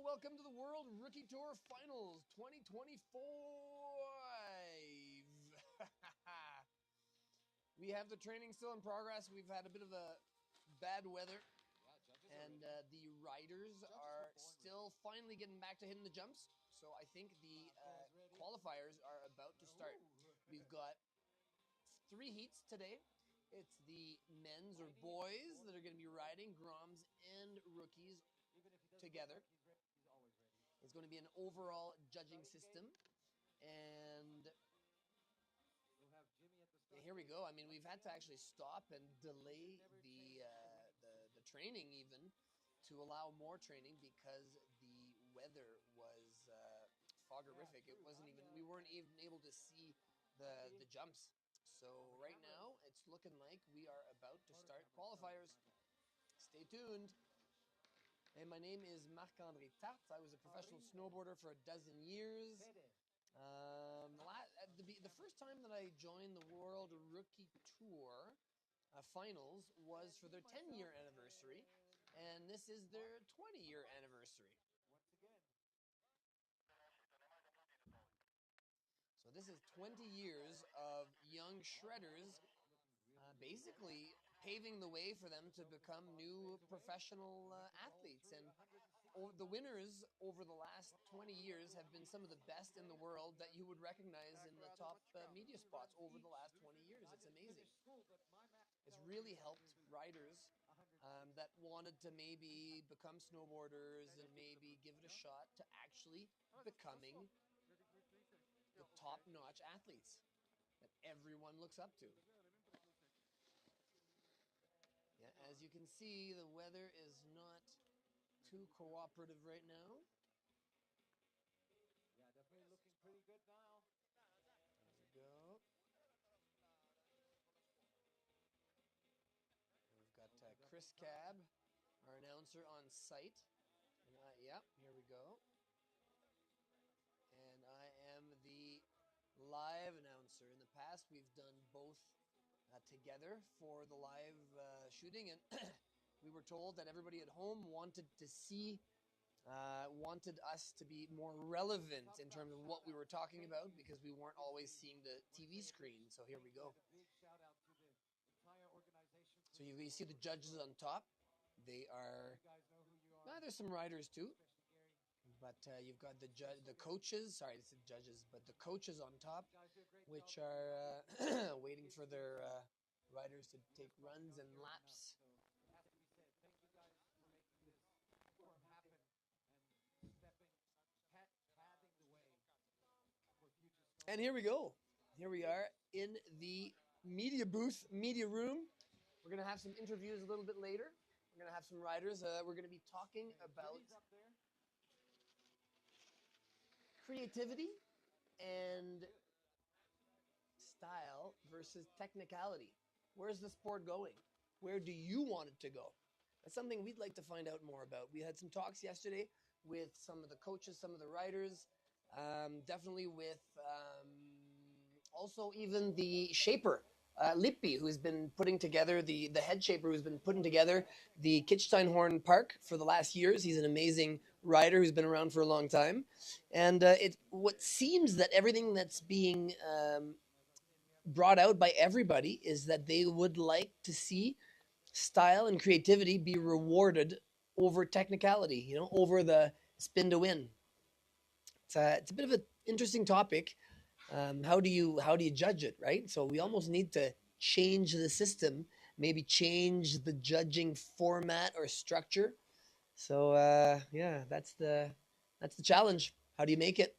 welcome to the World Rookie Tour Finals 2025. We have the training still in progress. We've had a bit of a bad weather, and the riders are still finally getting back to hitting the jumps. So I think the qualifiers are about to start. We've got 3 heats today. It's the men's or boys that are going to be riding, Groms and rookies together. It's going to be an overall judging system, and here we go. I mean, we've had to actually stop and delay the training even to allow more training because the weather was foggerific. It wasn't even, we weren't even able to see the jumps. So right now it's looking like we are about to start qualifiers. Stay tuned. And my name is Marc-André Tarte. I was a professional snowboarder for a dozen years. The first time that I joined the World Rookie Tour Finals was for their 10-year anniversary, and this is their 20-year anniversary. So this is 20 years of young shredders basically paving the way for them to become new professional athletes. And the winners over the last 20 years have been some of the best in the world that you would recognize in the top media spots over the last 20 years. It's amazing. It's really helped riders that wanted to maybe become snowboarders and maybe give it a shot to actually becoming the top-notch athletes that everyone looks up to. Yeah, as you can see, the weather is not too cooperative right now. Yeah, definitely looking pretty good now. There we go. We've got Chris Cab, our announcer, on site. And yeah, here we go. And I am the live announcer. In the past, we've done both together for the live shooting, and we were told that everybody at home wanted us to be more relevant in terms of what we were talking about because we weren't always seeing the TV screen. So here we go. So you see the judges on top. They are, there's some riders too, but you've got the coaches. Sorry, it's the judges, but the coaches on top, which are waiting for their riders to take runs and laps. And here we go. Here we are in the media booth, media room. We're going to have some interviews a little bit later. We're going to have some riders. We're going to be talking about creativity and style versus technicality. Where's the sport going? Where do you want it to go? That's something we'd like to find out more about. We had some talks yesterday with some of the coaches, some of the riders, definitely with also even the shaper, Lippi, who's been putting together, the head shaper who's been putting together the Kitzsteinhorn Park for the last years. He's an amazing rider who's been around for a long time. And what seems that everything that's being brought out by everybody is that they would like to see style and creativity be rewarded over technicality, over the spin to win. It's a bit of an interesting topic. How do you judge it, right? So we almost need to change the system, maybe change the judging format or structure. So yeah, that's the challenge. How do you make it?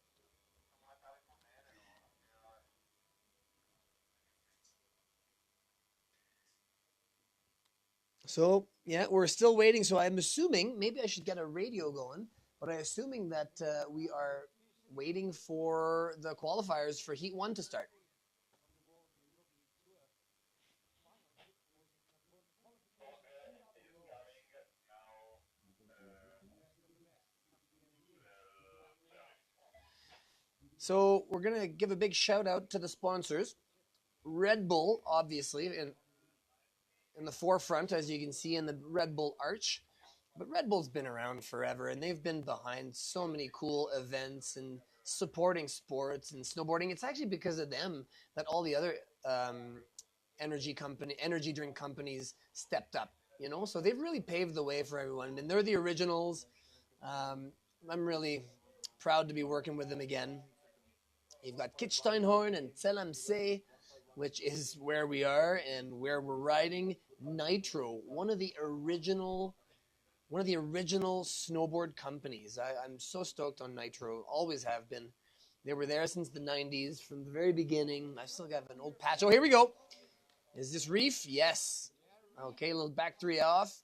So yeah, we're still waiting. So I'm assuming, maybe I should get a radio going, but I'm assuming that we are waiting for the qualifiers for Heat 1 to start. So we're going to give a big shout out to the sponsors. Red Bull, obviously, in the forefront, as you can see in the Red Bull arch. But Red Bull's been around forever, and they've been behind so many cool events and supporting sports and snowboarding. It's actually because of them that all the other energy drink companies stepped up. So they've really paved the way for everyone, and they're the originals. I'm really proud to be working with them again. You've got Kitzsteinhorn and Zell, which is where we are and where we're riding. Nitro, one of the original snowboard companies. I'm so stoked on Nitro. Always have been. They were there since the 90s, from the very beginning. I still got an old patch. Oh, here we go. Is this reef? Yes. Okay, a little back three off.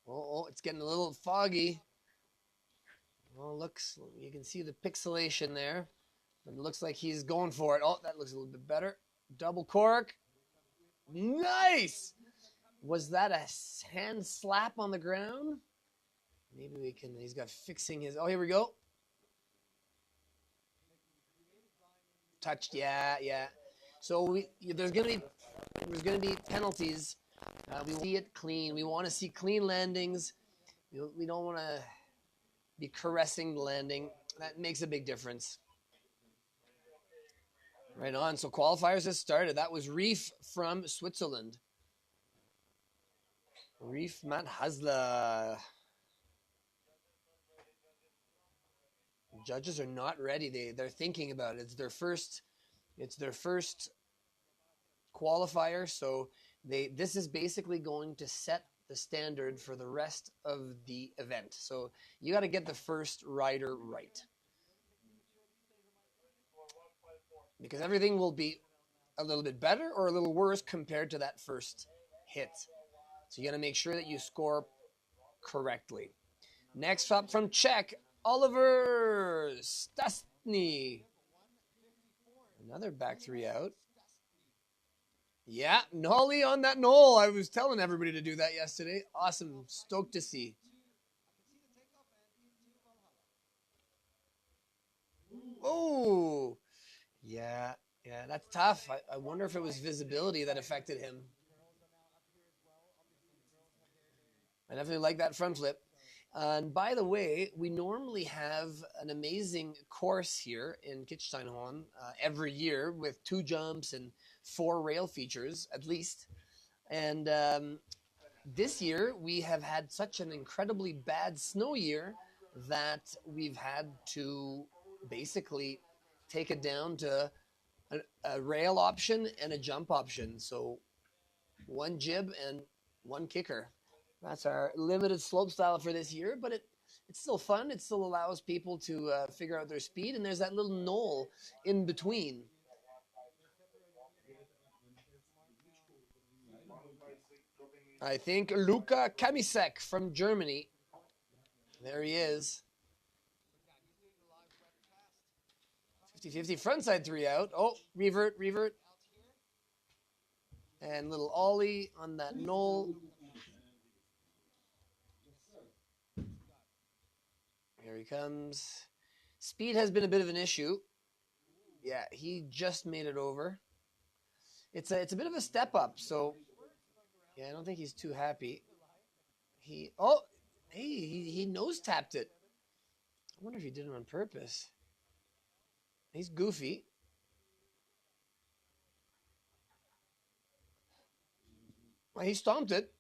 Oh, it's getting a little foggy. Well, looks, you can see the pixelation there. It looks like he's going for it. Oh, that looks a little bit better. Double cork. Nice! Was that a hand slap on the ground? Maybe we can, he's got fixing his, oh, here we go. Touched, yeah. So there's going to be penalties. We see it clean. We want to see clean landings. We don't want to be caressing the landing. That makes a big difference. Right on. So qualifiers has started. That was Reef from Switzerland. Reef Matt Hasla. Judges are not ready. They're thinking about it. It's their first qualifier. So this is basically going to set the standard for the rest of the event. So you got to get the first rider right, because everything will be a little bit better or a little worse compared to that first hit. So you got to make sure that you score correctly. Next up from Czech, Oliver Stasny. Another back three out. Yeah, nollie on that knoll. I was telling everybody to do that yesterday. Awesome. Stoked to see. Oh, yeah, that's tough. I wonder if it was visibility that affected him. I definitely like that front flip. And by the way, we normally have an amazing course here in Kitzsteinhorn every year with 2 jumps and 4 rail features at least. And this year we have had such an incredibly bad snow year that we've had to basically take it down to a rail option and a jump option. So 1 jib and 1 kicker. That's our limited slope style for this year, but it's still fun. It still allows people to figure out their speed, and there's that little knoll in between. I think Luka Kamisek from Germany. There he is. 50-50 frontside 3 out. Oh, revert. And little ollie on that knoll. Here he comes. Speed has been a bit of an issue. Yeah, he just made it over. It's a bit of a step up, so yeah, I don't think he's too happy. He nose tapped it. I wonder if he did it on purpose. He's goofy. Well, he stomped it.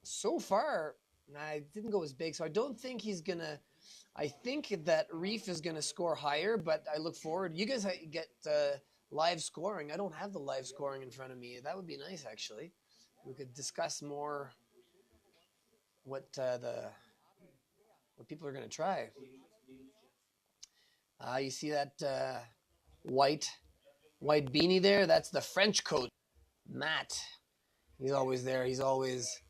So far, it didn't go as big, so I don't think he's gonna. I think that Reef is gonna score higher, but I look forward. You guys get live scoring. I don't have the live scoring in front of me. That would be nice, actually. We could discuss more what people are gonna try. You see that white beanie there? That's the French coat. Matt. He's always there. He's always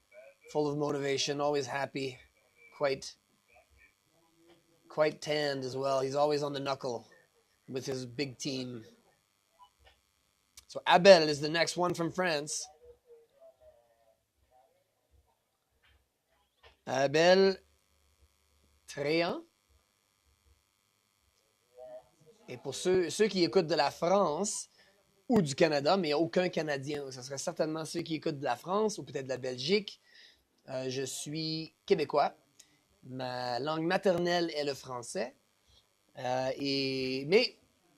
full of motivation, always happy, quite tanned as well. He's always on the knuckle with his big team. So Abel is the next one from France. Abel Tréant. Et pour ceux qui écoutent de la France ou du Canada, mais aucun Canadien, ce serait certainement ceux qui écoutent de la France ou peut-être de la Belgique. Je suis québécois. Ma langue maternelle est le français. Mais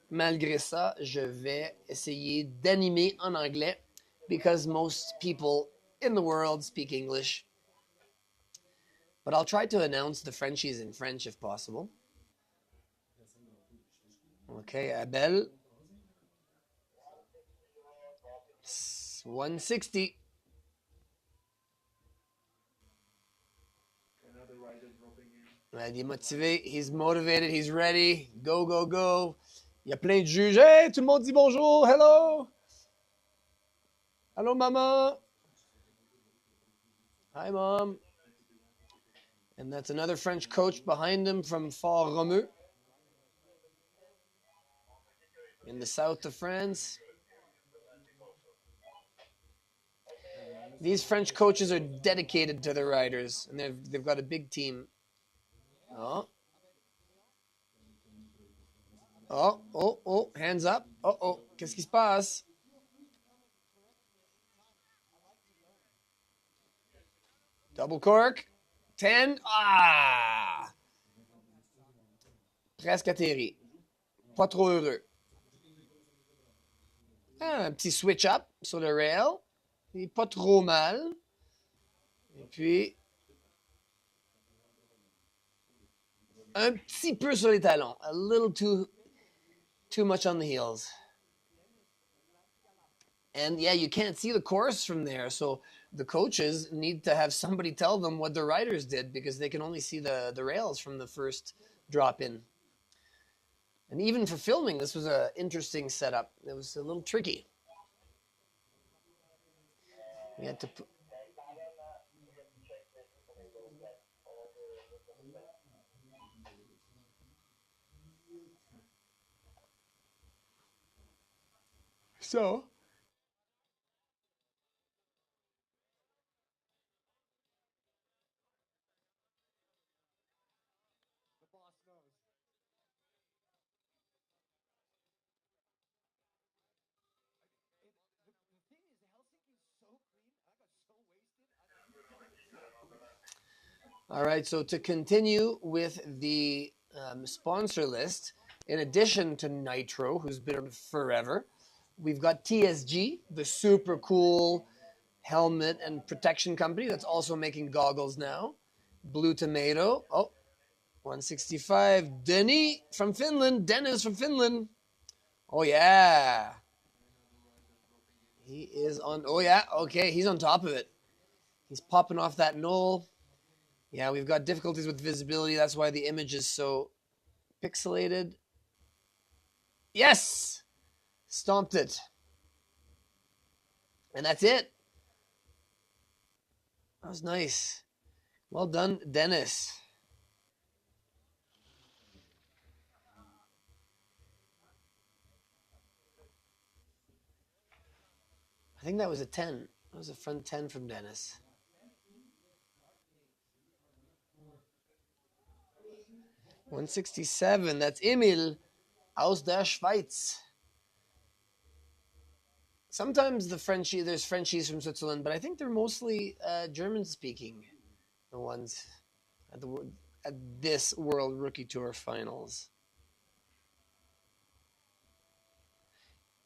malgré ça, je vais essayer d'animer en anglais because most people in the world speak English. But I'll try to announce the Frenchies in French if possible. Okay, Abel. 160. Il est motivé, he's motivated, he's ready. Go, go, go. Il y a plein de juges. Hey, tout le monde dit bonjour, hello. Hello, maman. Hi, mom. And that's another French coach behind him from Fort-Romeu in the south of France. These French coaches are dedicated to their riders, and they've got a big team. Oh. Oh, oh, oh, hands up. Oh, oh, qu'est-ce qui se passe? Double cork. 10. Ah! Presque atterri. Pas trop heureux. Ah, un petit switch up sur le rail. Et pas trop mal. Et puis, un petit peu sur les talons. A little too much on the heels. And yeah, you can't see the course from there. So the coaches need to have somebody tell them what the riders did because they can only see the rails from the first drop in. And even for filming, this was an interesting setup. It was a little tricky. We had to put... So... The boss knows. The thing is, Helsinki is so clean. I got so wasted. All right, so to continue with the sponsor list, in addition to Nitro, who's been around forever, we've got TSG, the super cool helmet and protection company that's also making goggles now. Blue Tomato. Oh, 165. Dennis from Finland. Oh, yeah. He is on. Oh, yeah. Okay, he's on top of it. He's popping off that knoll. Yeah, we've got difficulties with visibility. That's why the image is so pixelated. Yes! Stomped it. And that's it. That was nice. Well done, Dennis. I think that was a 10. That was a front 10 from Dennis. 167. That's Emil aus der Schweiz. Sometimes there's Frenchies from Switzerland, but I think they're mostly German-speaking, the ones at this World Rookie Tour Finals.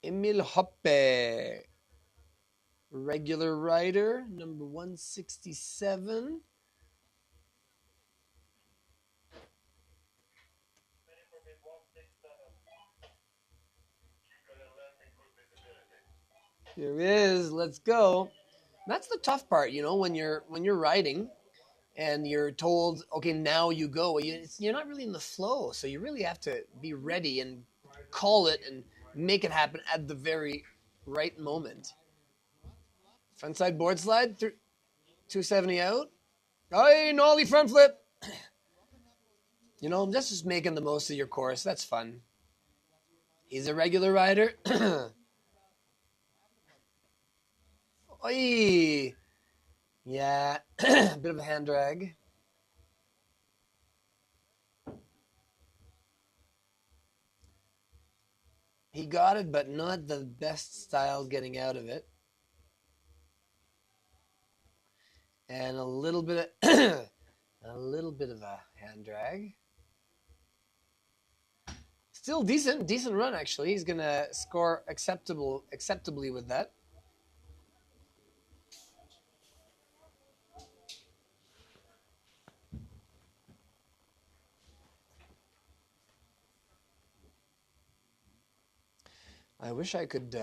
Emil Hoppe, regular rider, number 167. Here it is. Let's go. That's the tough part, you know, when you're riding and you're told, okay, now you go. You're not really in the flow, so you really have to be ready and call it and make it happen at the very right moment. Frontside board slide, 270 out. Oh, nollie front flip. You know, that's just making the most of your course. That's fun. He's a regular rider. Oy. Yeah, a bit of a hand drag. He got it, but not the best style getting out of it. And a little bit of a little bit of a hand drag. Still decent run actually. He's gonna score acceptably with that. I wish I could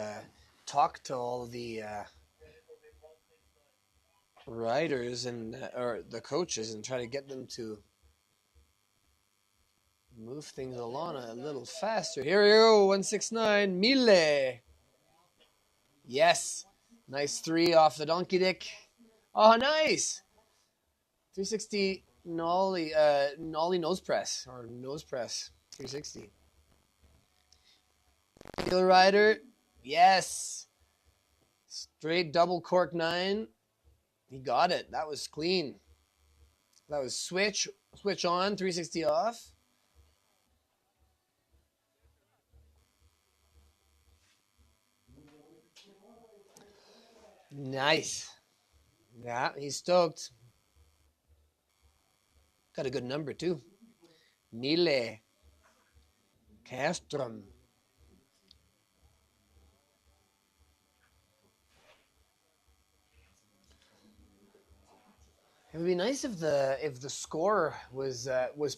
talk to all the riders and or the coaches and try to get them to move things along a little faster. Here we go, 169, Mille. Yes, nice 3 off the donkey dick. Oh, nice. 360 nollie nose press or nose press 360. Heel rider, yes. Straight double cork 9. He got it. That was clean. That was switch on, 360 off. Nice. Yeah, he's stoked. Got a good number too. Mille Castrum. It would be nice if the score was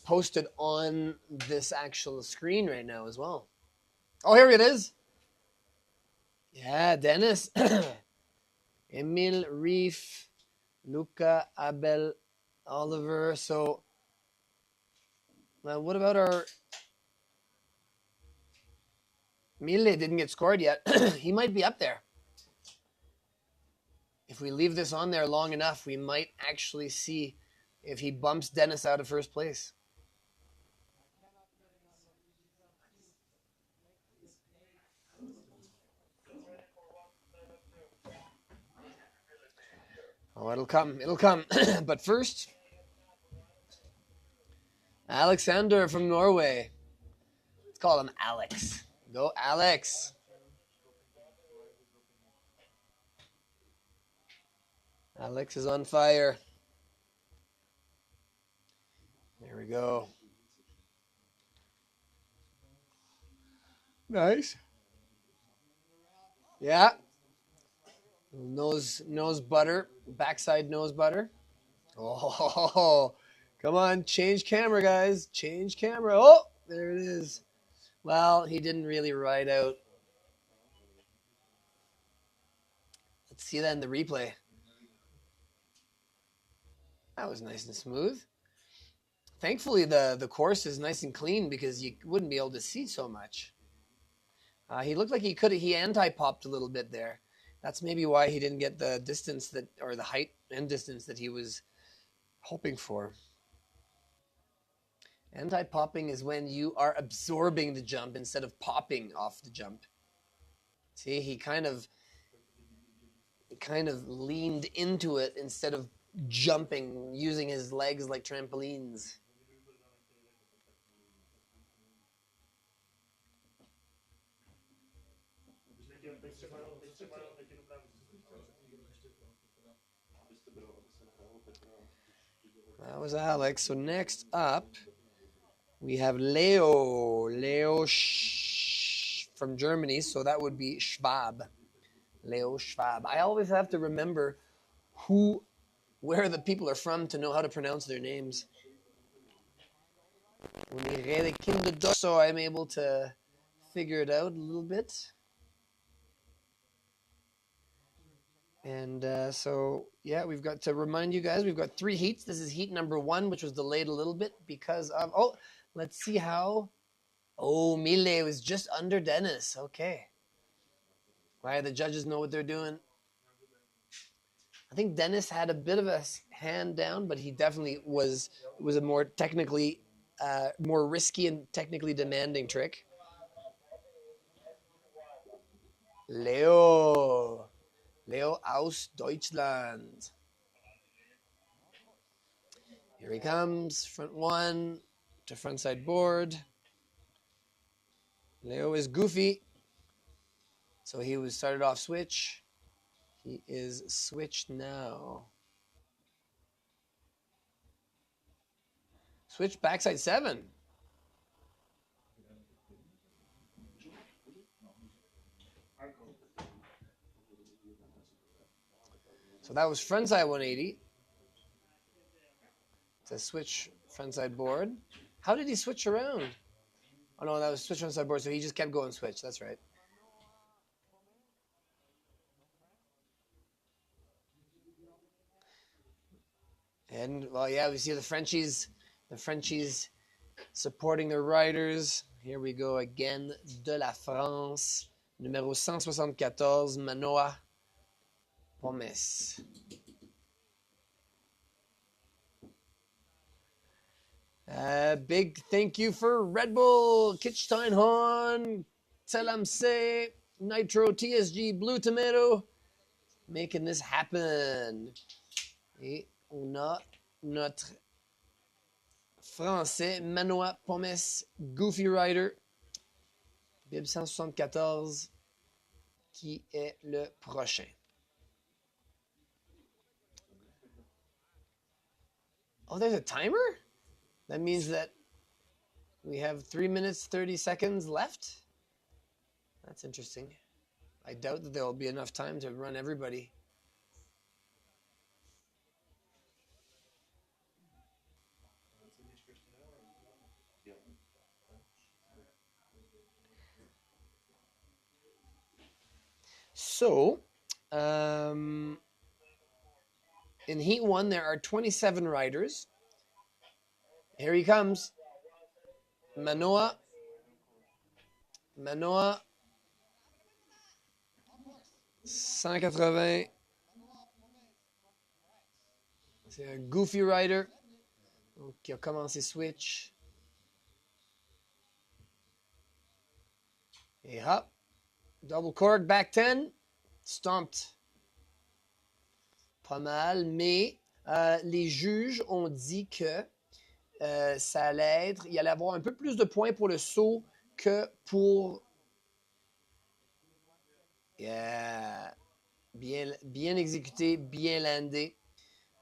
posted on this actual screen right now as well. Oh, here it is. Yeah, Dennis, Emil, Reef, Luca, Abel, Oliver. So, what about our Mille? Didn't get scored yet. He might be up there. If we leave this on there long enough, we might actually see if he bumps Dennis out of first place. Oh, it'll come. It'll come. But first, Alexander from Norway. Let's call him Alex. Go, Alex. Alex is on fire. There we go. Nice. Yeah. Nose butter. Backside nose butter. Oh, come on. Change camera, guys. Change camera. Oh, there it is. Well, he didn't really ride out. Let's see that in the replay. That was nice and smooth. Thankfully, the course is nice and clean because you wouldn't be able to see so much. He looked like he anti-popped a little bit there. That's maybe why he didn't get the distance that, or the height and distance that he was hoping for. Anti-popping is when you are absorbing the jump instead of popping off the jump. See, he kind of leaned into it instead of jumping, using his legs like trampolines. That was Alex. So next up, we have Leo. Leo from Germany. So that would be Schwab. Leo Schwab. I always have to remember where the people are from to know how to pronounce their names. So I'm able to figure it out a little bit. And so, yeah, we've got to remind you guys, we've got 3 heats. This is heat number 1, which was delayed a little bit because of, let's see how, Mille was just under Dennis. Okay. Why, the judges know what they're doing. I think Dennis had a bit of a hand down, but he definitely was a more technically, more risky and technically demanding trick. Leo aus Deutschland. Here he comes, front 1 to frontside board. Leo is goofy, so he was started off switch. He is switched now. Switch backside 7. So that was frontside 180. To switch frontside board. How did he switch around? Oh no, that was switch frontside board, so he just kept going switch. That's right. And well, yeah, we see the Frenchies supporting their riders. Here we go again, de la France, numéro 174, Manoa Pomes. Big thank you for Red Bull, Kitzsteinhorn, Telamse, Nitro, TSG, Blue Tomato, making this happen. Et on a notre Français, Manoa Pomes, Goofy Rider, Bib 174, qui est le prochain. Oh, there's a timer? That means that we have 3 minutes, 30 seconds left? That's interesting. I doubt that there will be enough time to run everybody. So, in Heat 1, there are 27 riders. Here he comes. Manoa. 180. C'est un Goofy Rider. Donc, qui a commencé switch. Et hop. Double cork, back 10. Stomped. Pas mal, mais les juges ont dit que ça allait être, il allait avoir un peu plus de points pour le saut que pour bien exécuté, bien landé.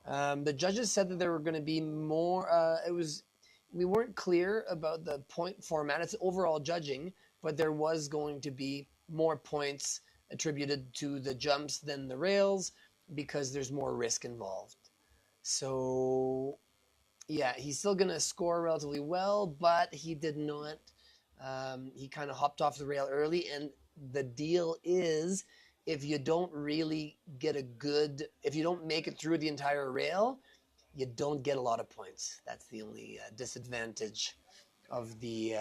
The judges said that there were going to be more. We weren't clear about the point format. It's overall judging, but there was going to be more points attributed to the jumps than the rails because there's more risk involved. So yeah, he's still going to score relatively well, but he did not. He kind of hopped off the rail early, and the deal is if you don't really get if you don't make it through the entire rail, you don't get a lot of points. That's the only disadvantage of the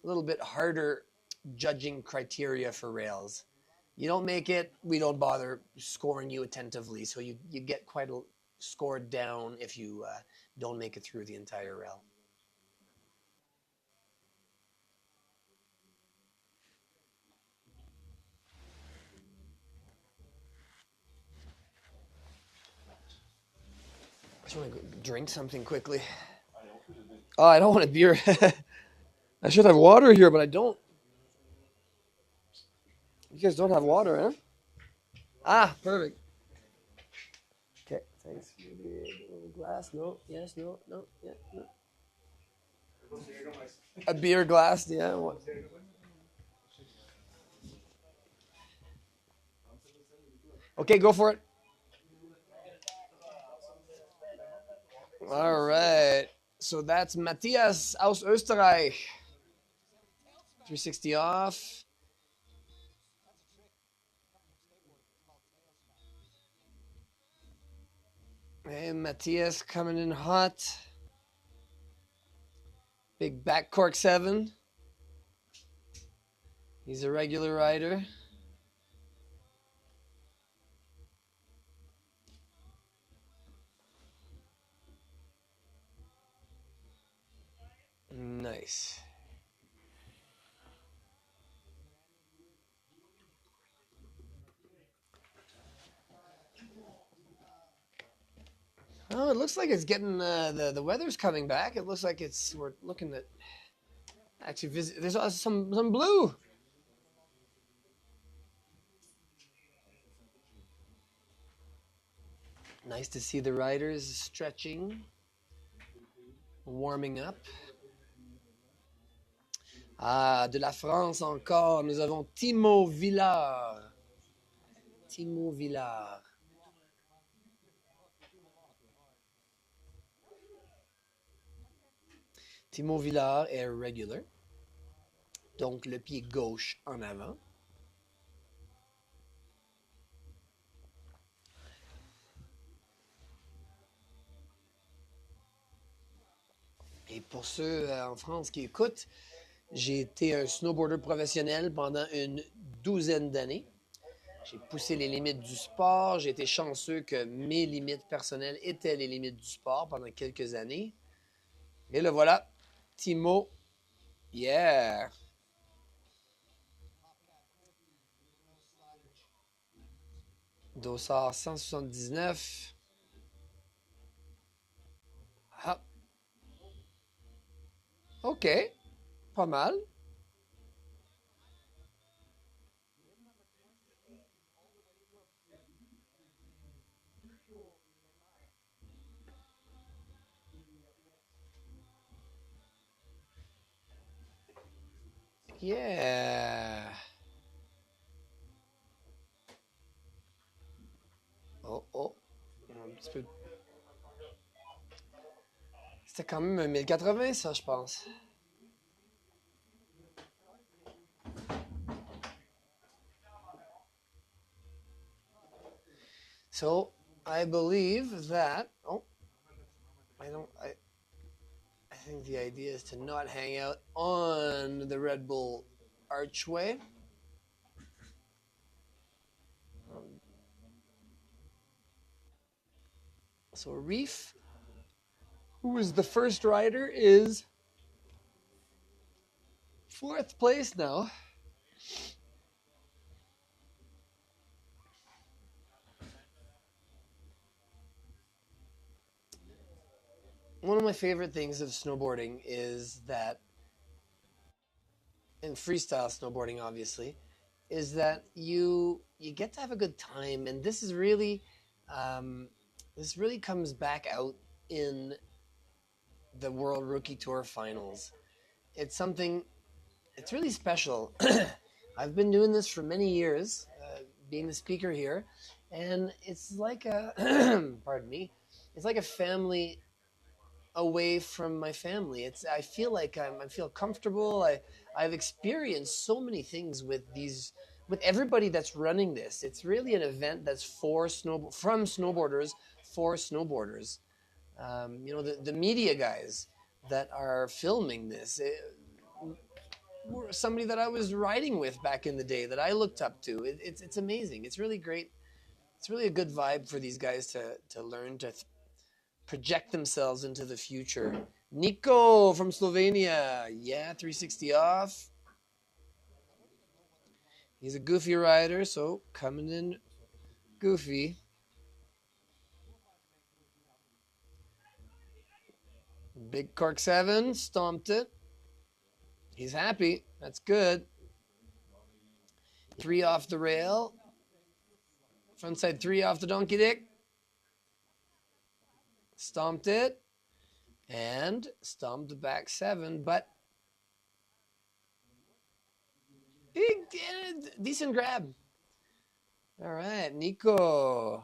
little bit harder judging criteria for rails. You don't make it, we don't bother scoring you attentively. So you get quite scored down if you don't make it through the entire rail. I just want to drink something quickly. Oh, I don't want a beer. I should have water here, but I don't. You guys don't have water, huh? Ah, perfect. Okay, thanks. Maybe a little glass. No, yes, no, yeah, no. A beer glass, yeah. What? Okay, go for it. All right. So that's Matthias aus Österreich. 360 off. Hey, Matthias coming in hot. Big back cork 7. He's a regular rider. Nice. Oh, it looks like it's getting the weather's coming back. It looks like we're looking at actually there's some blue. Nice to see the riders stretching, warming up. Ah, de la France encore, nous avons Timo Villard. Timo Villard. Timo Villard est regular, donc le pied gauche en avant. Et pour ceux en France qui écoutent, j'ai été un snowboarder professionnel pendant une 12aine d'années. J'ai poussé les limites du sport. J'ai été chanceux que mes limites personnelles étaient les limites du sport pendant quelques années. Et le voilà, Timo. Yeah! Dossard 179. Ah. OK. Pas mal. Yeah! Oh, oh. Un petit peu. C'était quand même un 1080, ça, je pense. So, I believe that... Oh. I think the idea is to not hang out on the Red Bull archway. So Reef, who was the first rider, is 4th place now. One of my favorite things of snowboarding is that, and freestyle snowboarding obviously, is that you get to have a good time, and this is really this really comes back out in the World Rookie Tour Finals. It's something, it's really special. I've been doing this for many years, being the speaker here, and it's like a pardon me, it's like a family away from my family. I feel like I feel comfortable. I've experienced so many things with everybody that's running this. It's really an event that's from snowboarders for snowboarders. The media guys that are filming this were somebody that I was riding with back in the day that I looked up to. It's amazing. It's really great. It's really a good vibe for these guys to learn to project themselves into the future. Nico from Slovenia. Yeah, 360 off. He's a goofy rider, so coming in goofy. Big cork 7, stomped it. He's happy. That's good. 3 off the rail. Frontside 3 off the donkey dick. Stomped it. And stomped the back 7, but decent grab. All right, Nico.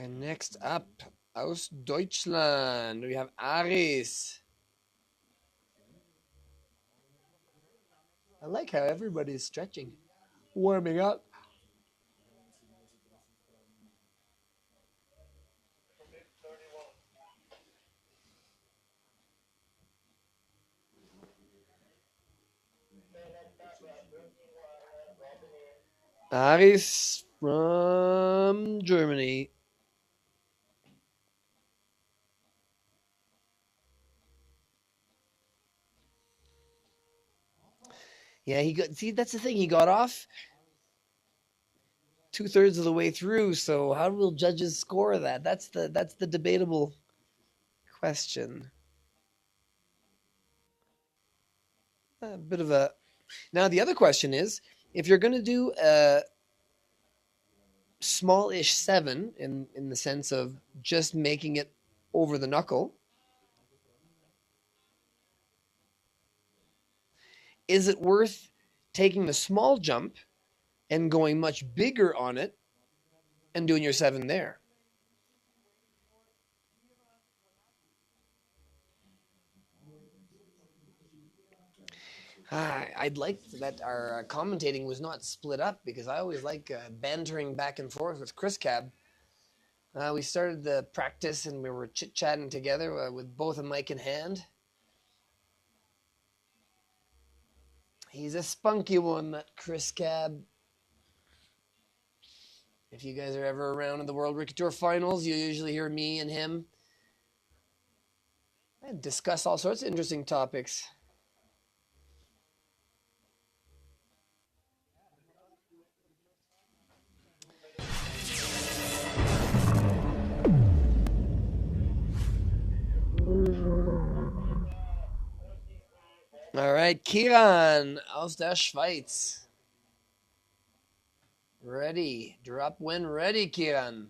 And next up, aus Deutschland, we have Aris. I like how everybody's stretching, warming up. Aris from Germany. Yeah, that's the thing. He got off 2/3 of the way through. So how will judges score that? That's the debatable question. A bit of a. Now the other question is, if you're going to do a smallish 7 in the sense of just making it over the knuckle, is it worth taking the small jump and going much bigger on it and doing your 7 there? I'd like that our commentating was not split up, because I always like bantering back and forth with Chris Cab. We started the practice and we were chit-chatting together with both a mic in hand. He's a spunky one, that Chris Cab. If you guys are ever around in the World Rookie Tour Finals, you usually hear me and him discuss all sorts of interesting topics. All right, Kieran aus der Schweiz. Ready. Drop when ready, Kieran.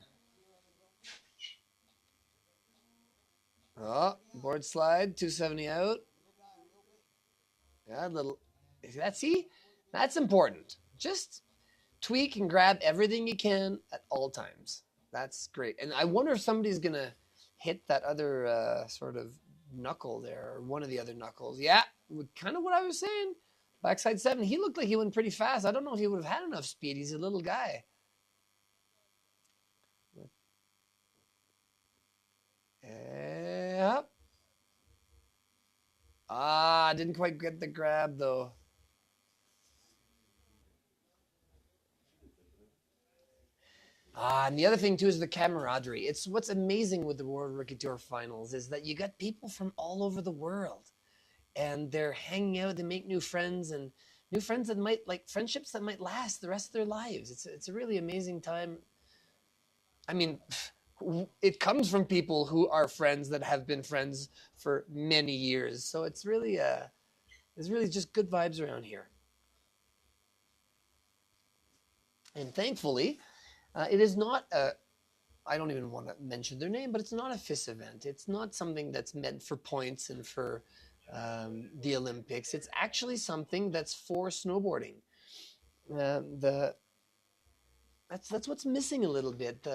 Oh, board slide, 270 out. Yeah, a little. See? That's important. Just tweak and grab everything you can at all times. That's great. And I wonder if somebody's going to hit that other sort of knuckle there, or one of the other knuckles. Yeah, kind of what I was saying. Backside 7, he looked like he went pretty fast. I don't know if he would have had enough speed. He's a little guy. Yep. Didn't quite get the grab, though. And the other thing, too, is the camaraderie. It's what's amazing with the World Rookie Tour Finals is that you got people from all over the world. And they're hanging out, they make new friends, and new friends that might, like, friendships that might last the rest of their lives. It's a really amazing time. I mean, it comes from people who are friends that have been friends for many years. So it's really just good vibes around here. And thankfully, it is not a, I don't even want to mention their name, but it's not a FIS event. It's not something that's meant for points and for the Olympics. It's actually something that's for snowboarding. That's what's missing a little bit.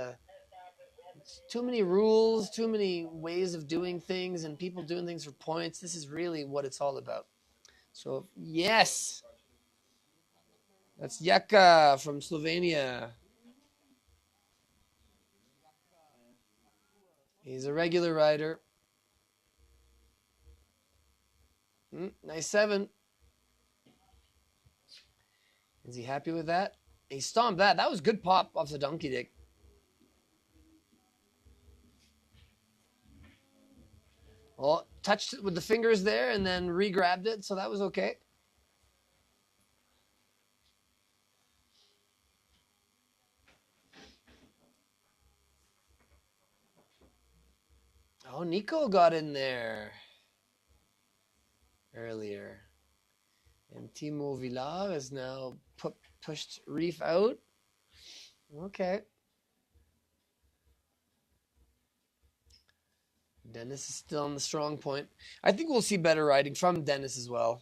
Too many rules, too many ways of doing things, and people doing things for points. This is really what it's all about. So yes, that's Jaka from Slovenia. He's a regular rider. Nice 7. Is he happy with that? He stomped that. That was good pop off the donkey dick. Well, touched it with the fingers there and then re-grabbed it, so that was okay. Oh, Nico got in there earlier. And Timo Villar is now pushed Reef out. Okay. Dennis is still on the strong point. I think we'll see better riding from Dennis as well.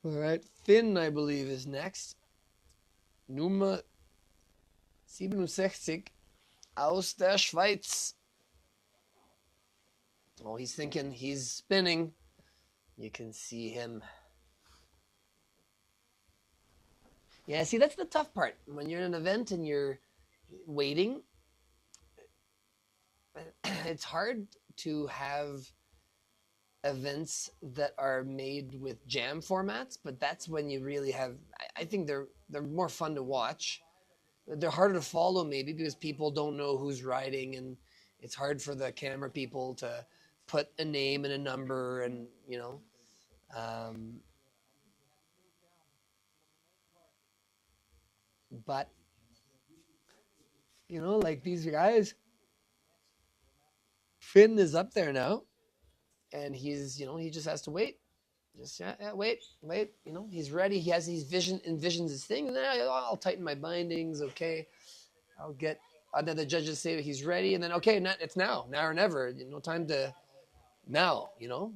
All right. Finn, I believe, is next. Nummer 67 aus der Schweiz. Oh, he's thinking, he's spinning. You can see him. Yeah, see, that's the tough part. When you're in an event and you're waiting, it's hard to have events that are made with jam formats, but that's when you really have, I think they're more fun to watch. They're harder to follow maybe because people don't know who's riding, and it's hard for the camera people to put a name and a number, and but You know, like these guys. Finn is up there now, and he's, you know, he just has to wait. Just wait. You know, he's ready. He has these envisions his thing. And then I'll tighten my bindings. Okay, I'll get. And then the judges say he's ready, and then okay, it's now or never. No time to now. You know,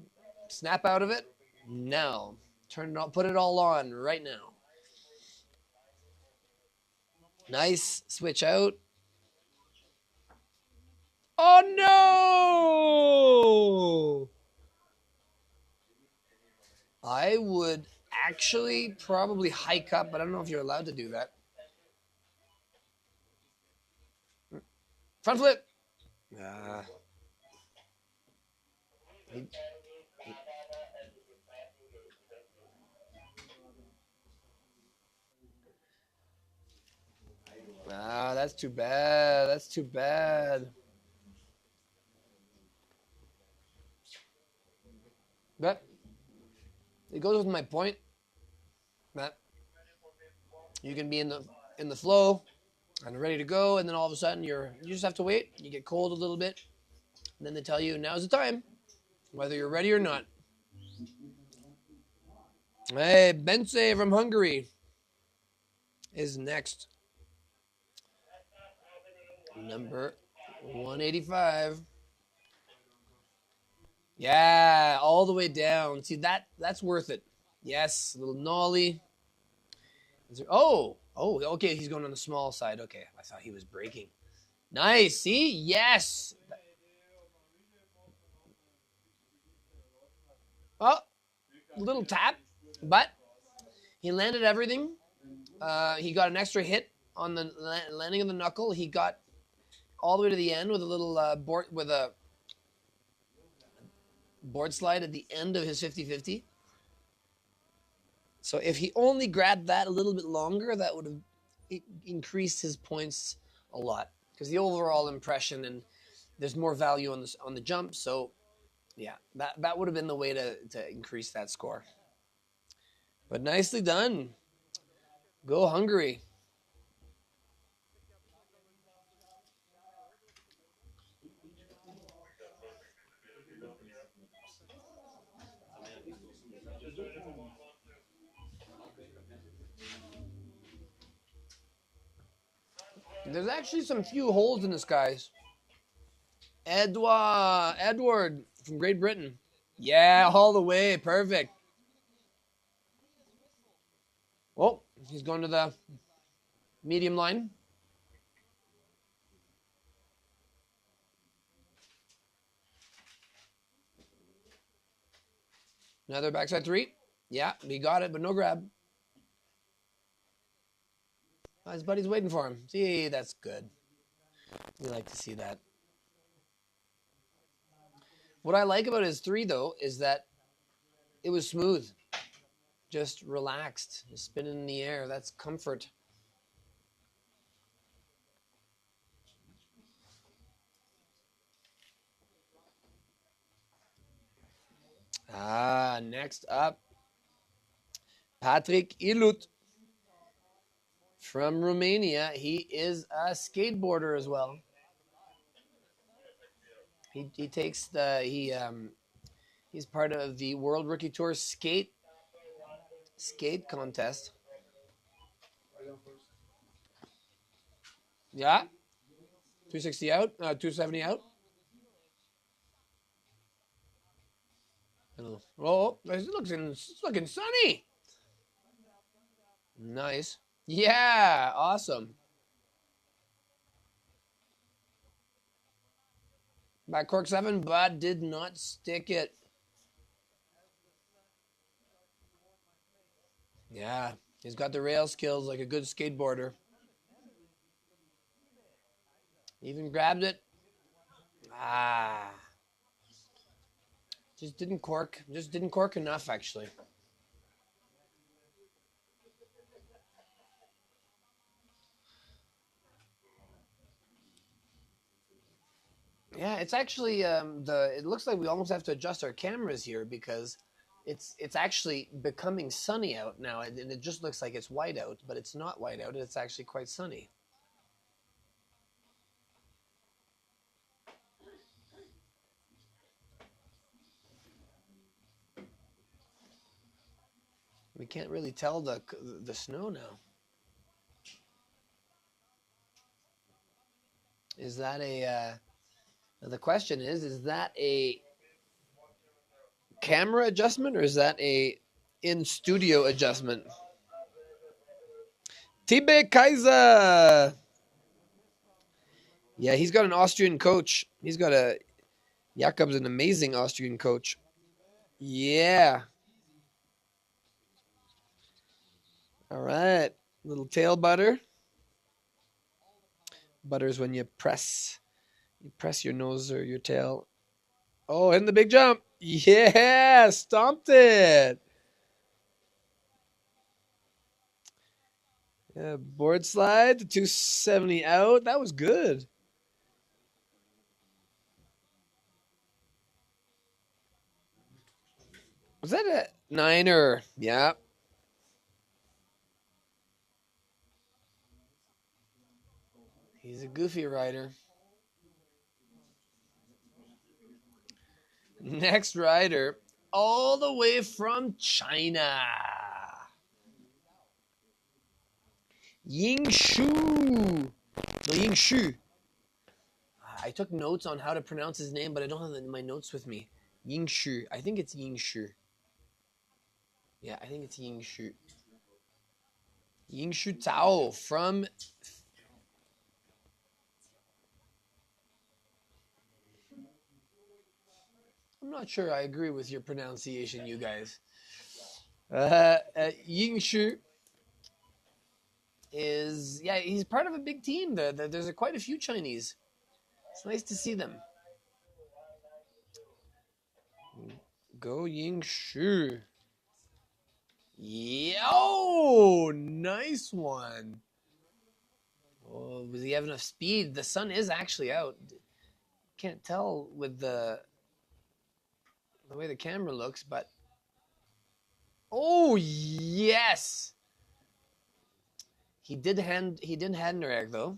snap out of it now. Turn it on. Put it all on right now. Nice switch out. Oh no! I would actually probably hike up, but I don't know if you're allowed to do that. Front flip. That's too bad. That's too bad. But it goes with my point that you can be in the flow and ready to go, and then all of a sudden you just have to wait. You get cold a little bit, and then they tell you now's the time, whether you're ready or not. Hey, Bence from Hungary is next. Number 185. Yeah, all the way down. See, that's worth it. Yes, a little nollie. Okay, he's going on the small side. Okay, I thought he was braking. Nice, see? Yes. Oh, little tap, but he landed everything. He got an extra hit on the landing of the knuckle. He got all the way to the end with a little board slide at the end of his 50-50. So if he only grabbed that a little bit longer, that would have increased his points a lot, because the overall impression, and there's more value on the jump. So yeah, that would have been the way to increase that score. But nicely done. Go Hungary. There's actually some few holes in this, guys. Edward from Great Britain. Yeah, all the way. Perfect. Oh, he's going to the medium line. Another backside three. Yeah, he got it, but no grab. Oh, his buddy's waiting for him. See, that's good. We like to see that. What I like about his three, though, is that it was smooth. Just relaxed. Just spinning in the air. That's comfort. Next up, Patrick Ilut from Romania. He is a skateboarder as well. He takes he's part of the World Rookie Tour skate contest. Yeah, 260 out, 270 out. Oh, it's looking sunny. Nice. Yeah, awesome. Back cork 7, but did not stick it. Yeah, he's got the rail skills like a good skateboarder. Even grabbed it. Just didn't cork. Just didn't cork enough, actually. Yeah, it's actually it looks like we almost have to adjust our cameras here, because it's actually becoming sunny out now, and it just looks like it's white out, but it's not white out. It's actually quite sunny. We can't really tell the snow now. Is that a... the question is that a camera adjustment or is that a in-studio adjustment? Tibe Kaiser! Yeah, he's got an Austrian coach. He's got a... Jakob's an amazing Austrian coach. Yeah. All right. Little tail butter. Butters when you press your nose or your tail. Oh, and the big jump. Yeah, stomped it. Yeah, board slide, the 270 out. That was good. Was that a niner? Yeah. He's a goofy rider. Next rider, all the way from China. Yingshu. No, Yingshu. I took notes on how to pronounce his name, but I don't have my notes with me. Yingshu. I think it's Yingshu. Yeah, I think it's Yingshu. Yingshu Tao from... I'm not sure I agree with your pronunciation, you guys. Yingshu is... Yeah, he's part of a big team. There's quite a few Chinese. It's nice to see them. Go Yingshu. Yo! Nice one. Oh, does he have enough speed? The sun is actually out. Can't tell with the way the camera looks, but... Oh, yes! He did Handereg, though.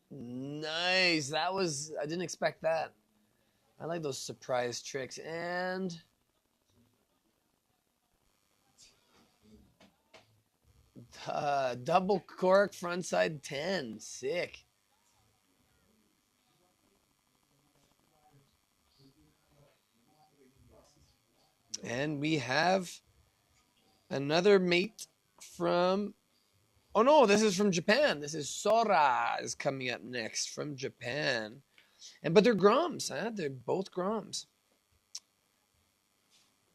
Nice. That was... I didn't expect that. I like those surprise tricks. And... double cork frontside 10. Sick. And we have another mate from... Oh no, this is from Japan. This is Sora is coming up next from Japan. But they're Groms, huh? They're both Groms.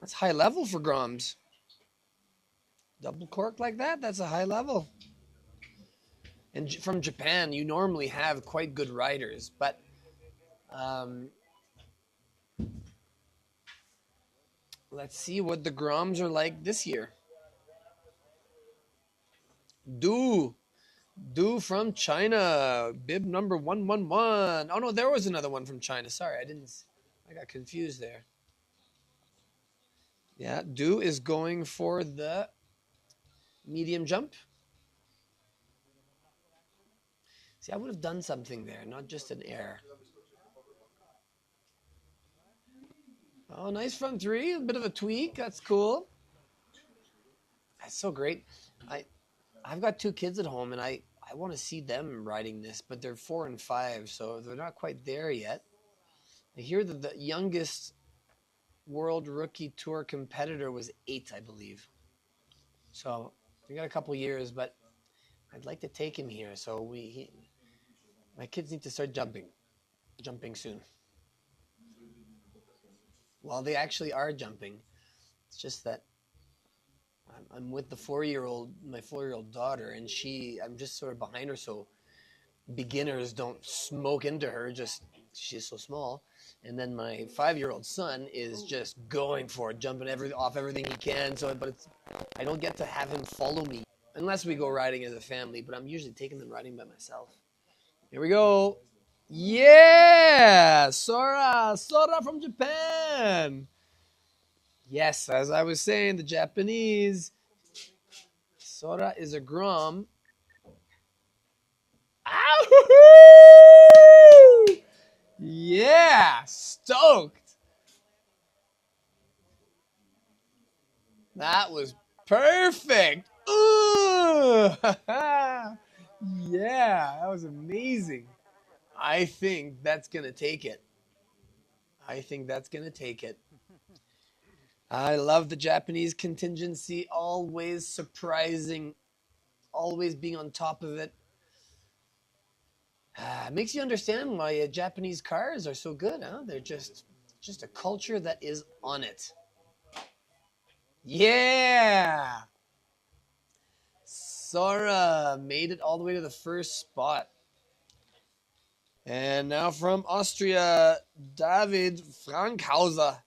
That's high level for Groms. Double cork like that, that's a high level. And from Japan, you normally have quite good riders, but let's see what the Groms are like this year. Du from China, bib number 111. Oh no, there was another one from China. Sorry, I got confused there. Yeah, Du is going for the medium jump. See, I would have done something there, not just an air. Oh, nice front three, a bit of a tweak. That's cool. That's so great. I've got 2 kids at home, and I want to see them riding this, but they're 4 and 5, so they're not quite there yet. I hear that the youngest World Rookie Tour competitor was 8, I believe. So we got a couple years, but I'd like to take him here. So my kids need to start jumping soon. Well, they actually are jumping. It's just that I'm with the 4-year-old, my 4-year-old daughter, and I'm just sort of behind her, so beginners don't smoke into her. She's so small. And then my 5-year-old son is just going for it, jumping off everything he can. I don't get to have him follow me unless we go riding as a family. But I'm usually taking them riding by myself. Here we go. Yeah, Sora from Japan. Yes, as I was saying, the Japanese. Sora is a Grom. Ow! Yeah, stoked. That was perfect. Ooh. Yeah, that was amazing. I think that's going to take it. I think that's going to take it. I love the Japanese contingency, always surprising, always being on top of it. Makes you understand why Japanese cars are so good, huh? They're just a culture that is on it. Yeah! Sora made it all the way to the first spot. And now from Austria, David Frankhauser,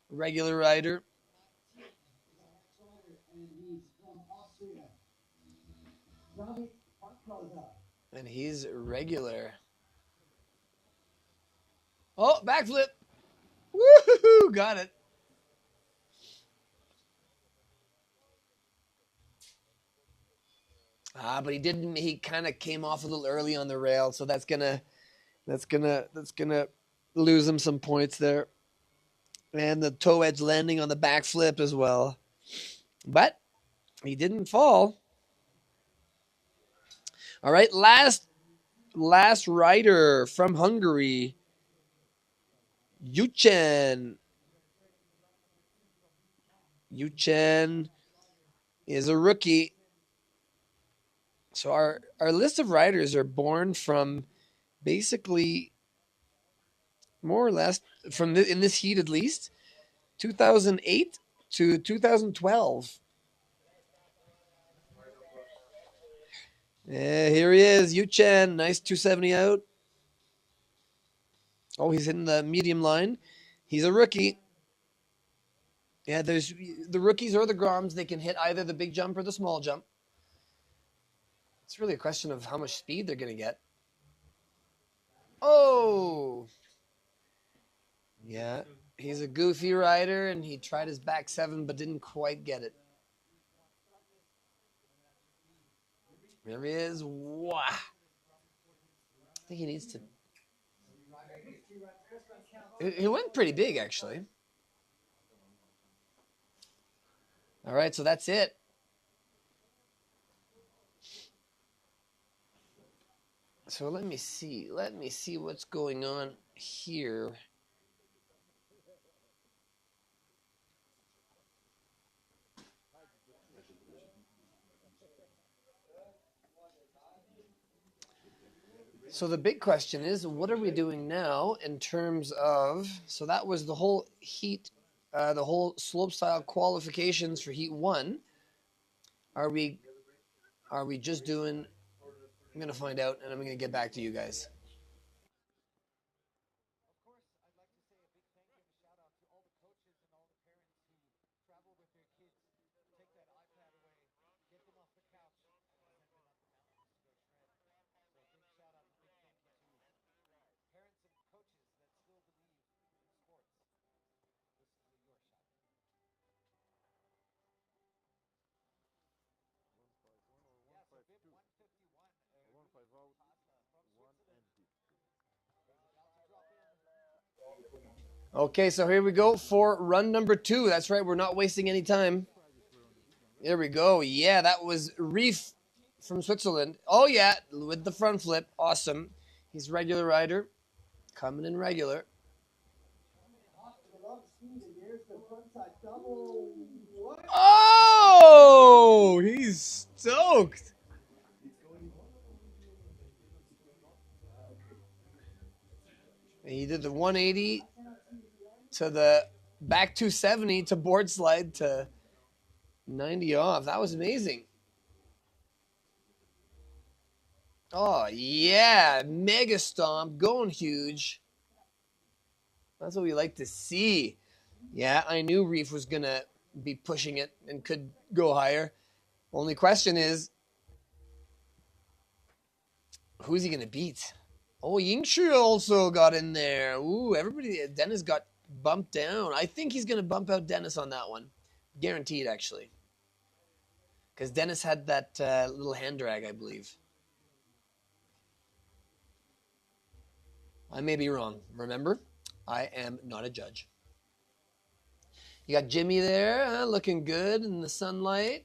regular rider. And he's regular. Oh, backflip. Woohoo! Got it. But he didn't. He kind of came off a little early on the rail, so that's gonna lose him some points there. And the toe edge landing on the backflip as well. But he didn't fall. All right, last rider from Hungary, Yuchen. Yuchen is a rookie. So our list of riders are born from basically more or less from in this heat at least 2008 to 2012. Yeah, here he is, Yuchen. Nice 270 out. Oh, he's hitting the medium line. He's a rookie. Yeah, there's the rookies or the Groms. They can hit either the big jump or the small jump. It's really a question of how much speed they're going to get. Oh! Yeah, he's a goofy rider, and he tried his back seven but didn't quite get it. There he is. Wow. I think he needs to. He went pretty big, actually. All right, so that's it. So let me see. Let me see what's going on here. So the big question is, what are we doing now in terms of? So that was the whole heat, the whole slopestyle qualifications for heat one. Are we just doing? I'm gonna find out, and I'm gonna get back to you guys. Of course, I'd like to say a big thank you and a shout out to all the coaches and all the parents who travel with their kids, take that iPad away, get them off the couch, and send them up the mountains to go shred. So a big shout out and a big thank you to parents and coaches that still believe in sports. This is your shout out. Yeah, so bib 151, Tata from Switzerland, is about to drop in. Okay, so here we go for run number 2. That's right, we're not wasting any time. There we go. Yeah, that was Reef from Switzerland. Oh yeah, with the front flip. Awesome. He's regular rider. Coming in regular. Oh, he's stoked. And he did the 180 to the back 270 to board slide to 90 off. That was amazing. Oh, yeah. Mega stomp. Going huge. That's what we like to see. Yeah, I knew Reef was going to be pushing it and could go higher. Only question is, who's he going to beat? Oh, Yingshu also got in there. Ooh, everybody. Dennis got bumped down. I think he's going to bump out Dennis on that one. Guaranteed, actually. Because Dennis had that little hand drag, I believe. I may be wrong. Remember, I am not a judge. You got Jimmy there, looking good in the sunlight.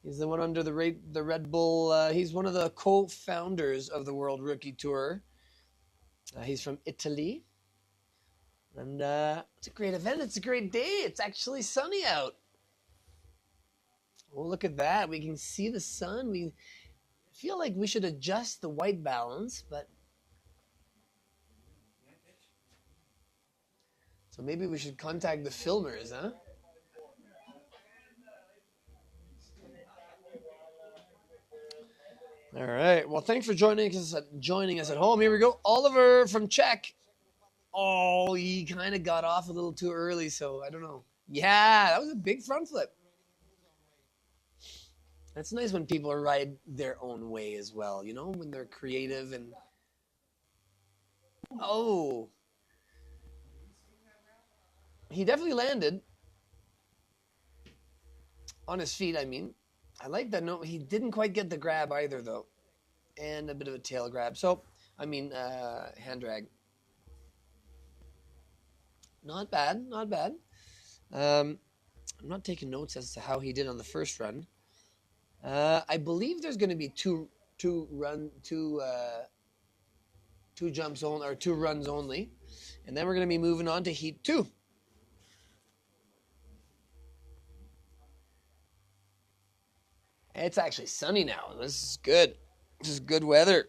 He's the one under the Red Bull. He's one of the co-founders of the World Rookie Tour. He's from Italy. And it's a great event. It's a great day. It's actually sunny out. Oh, look at that. We can see the sun. We feel like we should adjust the white balance, but so maybe we should contact the filmers, huh? All right. Well, thanks for joining us at home. Here we go. Oliver from Czech. Oh, he kind of got off a little too early, so I don't know. Yeah, that was a big front flip. That's nice when people ride their own way as well, you know, when they're creative and... Oh. He definitely landed. On his feet, I mean. I like that. No, he didn't quite get the grab either, though. And a bit of a tail grab. So, I mean, hand drag. Not bad, not bad. I'm not taking notes as to how he did on the first run. I believe there's going to be two jumps only, or 2 runs only, and then we're going to be moving on to heat 2. It's actually sunny now. This is good. This is good weather.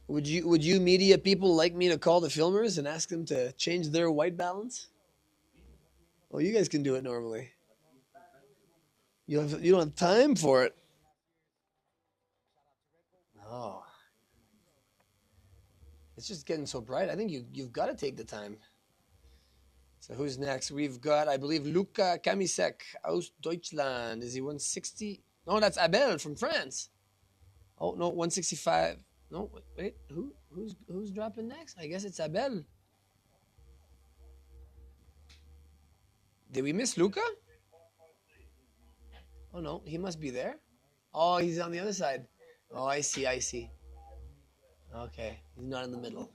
Would you media people like me to call the filmers and ask them to change their white balance? Well, you guys can do it normally. You don't have time for it. Oh. It's just getting so bright. I think you've got to take the time. So who's next? We've got, I believe, Luca Kamisek aus Deutschland. Is he 160? No, that's Abel from France. Oh no, 165. No, wait. Who's dropping next? I guess it's Abel. Did we miss Luca? Oh no, he must be there. Oh, he's on the other side. Oh, I see. Okay, he's not in the middle.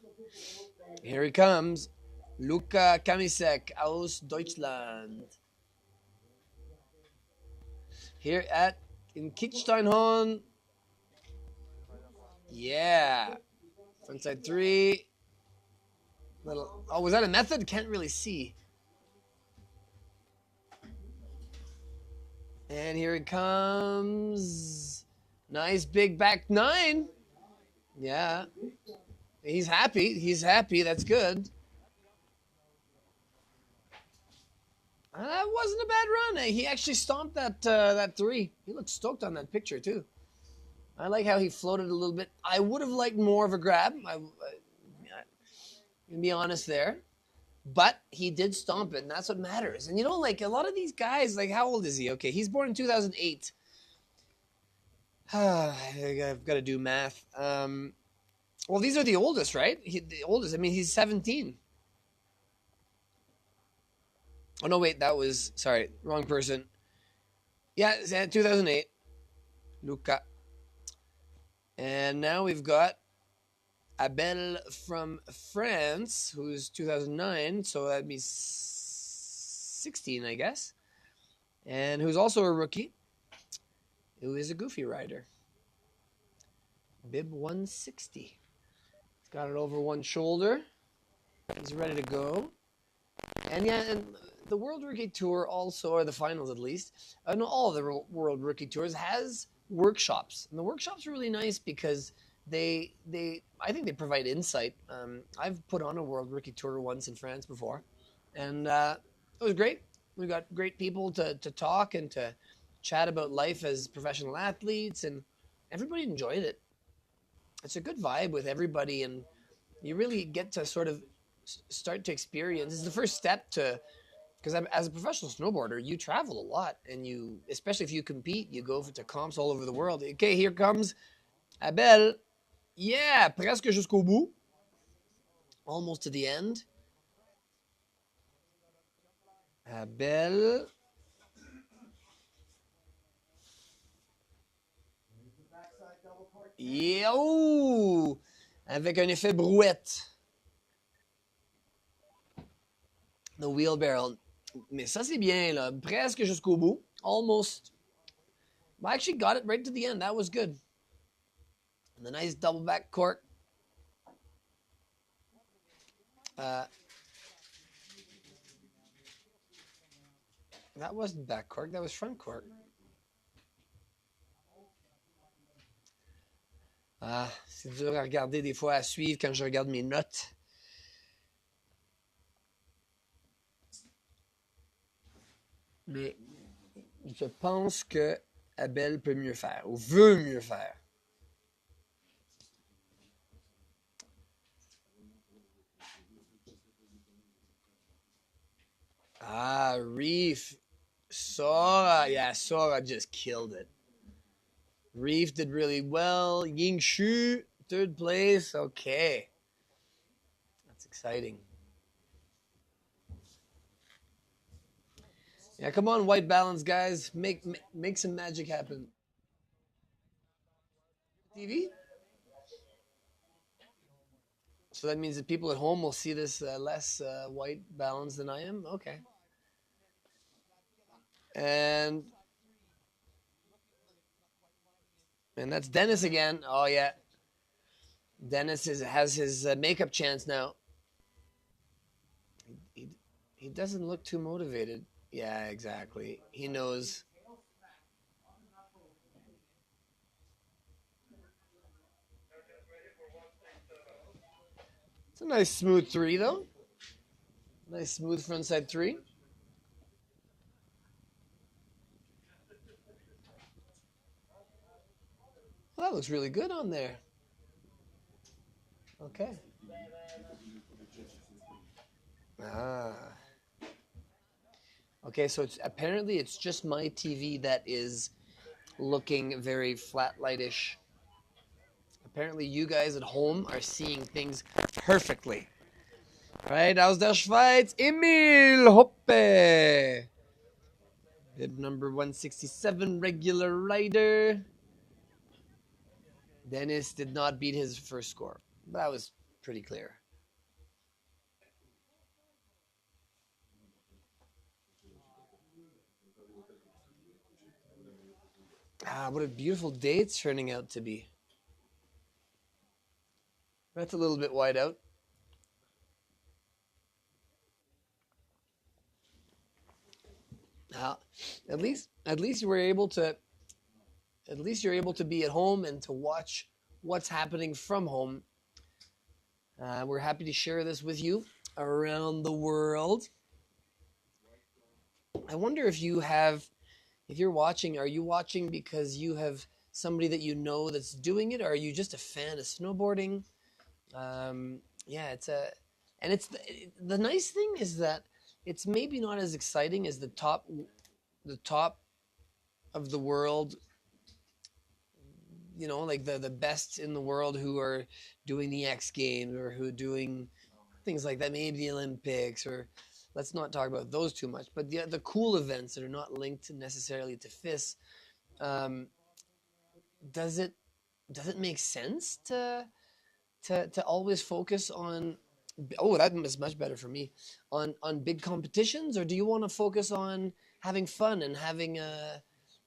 Here he comes. Luca Kamisek aus Deutschland. Here in Kitzsteinhorn. Yeah. Frontside 3. Oh, was that a method? Can't really see. And here he comes. Nice big back 9. Yeah. He's happy. That's good. That wasn't a bad run. He actually stomped that 3. He looked stoked on that picture, too. I like how he floated a little bit. I would have liked more of a grab. I'm going to be honest there. But he did stomp it, and that's what matters. And, you know, like, a lot of these guys, like, how old is he? Okay, he's born in 2008. I've got to do math. Well, these are the oldest, right? The oldest. I mean, he's 17. Oh, no, wait, sorry, wrong person. Yeah, 2008. Luca. And now we've got Abel from France, who's 2009, so that'd be 16, I guess. And who's also a rookie, who is a goofy rider. Bib 160. He's got it over one shoulder. He's ready to go. And yeah, and the World Rookie Tour also, or the finals at least, no, all of the World Rookie Tours has workshops. And the workshops are really nice because I think they provide insight. I've put on a World Rookie Tour once in France before, and it was great. We got great people to talk and to chat about life as professional athletes, and everybody enjoyed it. It's a good vibe with everybody, and you really get to sort of start to experience. It's the first step to, because as a professional snowboarder, you travel a lot, and especially if you compete, you go to comps all over the world. Okay, here comes Abel. Yeah, presque jusqu'au bout. Almost to the end. Abel. Yo! Avec un effet brouette. The wheelbarrow. Mais ça, c'est bien, là. Presque jusqu'au bout. Almost. I actually got it right to the end. That was good. And the nice double back cork. That wasn't back cork. That was front cork. Ah, c'est dur à regarder des fois, à suivre quand je regarde mes notes. Mais je pense que Abel peut mieux faire, ou veut mieux faire. Ah, Reef. Sora. Yeah, Sora just killed it. Reef did really well. Ying Shu, third place. Okay. That's exciting. Yeah, come on, white balance, guys. Make some magic happen. TV? So that means that people at home will see this less white balance than I am? Okay. And that's Dennis again. Oh, yeah. Dennis has his makeup chance now. He doesn't look too motivated. Yeah, exactly. He knows. It's a nice smooth 3, though. Nice smooth frontside 3. Well, that looks really good on there. Okay. Ah. Okay, so apparently it's just my TV that is looking very flat lightish. Apparently you guys at home are seeing things perfectly. Right, aus der Schweiz, Emil Hoppe. Bib number 167, regular rider. Dennis did not beat his first score. That was pretty clear. Ah, what a beautiful day it's turning out to be. That's a little bit wide out. At least you're able to be at home and to watch what's happening from home. We're happy to share this with you around the world. I wonder if you're watching, are you watching because you have somebody that you know that's doing it, or are you just a fan of snowboarding? Yeah, it's the nice thing is that it's maybe not as exciting as the top of the world, like the best in the world who are doing the X Games or who are doing things like that, maybe the Olympics, or let's not talk about those too much, but the cool events that are not linked necessarily to FIS. Does it make sense to always focus on, oh, that is much better for me, on big competitions, or do you want to focus on having fun and having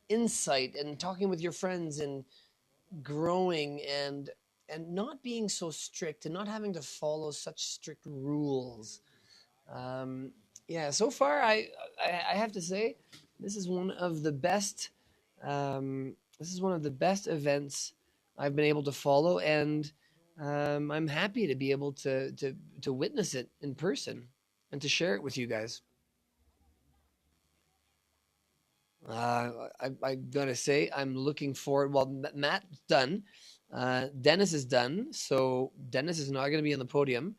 insight and talking with your friends and growing and not being so strict and not having to follow such strict rules? Yeah, so far I have to say this is one of the best events I've been able to follow, and I'm happy to be able to witness it in person and to share it with you guys. I'm gonna say I'm looking forward. Well, Matt's done. Dennis is done, so Dennis is not going to be on the podium,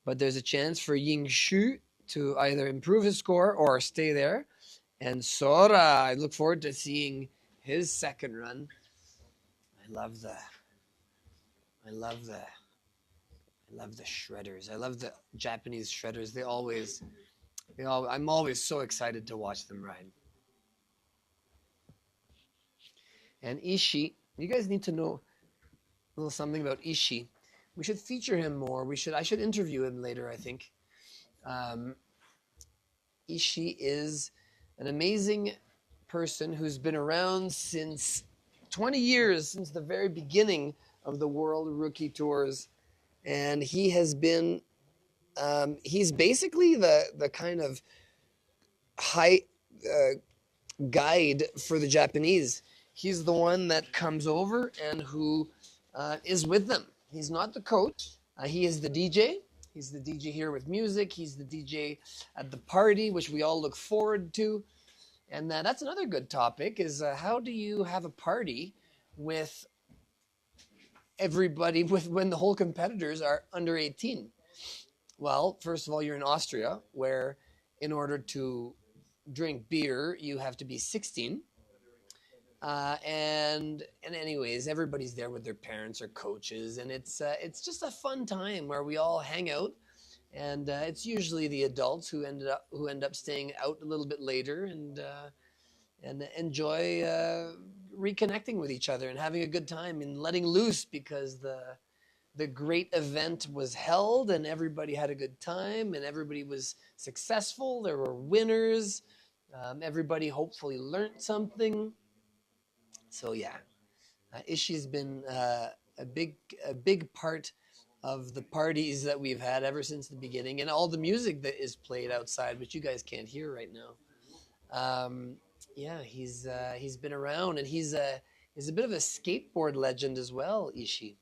but there's a chance for Ying Shu to either improve his score or stay there. And Sora, I look forward to seeing his second run. I love the shredders. I love the Japanese shredders. I'm always so excited to watch them ride. And Ishii, you guys need to know, little something about Ishii. We should feature him more. I should interview him later, I think. Ishii is an amazing person who's been around since 20 years, since the very beginning of the World Rookie Tours. And he has been, he's basically the kind of high guide for the Japanese. He's the one that comes over and who is with them. He's not the coach. He is the DJ. He's the DJ here with music. He's the DJ at the party, which we all look forward to. And that's another good topic is how do you have a party with everybody, when the whole competitors are under 18? Well, first of all, you're in Austria, where in order to drink beer, you have to be 16. And anyways, everybody's there with their parents or coaches, and it's just a fun time where we all hang out, and it's usually the adults who end up staying out a little bit later and enjoy reconnecting with each other and having a good time and letting loose because the great event was held and everybody had a good time and everybody was successful. There were winners. Everybody hopefully learned something. So yeah, Ishii's been a big part of the parties that we've had ever since the beginning, and all the music that is played outside, which you guys can't hear right now. Yeah, he's been around, and he's a bit of a skateboard legend as well, Ishii.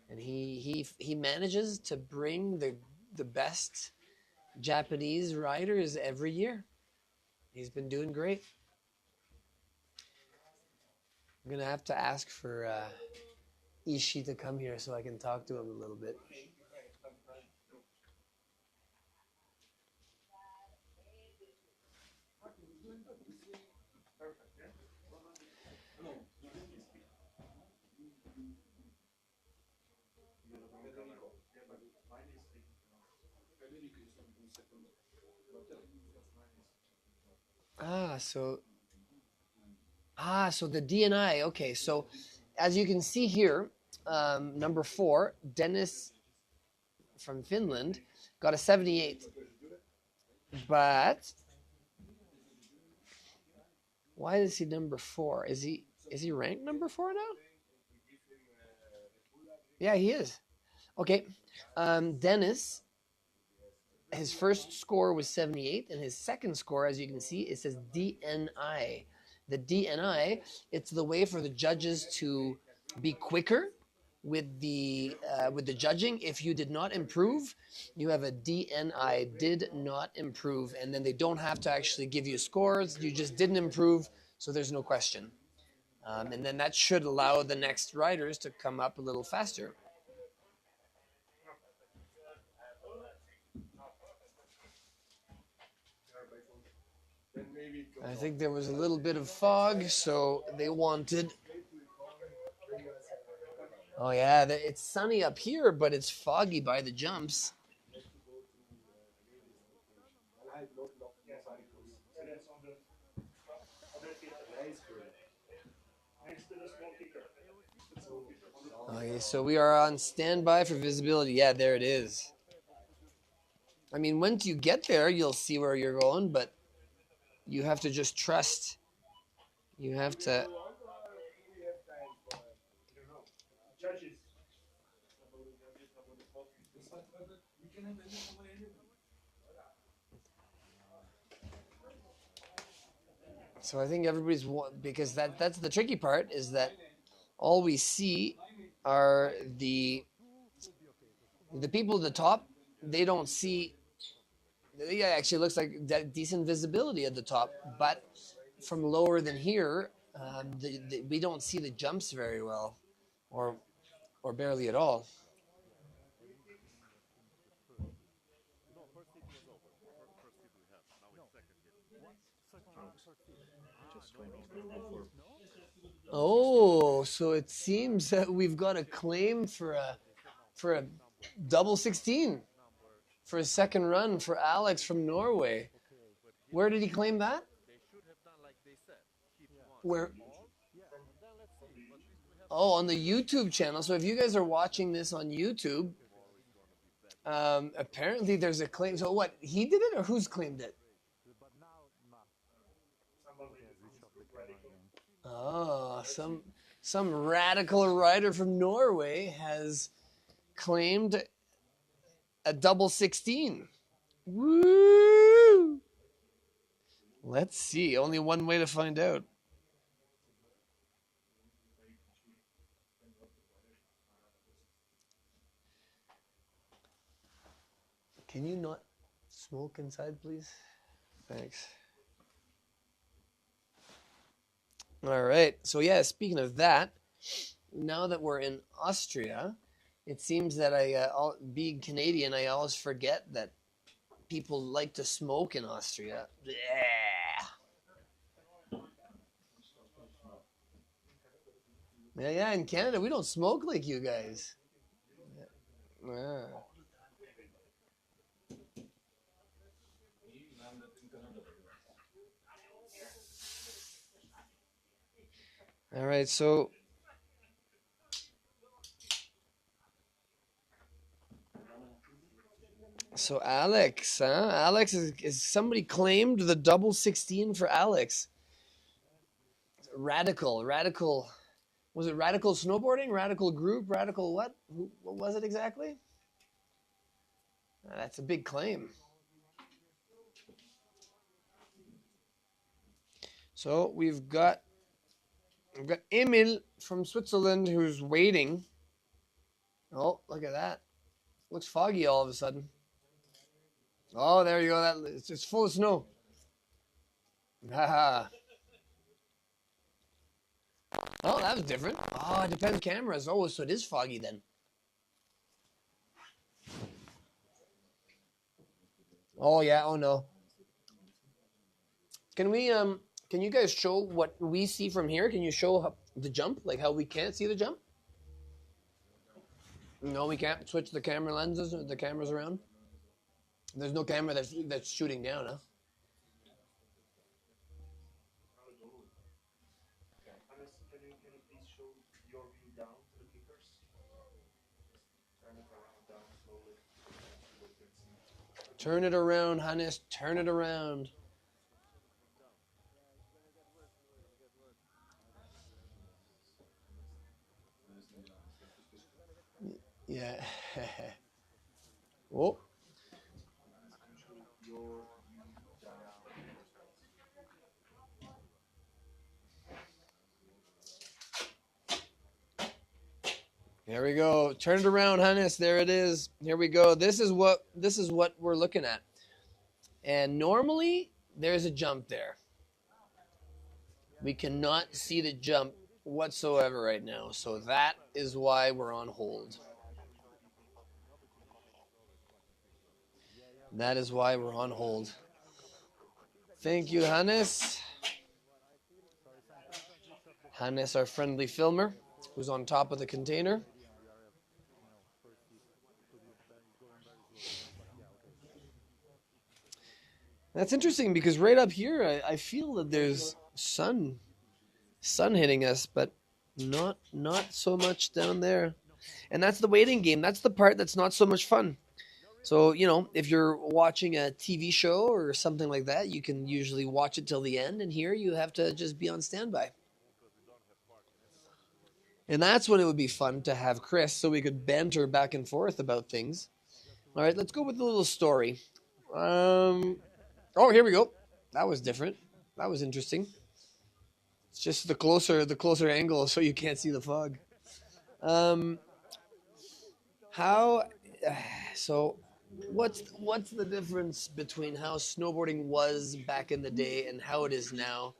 And he manages to bring the best Japanese riders every year. He's been doing great. I'm gonna have to ask for Ishii to come here so I can talk to him a little bit. So the DNI. Okay, so as you can see here, number 4, Dennis from Finland, got a 78. But why is he number 4? Is he ranked number 4 now? Yeah, he is. Okay, Dennis, his first score was 78, and his second score, as you can see, it says DNI. The DNI, it's the way for the judges to be quicker with the judging. If you did not improve, you have a DNI, did not improve, and then they don't have to actually give you scores. You just didn't improve, so there's no question. And then that should allow the next riders to come up a little faster. I think there was a little bit of fog, so they wanted... Oh yeah, it's sunny up here, but it's foggy by the jumps. Okay, so we are on standby for visibility. Yeah, there it is. I mean, once you get there, you'll see where you're going, but you have to just trust. You have to... So I think everybody's... Because that's the tricky part, is that all we see are the people at the top. They don't see... Yeah, actually looks like decent visibility at the top, but from lower than here, we don't see the jumps very well, or barely at all. Oh, so it seems that we've got a claim for a double 16 for a second run for Alex from Norway. Where did he claim that? Where? Oh, on the YouTube channel. So if you guys are watching this on YouTube, apparently there's a claim. So what? He did it, or who's claimed it? Oh, some radical rider from Norway has claimed a double 16. Woo! Let's see. Only one way to find out. Can you not smoke inside, please? Thanks. All right. So yeah, speaking of that, now that we're in Austria, it seems that being Canadian, I always forget that people like to smoke in Austria. Yeah, in Canada, we don't smoke like you guys. Yeah. All right, so Alex, huh? Alex is somebody claimed the double 16 for Alex. Radical. Was it radical snowboarding? Radical group? Radical what? What was it exactly? That's a big claim. So we've got Emil from Switzerland who's waiting. Oh, look at that. Looks foggy all of a sudden. Oh, there you go. It's full of snow. Haha. Oh, that was different. Oh, it depends cameras. Oh, so it is foggy then. Oh yeah. Oh no. Can you guys show what we see from here? Can you show the jump, like how we can't see the jump? No, we can't switch the camera lenses or the cameras around. There's no camera that's shooting down, huh? Hannes, can you please show your view down to the kickers? Turn it around down slowly. Turn it around, Hannes. Turn it around. Yeah. Oh. There we go. Turn it around, Hannes. There it is. Here we go. This is what we're looking at. And normally there's a jump there. We cannot see the jump whatsoever right now. So that is why we're on hold. That is why we're on hold. Thank you, Hannes. Hannes, our friendly filmer, who's on top of the container. That's interesting because right up here, I feel that there's sun hitting us, but not so much down there. And that's the waiting game. That's the part that's not so much fun. So, if you're watching a TV show or something like that, you can usually watch it till the end. And here you have to just be on standby. And that's when it would be fun to have Chris so we could banter back and forth about things. All right, let's go with a little story. Oh, here we go. That was different. That was interesting. It's just the closer angle so you can't see the fog. What's the difference between how snowboarding was back in the day and how it is now?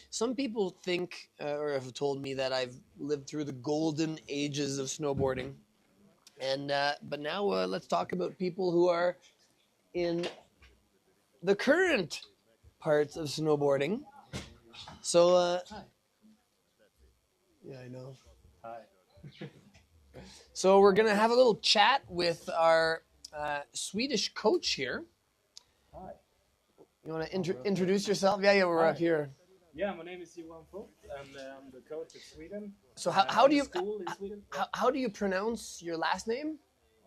Some people think or have told me that I've lived through the golden ages of snowboarding. And but now let's talk about people who are in the current parts of snowboarding. So, yeah, I know. Hi. So we're gonna have a little chat with our Swedish coach here. Hi. You want to introduce yourself? Yeah, we're up here. Yeah, my name is Johan Vogt, and I'm the coach at Sweden. So how in do the you school in Sweden? Yeah. how do you pronounce your last name?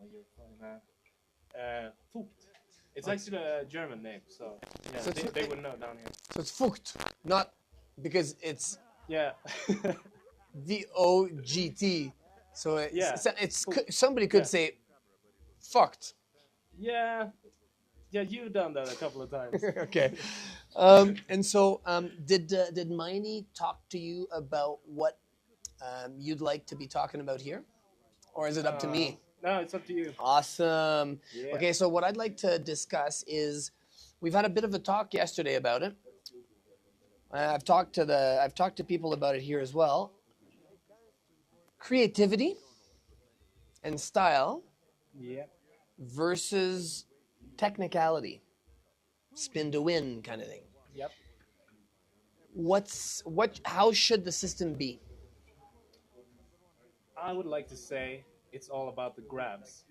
Oh, you're funny, man. Vogt. It's Okay. actually a German name, so yeah, So it's, they would know down here. so it's Vogt, not because it's Yeah, Vogt. So yeah, it's Vogt. somebody could Yeah, say fucked. yeah, yeah. You've done that a couple of times. Okay. And so did Miney talk to you about what you'd like to be talking about here, or is it up to me? No, it's up to you. Awesome. Yeah. Okay, so what I'd like to discuss is we've had a bit of a talk yesterday about it. I've talked to people about it here as well. Creativity and style Yeah. versus technicality, spin to win kind of thing. Yep. How should the system be? I would like to say it's all about the grabs,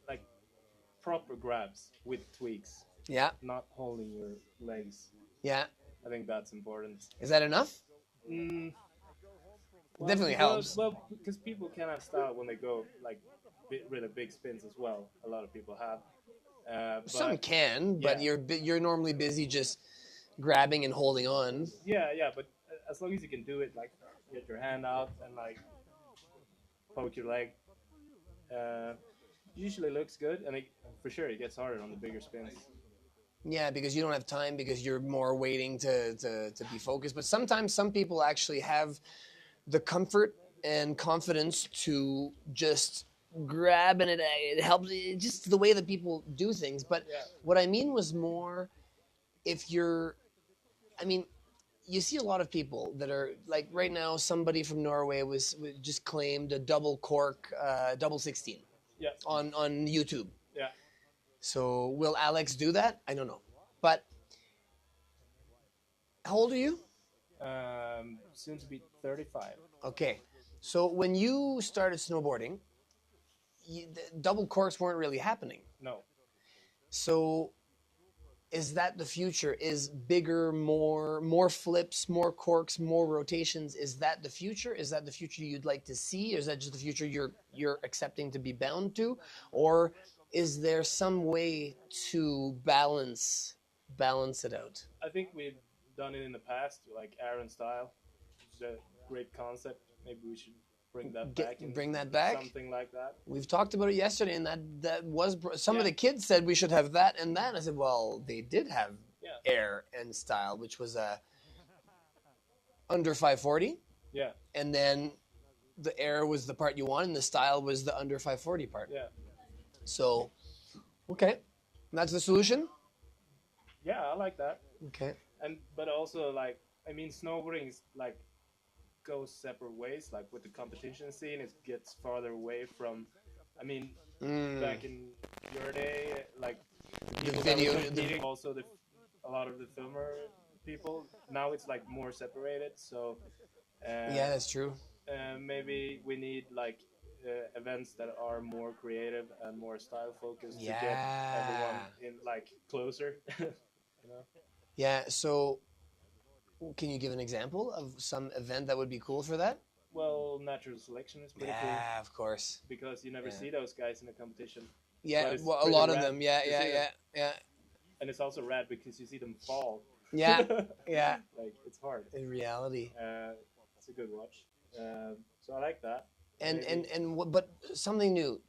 like proper grabs with tweaks, Yeah, not holding your legs. yeah. I think that's important. Is that enough? Mm, It definitely helps. Well, because people can have style when they go like really big spins as well. A lot of people have. Some can, but yeah. you're normally busy just grabbing and holding on. Yeah, but as long as you can do it, like get your hand out and like poke your leg, usually looks good, and for sure it gets harder on the bigger spins. Yeah, because you don't have time because you're more waiting to be focused. But sometimes some people actually have the comfort and confidence to just grab, and it helps. Just the way that people do things. But Yeah. what I mean was more if you're, I mean, you see a lot of people that are like right now. Somebody from Norway was just claimed a double cork, double 16 Yeah. on YouTube. Yeah. So will Alex do that? I don't know. But how old are you? Soon to be 35. Okay. So when you started snowboarding, the double corks weren't really happening. No. So is that the future? Is bigger, more flips, more corks, more rotations? Is that the future? Is that the future you'd like to see? Or is that just the future you're accepting to be bound to? Or is there some way to balance it out? I think we've done it in the past, like Aaron style. It's a great concept. Maybe we should bring that back. Bring that back. Something like that. We've talked about it yesterday, and that was some of Yeah. the kids said we should have that and that. I said, well, they did have Yeah. air and style, which was under 540, Yeah. and then the air was the part you wanted, and the style was the under 540 part. Yeah. So, okay, that's the solution. Yeah, I like that. Okay. But also like I mean snowboarding is like goes separate ways. Like with the competition scene, it gets farther away from. I mean, back in your day, like The people video- that were competing, also a lot of the filmer people. Now it's like more separated. So Yeah, that's true. maybe we need like events that are more creative and more style focused to get Yeah. everyone in like closer. You know? Yeah. So, can you give an example of some event that would be cool for that? Well, natural selection is pretty cool Yeah, of course. because you never Yeah. see those guys in a competition. Yeah, But it's well, a pretty lot of rad them. Yeah, to yeah, see yeah, them. yeah, And it's also rad because you see them fall. yeah, yeah. Like it's hard. In reality, It's a good watch. So I like that. but something new.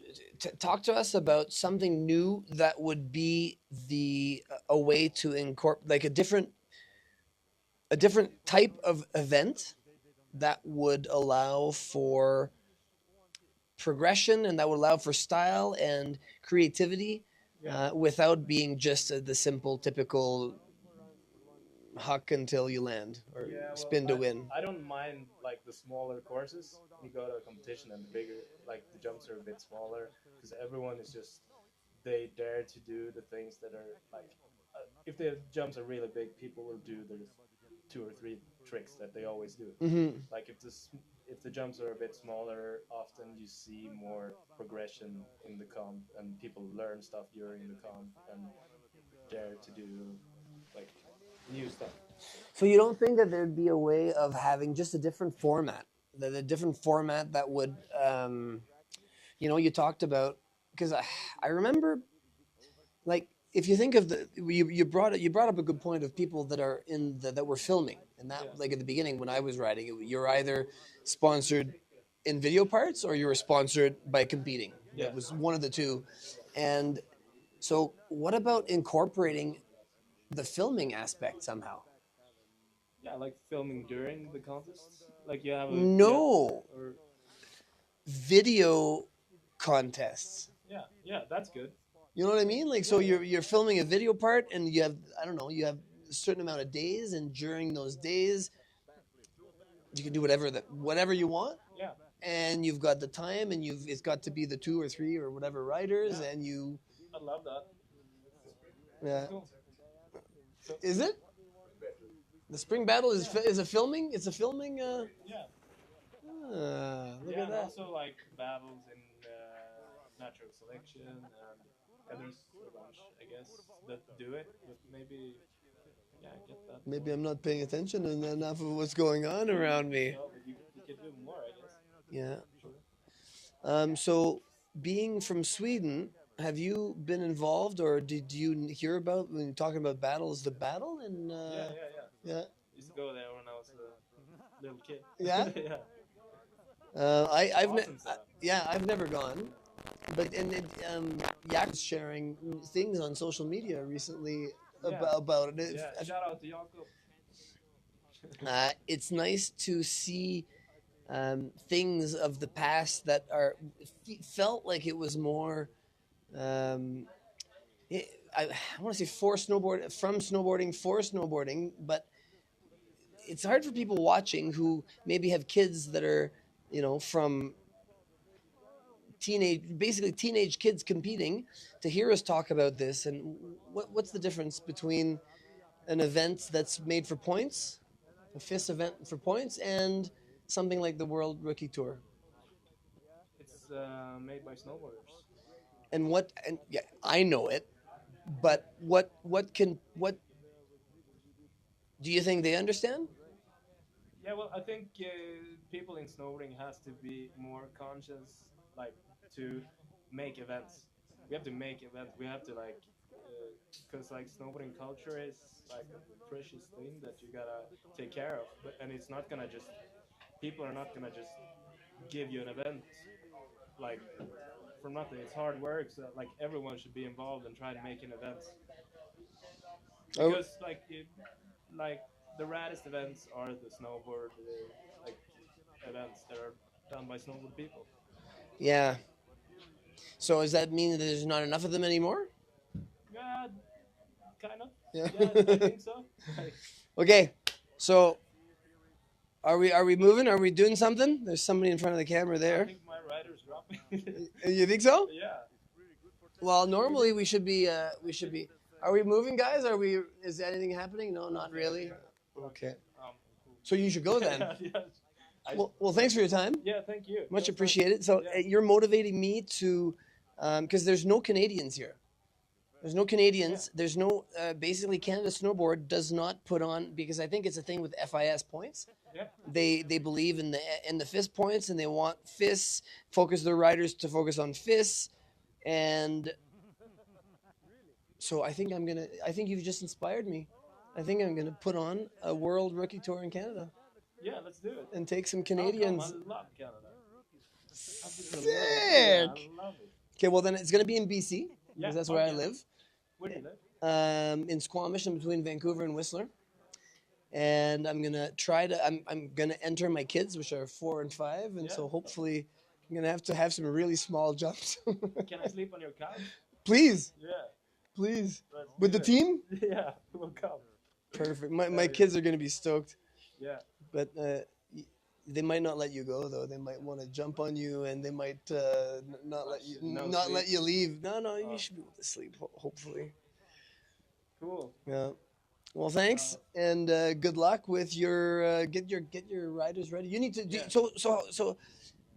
Talk to us about something new that would be a way to incorporate like a different type of event that would allow for progression and that would allow for style and creativity without being just the simple typical huck until you land or spin to win. I don't mind like the smaller courses. You go to a competition and the bigger, like the jumps are a bit smaller because everyone is just they dare to do the things that are like. If the jumps are really big, people will do their 2 or 3 tricks that they always do. Like if the jumps are a bit smaller, often you see more progression in the comp and people learn stuff during the comp and dare to do like new stuff. So you don't think that there'd be a way of having just a different format, a different format that would, you talked about, because I remember, like, if you think of you brought up a good point of people that are that were filming, and that, Yeah. like, at the beginning when I was writing, you're either sponsored in video parts or you were sponsored by competing. Yeah. It was one of the two, and so what about incorporating the filming aspect somehow? Yeah, like filming during the contests. Like you have a No. or Video contests. yeah, that's good. You know what I mean? Like, so you're filming a video part, and you have, I don't know, you have a certain amount of days, and during those days, you can do whatever you want, Yeah, and you've got the time, and it's got to be the 2 or 3 or whatever riders, Yeah. and you. I love that. Yeah. Cool. So, Is it? The spring battle is a filming. It's a filming. yeah, Look yeah, at and that. also like battles in natural selection, and there's a bunch, I guess, that do it, but maybe, yeah, I get that. Maybe I'm not paying attention enough of what's going on around me. No, but you could do more, I guess. Yeah. So, being from Sweden, have you been involved, or did you hear about, when you're talking about battles, the battle? And Yeah. yeah, Used to go there when I was a little kid. Yeah? Yeah. I've Awesome setup. I've never gone, but Yak was sharing things on social media recently about it. Yeah, shout out to Jakob. It's nice to see things of the past that felt like it was more. I want to say from snowboarding for snowboarding, but it's hard for people watching who maybe have kids that are, from basically teenage kids competing, to hear us talk about this. And what's the difference between an event that's made for points, a FIS event for points, and something like the World Rookie Tour? It's made by snowboarders. And yeah, I know it, but what do you think they understand? Yeah, well, I think people in snowboarding has to be more conscious, like, to make events. We have to make events. We have to, like, because like snowboarding culture is like a precious thing that you gotta take care of. And it's not gonna just, people are not gonna just give you an event like from nothing. It's hard work. So like everyone should be involved and try to make an event. Because like the raddest events are the snowboard like events that are done by snowboard people. Yeah. So does that mean that there's not enough of them anymore? Yeah, kind of. Yeah. Yeah, I think so. Okay. So are we moving? Are we doing something? There's somebody in front of the camera I there. think my rider's dropping. You think so? Yeah. Well, normally we should be. Are we moving, guys? Is anything happening? No, not really. Okay. Cool. So you should go then. Yeah. Well, thanks for your time. Yeah, thank you. Much Yeah, appreciated. So Yeah. you're motivating me to, because there's no Canadians here. There's no Canadians. There's no, basically Canada Snowboard does not put on, because I think it's a thing with FIS points. Yeah. They believe in the FIS points, and they want FIS, focus their riders to focus on FIS. And so I think you've just inspired me. I think I'm going to put on a World Rookie Tour in Canada Yeah, let's do it. and take some I'll come. Canadians. I love Canada. Sick! Yeah, I love it. Okay, well then it's going to be in BC, Yeah, because that's where I okay. live. Where do you live? In Squamish, in between Vancouver and Whistler. And I'm gonna I'm gonna enter my kids, which are 4 and 5, and Yeah. so hopefully I'm gonna have some really small jumps. Can I sleep on your couch? Please, Yeah. please, Let's with do the it. team. Yeah, we'll come. Perfect. My kids are gonna be stoked, Yeah. but they might not let you go though. They might want to jump on you, and they might not let you No not sleep. let you leave. No, Oh. you should be able to sleep. Hopefully. Cool. Yeah. Well, thanks, and good luck with your get your riders ready. You need to do, Yeah. so.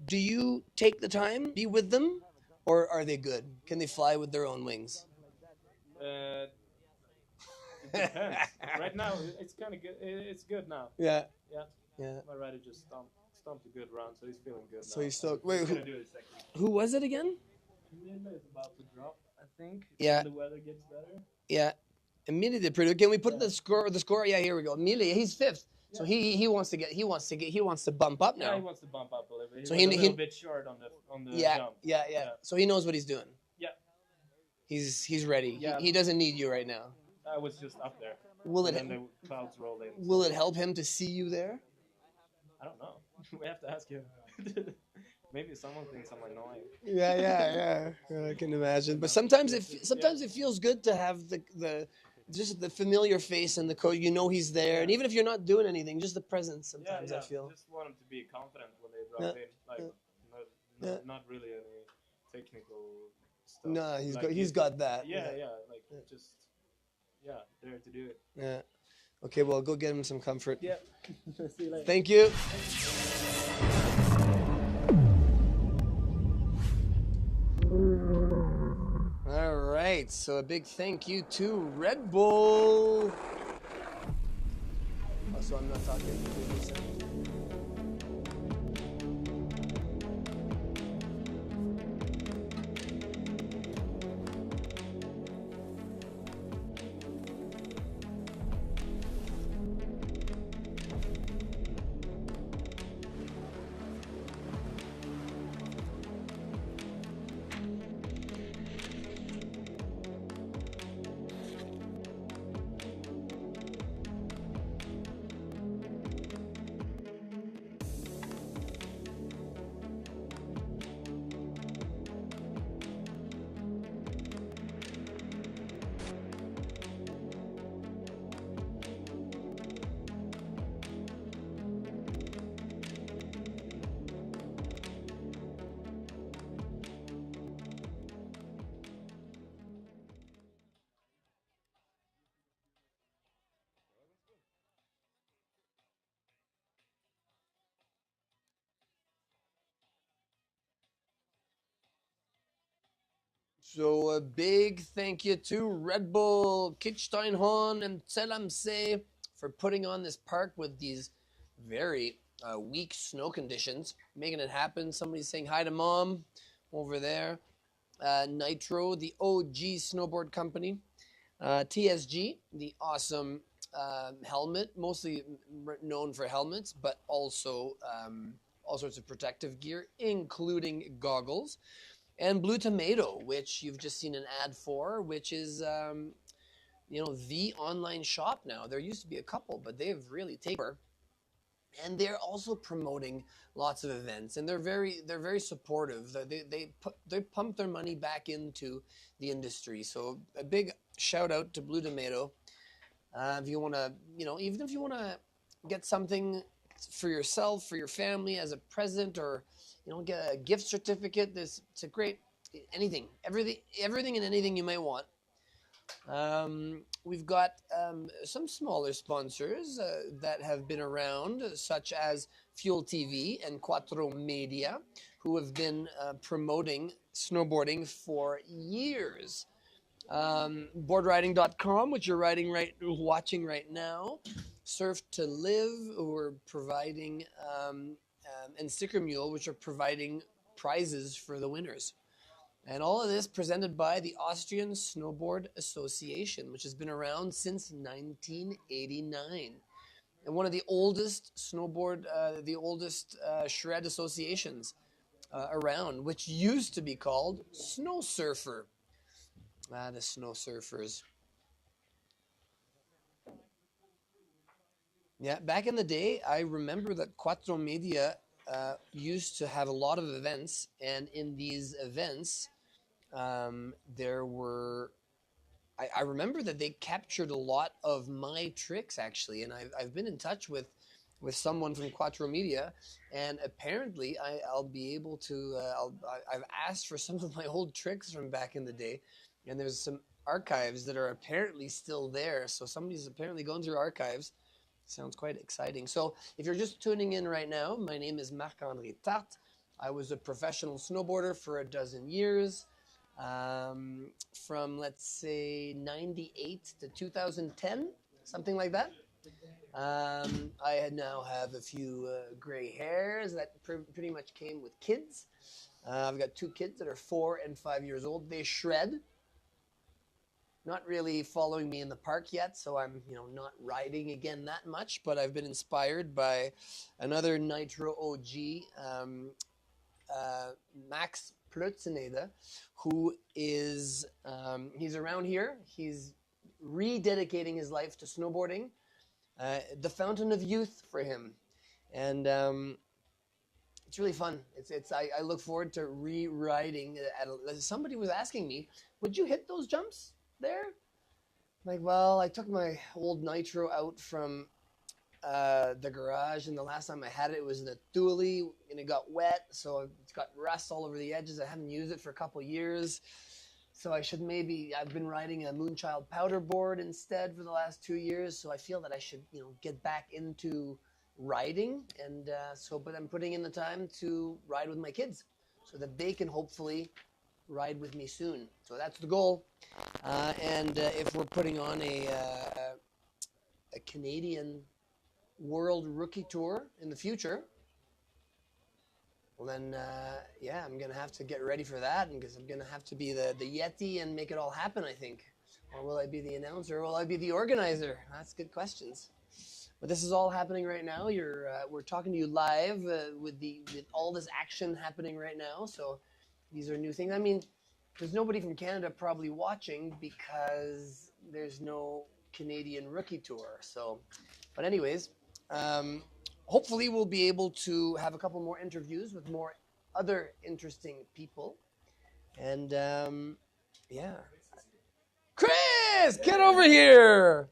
Do you take the time to be with them, or are they good? Can they fly with their own wings? Depends. Right now, it's kind of good. It's good now. Yeah. Yeah. Yeah. My rider just stomped a good round, so he's feeling good So now. he's still. He's Wait, gonna do his second. who was it again? Mille is about to drop, I think. Yeah. When the weather gets better. Yeah. Emile did pretty good. Can we put the score? The score? Yeah, here we go. Emile, he's fifth. So he wants to bump up now. Yeah, he wants to bump up a little bit. So He was a little bit short on the jump. Yeah. So he knows what he's doing. Yeah. He's ready. Yeah. He doesn't need you right now. I was just up there. Will And then the clouds roll in. Will it help him to see you there? I don't know. We have to ask him. Maybe someone thinks I'm annoying. Yeah. I can imagine. But sometimes it feels good to have the just the familiar face and the coach. You know he's there, and even if you're not doing anything, just the presence. Sometimes I feel. Just want him to be confident when they drop in. Like not really any technical stuff. No, he's got that. Yeah. Just there to do it. Yeah. Okay, well, go get him some comfort. Yeah. See you later. Thank you. All right, so a big thank you to Red Bull. Oh, so I'm not talking. So a big thank you to Red Bull, Kitzsteinhorn, and Zell for putting on this park with these very weak snow conditions, making it happen. Somebody's saying hi to Mom over there. Nitro, the OG snowboard company. TSG, the awesome helmet, mostly known for helmets, but also all sorts of protective gear, including goggles. And Blue Tomato, which you've just seen an ad for, which is, the online shop now. There used to be a couple, but they've really taken over. And they're also promoting lots of events, and they're very supportive. They pump their money back into the industry. So a big shout out to Blue Tomato. If you want to, even if you want to get something for yourself, for your family as a present, or get a gift certificate. It's a great everything and anything you may want. We've got some smaller sponsors that have been around, such as Fuel TV and Quattro Media, who have been promoting snowboarding for years. Boardriding.com, which you're watching right now. Surf to Live, who are providing, and Sticker Mule, which are providing prizes for the winners. And all of this presented by the Austrian Snowboard Association, which has been around since 1989. And one of the oldest shred associations around, which used to be called Snow Surfer. The Snow Surfers. Yeah, back in the day, I remember that Quattro Media used to have a lot of events, and in these events, there were... I remember that they captured a lot of my tricks, actually, and I've been in touch with someone from Quattro Media, and apparently I'll be able to... I've asked for some of my old tricks from back in the day, and there's some archives that are apparently still there, so somebody's apparently going through archives. Sounds quite exciting. So if you're just tuning in right now, my name is Marc-André Tarte. I was a professional snowboarder for a dozen years. from, let's say, 98 to 2010, something like that. I now have a few gray hairs that pretty much came with kids. I've got 2 kids that are 4 and 5 years old. They shred. Not really following me in the park yet, so I'm not riding again that much. But I've been inspired by another Nitro OG, Max Plötzeneder, who is he's around here. He's rededicating his life to snowboarding. The fountain of youth for him, and it's really fun. I look forward to re-riding. Somebody was asking me, would you hit those jumps there? Like, well, I took my old Nitro out from the garage, and the last time I had it was in a Thule, and it got wet, so it's got rust all over the edges. I haven't used it for a couple years. So I've been riding a Moonchild powder board instead for the last 2 years. So I feel that I should, get back into riding. And but I'm putting in the time to ride with my kids so that they can hopefully ride with me soon. So that's the goal. And if we're putting on a Canadian World Rookie Tour in the future, well then, I'm going to have to get ready for that, because I'm going to have to be the Yeti and make it all happen, I think. Or will I be the announcer? Or will I be the organizer? That's good questions. But this is all happening right now. We're talking to you live with all this action happening right now. So these are new things. I mean, there's nobody from Canada probably watching because there's no Canadian Rookie Tour. So, but anyways, hopefully we'll be able to have a couple more interviews with more other interesting people. And Chris, get over here.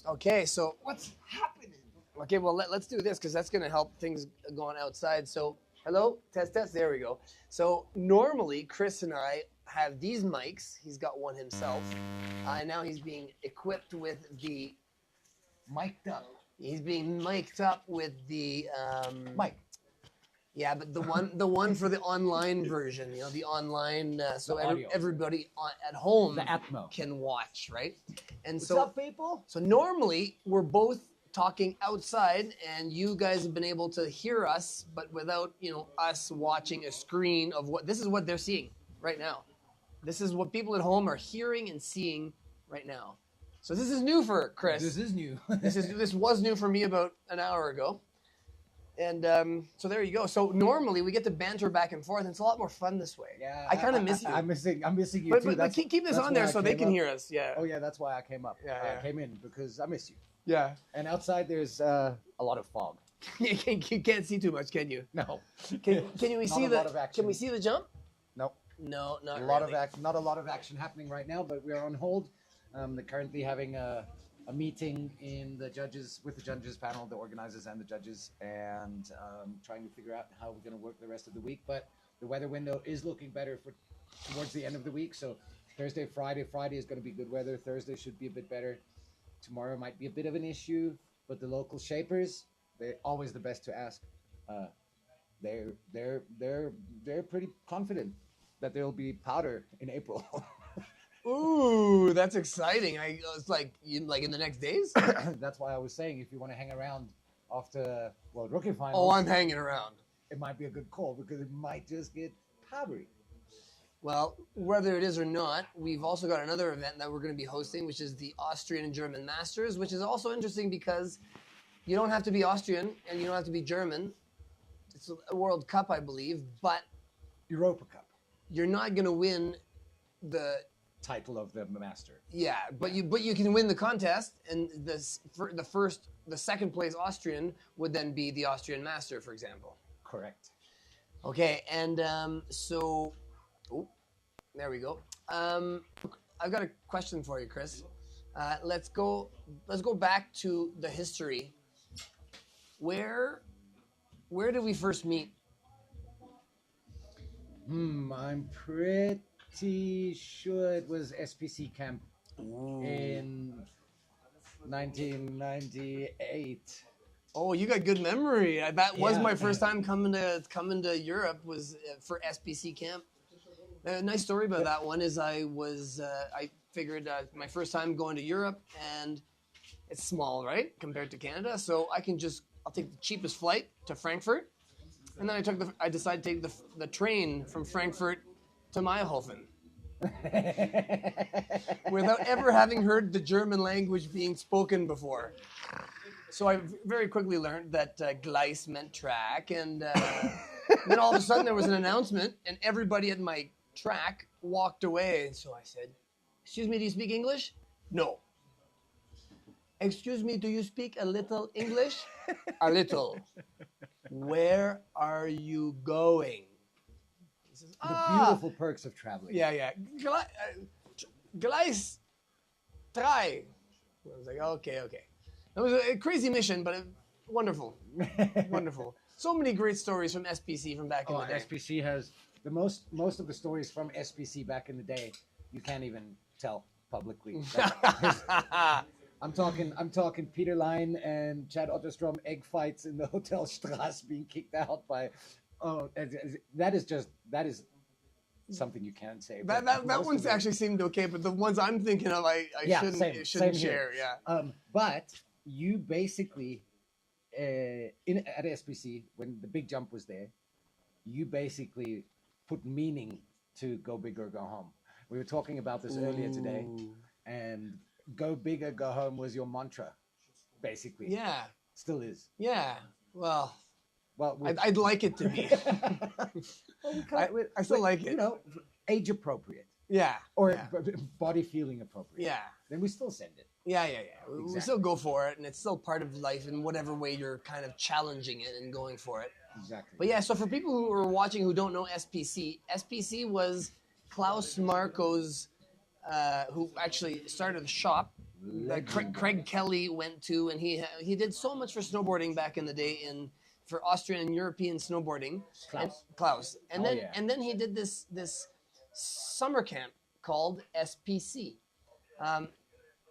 Okay, so what's happening? Okay, well, let's do this, because that's going to help things going outside. So, hello, test, there we go. So normally Chris and I have these mics. He's got one himself. And now he's being equipped with the... Mic'd up. He's being mic'd up with the Mic. Yeah, but the one for the online version, the online, so everybody at home The Atmo. can watch, right? And What's up, people? So normally we're both talking outside, and you guys have been able to hear us, but without us watching a screen of this is what they're seeing right now. This is what people at home are hearing and seeing right now. So this is new for Chris. This is new. This was new for me about an hour ago. And so there you go. So normally we get to banter back and forth, and it's a lot more fun this way. Yeah, I kind of miss you. I'm missing you too. But keep this on there so they can hear us. Yeah. Oh yeah, that's why I came up. Yeah. I came in because I miss you. Yeah. And outside there's a lot of fog. You can't see too much, can you? No. Can we see lot of action. Can we see the jump? Nope. No, not a lot really. Not a lot of action happening right now, but we are on hold. They're currently having a meeting with the judges panel, the organizers and the judges, and trying to figure out how we're going to work the rest of the week. But the weather window is looking better towards the end of the week. So Thursday, Friday is going to be good weather. Thursday should be a bit better. Tomorrow might be a bit of an issue, but the local shapers, they're always the best to ask. They're pretty confident that there'll be powder in April. Ooh, that's exciting. It's like in the next days? That's why I was saying, if you want to hang around after World Rookie Finals. Oh, I'm hanging around. It might be a good call, because it might just get powdery. Well, whether it is or not, we've also got another event that we're going to be hosting, which is the Austrian and German Masters, which is also interesting because you don't have to be Austrian and you don't have to be German. It's a World Cup, I believe, but Europa Cup. You're not going to win the title of the master. Yeah, but you can win the contest, and the second place Austrian would then be the Austrian master, for example. Correct. Okay, and there we go. I've got a question for you, Chris. Let's go back to the history. Where did we first meet? I'm pretty sure it was SPC camp in 1998. Oh, you got good memory. That was my first time coming to Europe, was for SPC camp. A nice story about that one is I figured my first time going to Europe, and it's small, right, compared to Canada, so I'll take the cheapest flight to Frankfurt, and then I decided to take the train from Frankfurt to Mayhofen. Without ever having heard the German language being spoken before. So I very quickly learned that Gleis meant track, and then all of a sudden there was an announcement, and everybody at my track walked away. And so I said, "Excuse me, do you speak English?" "No." "Excuse me, do you speak a little English?" "A little." "Where are you going?" The beautiful perks of traveling. Yeah. Gleis 3. I was like, okay. It was a crazy mission, but wonderful. Wonderful. So many great stories from SPC from back in the day. SPC has the most of the stories from SPC back in the day. You can't even tell publicly. I'm talking Peter Line and Chad Otterstrom egg fights in the Hotel Strasse being kicked out by. Oh, that is something you can't say. That one's actually seemed okay, but the ones I'm thinking of, I shouldn't share. Yeah. But you basically, at SPC, when the big jump was there, you basically put meaning to go big or go home. We were talking about this earlier today, and go big or go home was your mantra, basically. Yeah. Still is. Yeah. Well, Well, I'd like it to be. I still like it. You know, age appropriate. Yeah. Or yeah. body feeling appropriate. Yeah. Then we still send it. Yeah. We Exactly. still go for it, and it's still part of life in whatever way you're kind of challenging it and going for it. Exactly. But yeah, so for people who are watching who don't know SPC was Klaus Marco's, who actually started the shop. Craig Kelly went to, and he did so much for snowboarding back in the day for Austrian and European snowboarding. Klaus. And then he did this summer camp called SPC.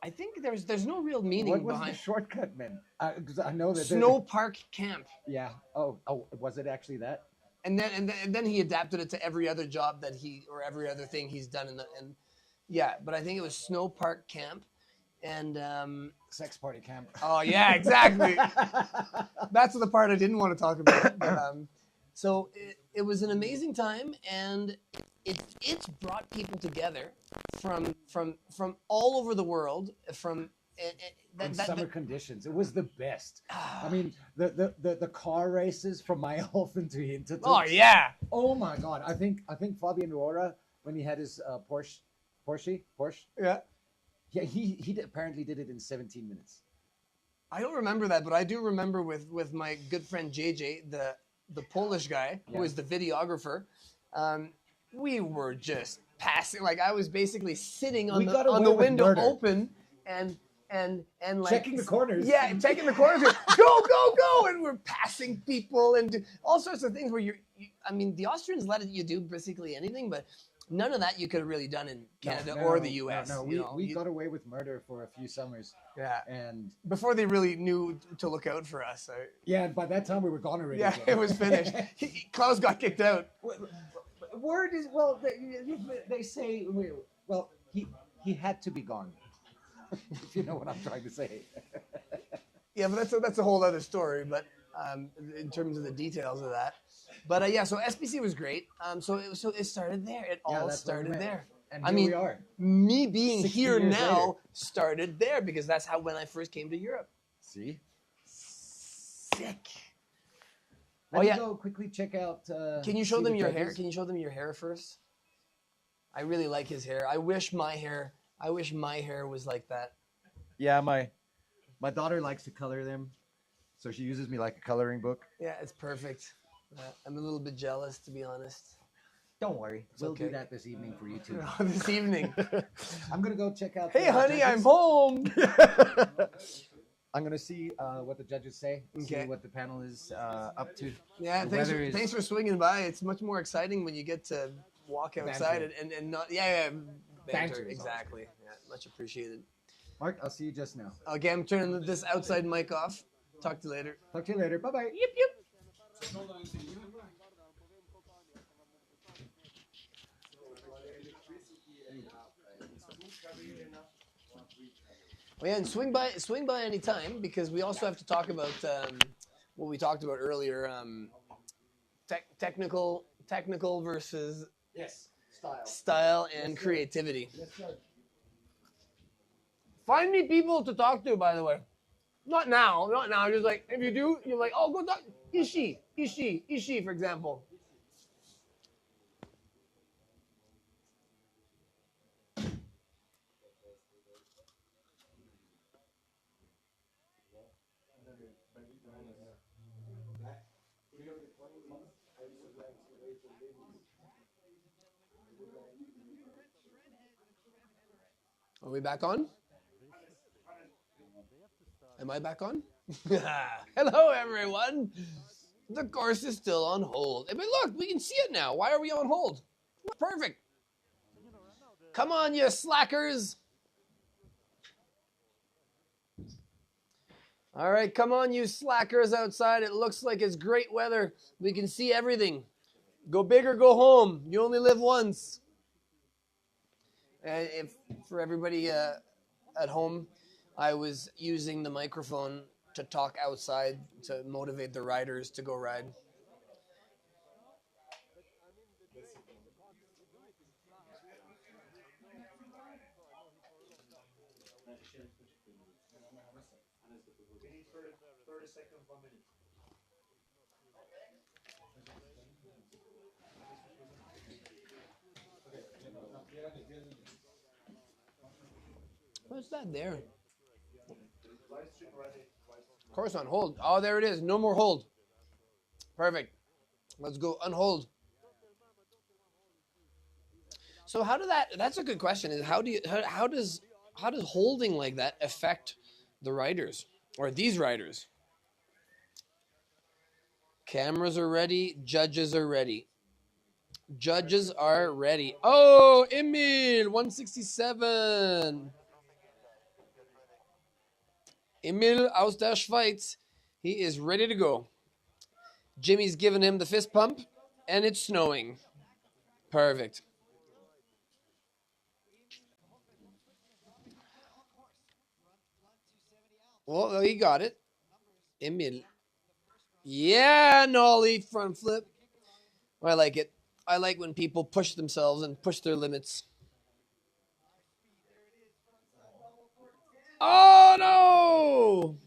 I think there's no real meaning behind. What was the shortcut meant? Because I know that Snow Park Camp. Yeah. Oh, was it actually that? And then he adapted it to every other job that every other thing he's done but I think it was Snow Park Camp. And Sex party camp. Oh yeah, exactly. That's the part I didn't want to talk about. But, so it was an amazing time, and it's brought people together from all over the world. In summer conditions, it was the best. I mean, the car races from Mayhofen to Hintertux. Oh yeah. Oh my God! I think Fabian Rohrer, when he had his Porsche. Yeah. Yeah, he apparently did it in 17 minutes. I don't remember that, but I do remember with my good friend JJ, the Polish guy who was the videographer. We were just passing, like I was basically sitting on the window open and like checking the corners. Yeah, checking the corners. go, and we're passing people and do all sorts of things where I mean, the Austrians let you do basically anything, but none of that you could have really done in Canada or the U.S. No, we got away with murder for a few summers. Yeah, and before they really knew to look out for us. Yeah, by that time we were gone already. Yeah, it was finished. Klaus got kicked out. Word is they say he had to be gone. If you know what I'm trying to say. Yeah, but that's a whole other story. But in terms of the details of that. But so SPC was great. So it started there. It all started there. And here we are. Me being here now later. started there because that's when I first came to Europe. See? Sick. Let me go quickly check out. Can you show them your hair? Can you show them your hair first? I really like his hair. I wish my hair was like that. Yeah, my daughter likes to color them, so she uses me like a coloring book. Yeah, it's perfect. I'm a little bit jealous, to be honest. Don't worry. We'll do that this evening for you too. This evening. I'm going to go check out. Hey, honey, I'm home. I'm going to see what the judges say, see what the panel is up to. Yeah, thanks for swinging by. It's much more exciting when you get to walk outside and not... Yeah, banter. Exactly. Yeah, much appreciated. Mark, I'll see you just now. Okay, I'm turning this outside mic off. Talk to you later. Talk to you later. Bye-bye. Yep. Oh, yeah, and swing by any time, because we also have to talk about what we talked about earlier. Technical versus Yes. style and creativity. Find me people to talk to, by the way. Not now. Just like, if you do, you're like, oh, go talk. Ishi, for example. Are we back on? Am I back on? Hello, everyone. The course is still on hold. But look, we can see it now. Why are we on hold? Perfect. Come on, you slackers. All right, come on, you slackers outside. It looks like it's great weather. We can see everything. Go big or go home. You only live once. And if for everybody at home, I was using the microphone to talk outside to motivate the riders to go ride. What's that there? Of course, on hold. Oh, there it is. No more hold. Perfect. Let's go unhold. So that's a good question. Is how does holding like that affect the riders or these riders? Cameras are ready. Judges are ready. Judges are ready. Oh, Emil, 167. Emil aus der Schweiz. He is ready to go. Jimmy's giving him the fist pump, and it's snowing. Perfect. Well, he got it. Emil. Yeah, nollie front flip. I like it. I like when people push themselves and push their limits. Oh, no!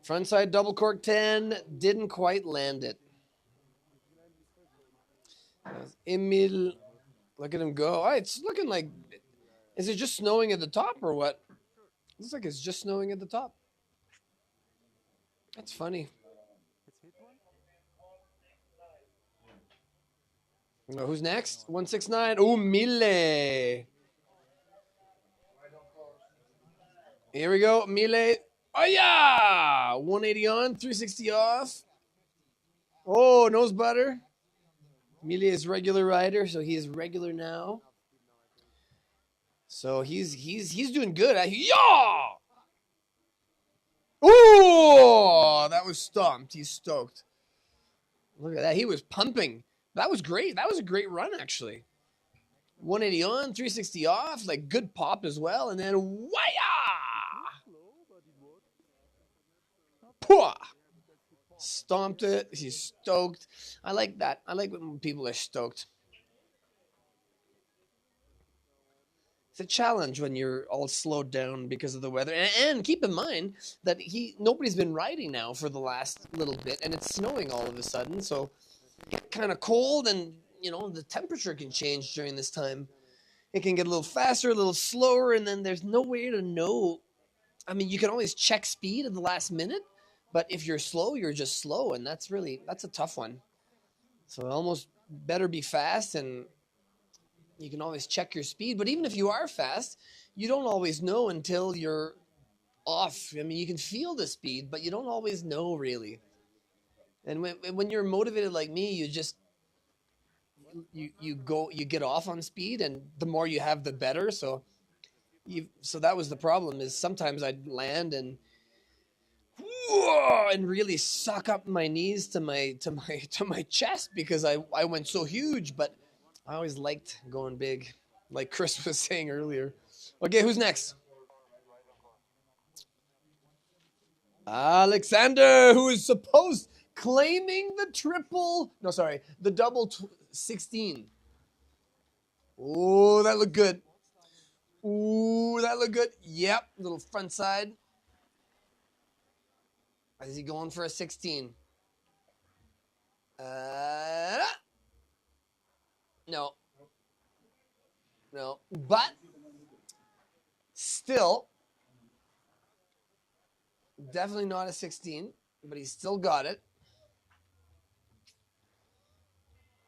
Frontside double cork 10. Didn't quite land it. Emil. Look at him go. Oh, it's looking like... Is it just snowing at the top or what? Looks like it's just snowing at the top. That's funny. Who's next? 169. Oh, Mille. Here we go. Mille. Oh, yeah. 180 on, 360 off. Oh, nose butter. Mille is regular rider, so he is regular now. So he's doing good. Yeah! Oh, that was stomped. He's stoked. Look at that. He was pumping. That was great. That was a great run, actually. 180 on, 360 off. Like, good pop as well. And then, waya! Pwah! Stomped it. He's stoked. I like that. I like when people are stoked. It's a challenge when you're all slowed down because of the weather. And keep in mind that nobody's been riding now for the last little bit, and it's snowing all of a sudden. So get kind of cold, and the temperature can change during this time. It can get a little faster, a little slower, and then there's no way to know. I mean, you can always check speed at the last minute, but if you're slow, you're just slow, and that's a tough one. So almost better be fast, and you can always check your speed. But even if you are fast, you don't always know until you're off. I mean, you can feel the speed, but you don't always know really. And when you're motivated like me, you just you get off on speed, and the more you have, the better. So that was the problem. Is sometimes I'd land and really suck up my knees to my chest because I went so huge. But I always liked going big. like Chris was saying earlier. Okay, who's next? Alexander, who is claiming the double 16. Oh, that looked good. Ooh, that looked good. Yep, little front side. Is he going for a 16? No. No. But still, definitely not a 16, but he's still got it.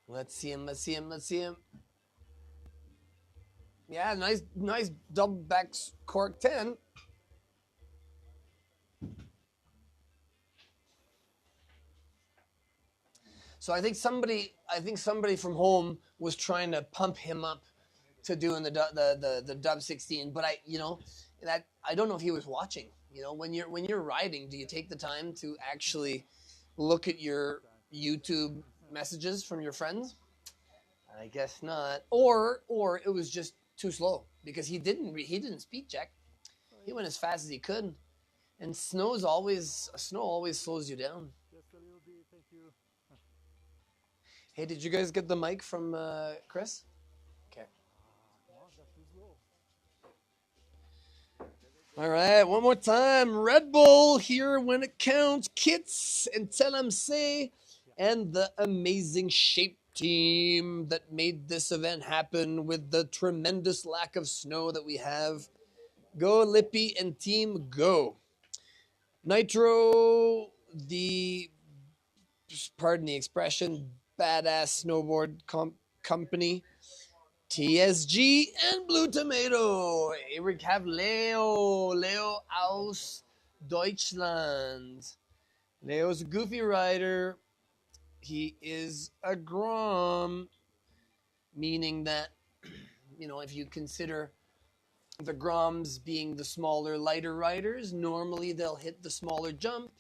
Let's see him. Yeah, nice double back cork 10. So I think somebody from home was trying to pump him up to doing the dub 16, but I don't know if he was watching. When you're riding, do you take the time to actually look at your YouTube messages from your friends? I guess not. Or it was just too slow because he didn't speed check. He went as fast as he could, and snow always slows you down. Just a little bit, thank you. Hey, did you guys get the mic from Chris? Okay. That's too slow. All right, one more time. Red Bull here when it counts. Kits and Say, and the amazing Shape team that made this event happen with the tremendous lack of snow that we have. Go Lippy and team, go. Nitro, pardon the expression, badass snowboard company. TSG and Blue Tomato. Here we have Leo aus Deutschland. Leo's a goofy rider. He is a Grom, meaning that, if you consider the Groms being the smaller, lighter riders, normally they'll hit the smaller jump.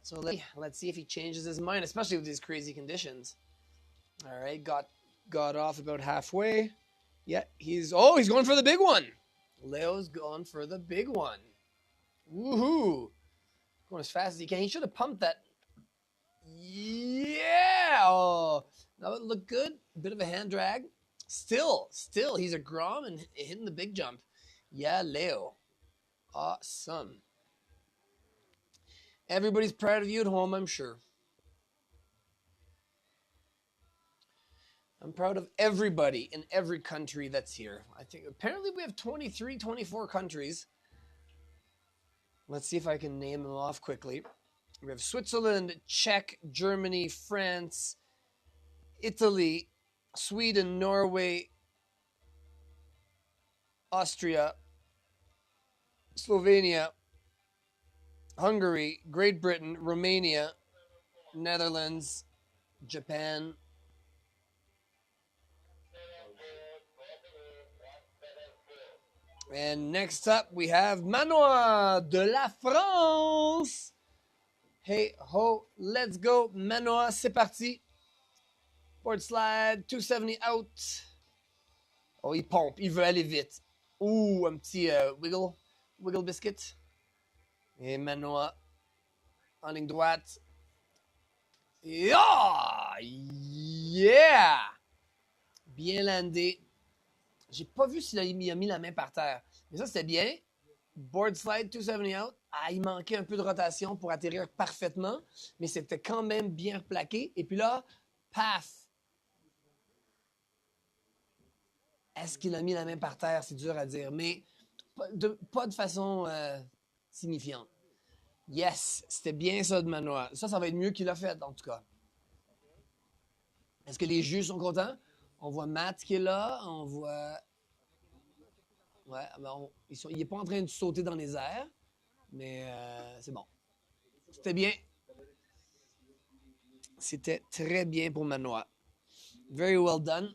So let's see if he changes his mind, especially with these crazy conditions. All right, got off about halfway. Yeah, he's going for the big one. Leo's going for the big one. Woohoo! Going as fast as he can. He should have pumped that. Yeah! Oh, that would look good. A bit of a hand drag. Still, he's a Grom and hitting the big jump. Yeah, Leo. Awesome. Everybody's proud of you at home, I'm sure. I'm proud of everybody in every country that's here. I think apparently we have 23, 24 countries. Let's see if I can name them off quickly. We have Switzerland, Czech, Germany, France, Italy, Sweden, Norway, Austria, Slovenia, Hungary, Great Britain, Romania, Netherlands, Japan. And next up, we have Manoa de la France. Hey ho, let's go. Manoa, c'est parti. Board slide, 270 out. Oh, il pompe, il veut aller vite. Ouh, un petit wiggle biscuit. Et Manoa, en ligne droite. Yeah! Bien landé. J'ai pas vu s'il a mis la main par terre. Mais ça, c'était bien. Board slide, 270 out. Il manquait un peu de rotation pour atterrir parfaitement, mais c'était quand même bien plaqué. Et puis là, paf! Est-ce qu'il a mis la main par terre? C'est dur à dire, mais pas de façon signifiante. Yes, c'était bien ça de Manoa. Ça va être mieux qu'il a fait, en tout cas. Est-ce que les juges sont contents? On voit Matt qui est là, on voit... Ouais, il n'est pas en train de sauter dans les airs, mais c'est bon. C'était bien. C'était très bien pour Manoa. Very well done.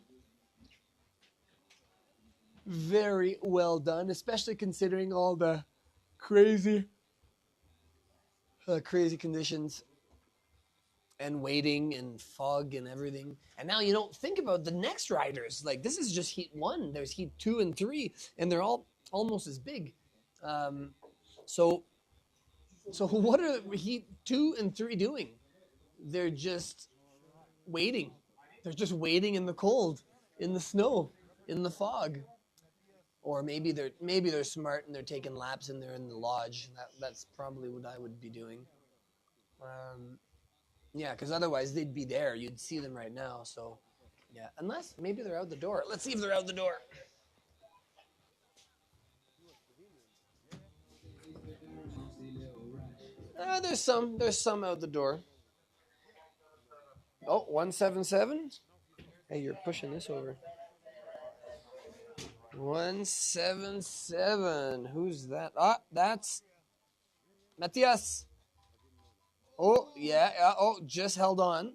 Very well done, especially considering all the crazy conditions. and waiting and fog and everything. And now you don't think about the next riders. Like this is just heat 1. There's heat 2 and 3, and they're all almost as big. So what are heat 2 and 3 doing? They're just waiting. They're just waiting in the cold, in the snow, in the fog. Or maybe they're smart and they're taking laps and they're in the lodge. That's probably what I would be doing. Yeah, because otherwise they'd be there. You'd see them right now. So, yeah, unless maybe they're out the door. Let's see if they're out the door. There's some out the door. Oh, 177. Hey, you're pushing this over. 177. Who's that? Ah, that's Matthias. Oh, yeah. Oh, just held on.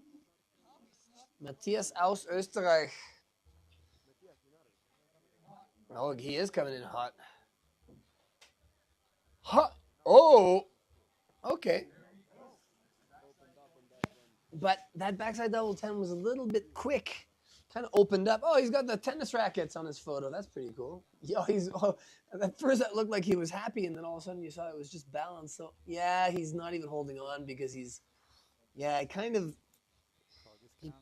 Matthias aus Österreich. Oh, he is coming in hot. Hot. Oh, okay. But that backside double 10 was a little bit quick. Kind of opened up. Oh, he's got the tennis rackets on his photo. That's pretty cool. At first that looked like he was happy, and then all of a sudden you saw it was just balanced. So yeah, he's not even holding on because he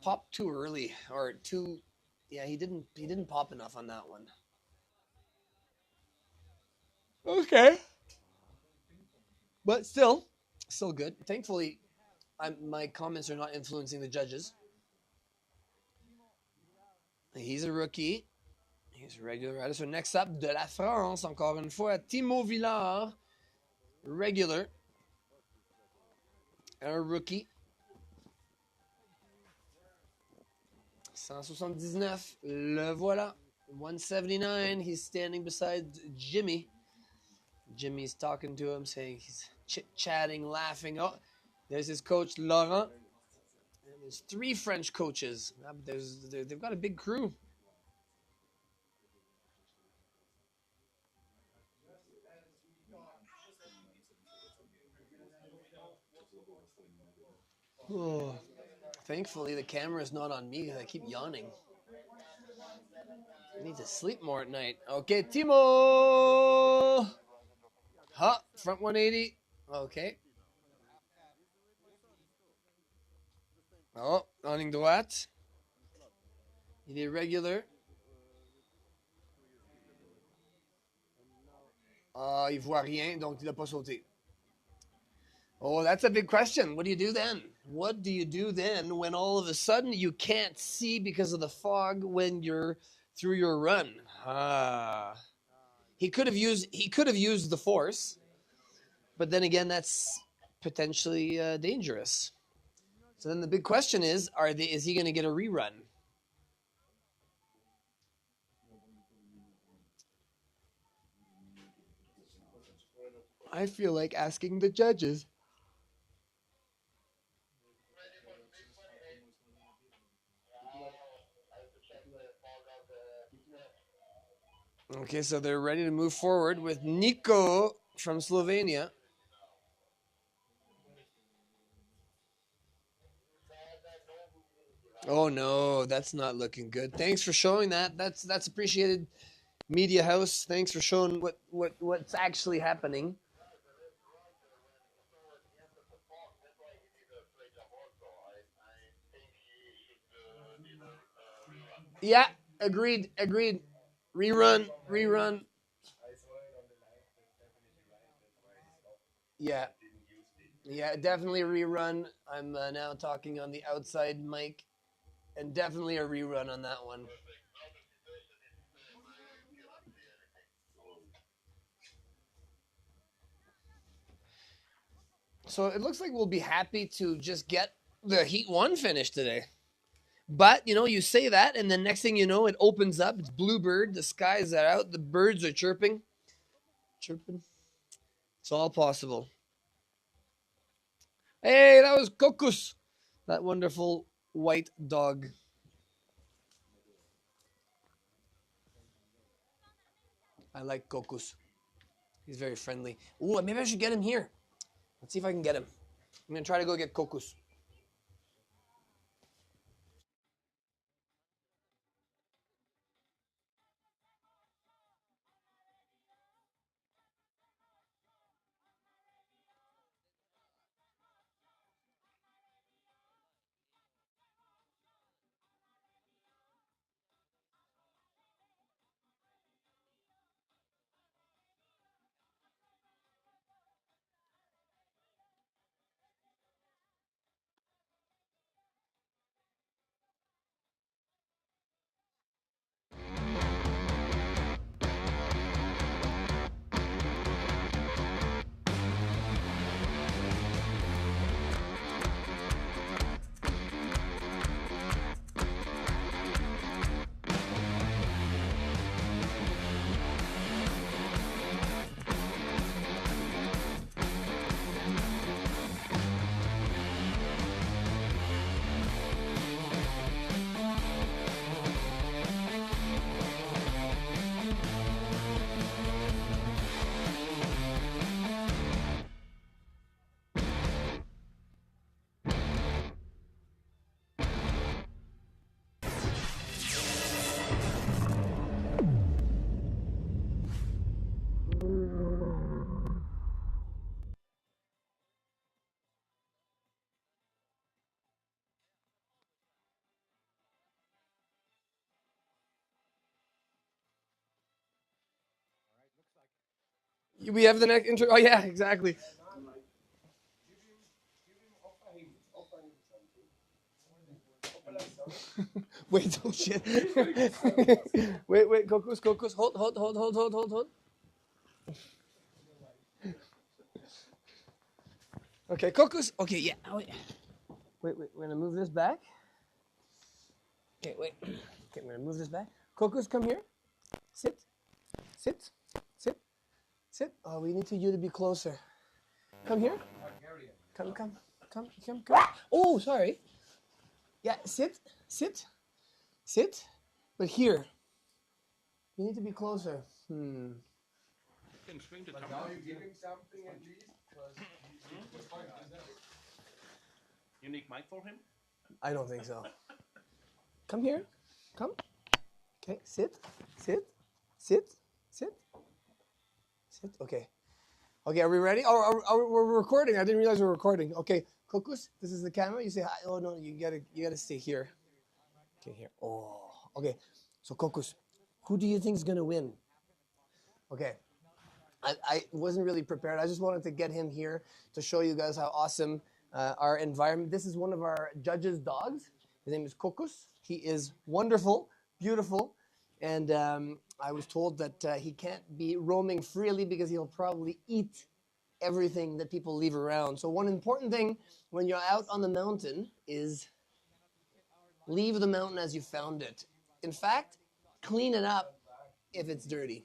popped too early or too. Yeah, he didn't pop enough on that one. Okay, but still good. Thankfully, my comments are not influencing the judges. He's a rookie. He's a regular rider. So next up, de la France, encore une fois, Timo Villard, regular. Un rookie. 179, le voilà. 179, he's standing beside Jimmy. Jimmy's talking to him, saying he's chit-chatting, laughing. Oh, there's his coach, Laurent. And there's 3 French coaches. They've got a big crew. Oh, thankfully, the camera is not on me because I keep yawning. I need to sleep more at night. Okay, Timo! Front 180. Okay. Oh, en ligne droite. Il est regular. Il voit rien, donc il n'a pas sauté. Oh, that's a big question. What do you do then? What do you do then when all of a sudden you can't see because of the fog when you're through your run? He could have used the force, but then again, that's potentially dangerous. So then the big question is he going to get a rerun? I feel like asking the judges. Okay, so they're ready to move forward with Nico from Slovenia. Oh no, that's not looking good. Thanks for showing that. That's appreciated, Media House. Thanks for showing what's actually happening. Yeah, agreed. Rerun. Yeah, definitely a rerun. I'm now talking on the outside mic, and definitely a rerun on that one. So it looks like we'll be happy to just get the Heat 1 finish today. But, you say that, and then next thing you know, it opens up. It's bluebird. The skies are out. The birds are chirping. It's all possible. Hey, that was Kokus. That wonderful white dog. I like Kokus. He's very friendly. Ooh, maybe I should get him here. Let's see if I can get him. I'm going to try to go get Kokus. We have the next intro. Oh yeah, exactly. Wait, oh shit. Wait, Cocos, hold. Okay, Cocos. Okay, yeah. Wait, we're gonna move this back. Okay, wait. Okay, we're gonna move this back. Cocos, come here. Sit. Oh, we need you to be closer. Come here. Come. Oh, sorry. Yeah, sit. But here. You need to be closer. Can swing the camera. Unique mic for him? I don't think so. Come here. Come. Okay, sit. Okay. Okay, are we ready? Oh, we're recording. I didn't realize we were recording. Okay, Cocos, this is the camera. You say hi. Oh no, you gotta stay here. Okay, here. Oh, okay. So Cocos, who do you think is gonna win? Okay. I wasn't really prepared. I just wanted to get him here to show you guys how awesome our environment. This is one of our judges' dogs. His name is Cocos. He is wonderful, beautiful, and I was told that he can't be roaming freely because he'll probably eat everything that people leave around. So one important thing when you're out on the mountain is leave the mountain as you found it. In fact, clean it up if it's dirty.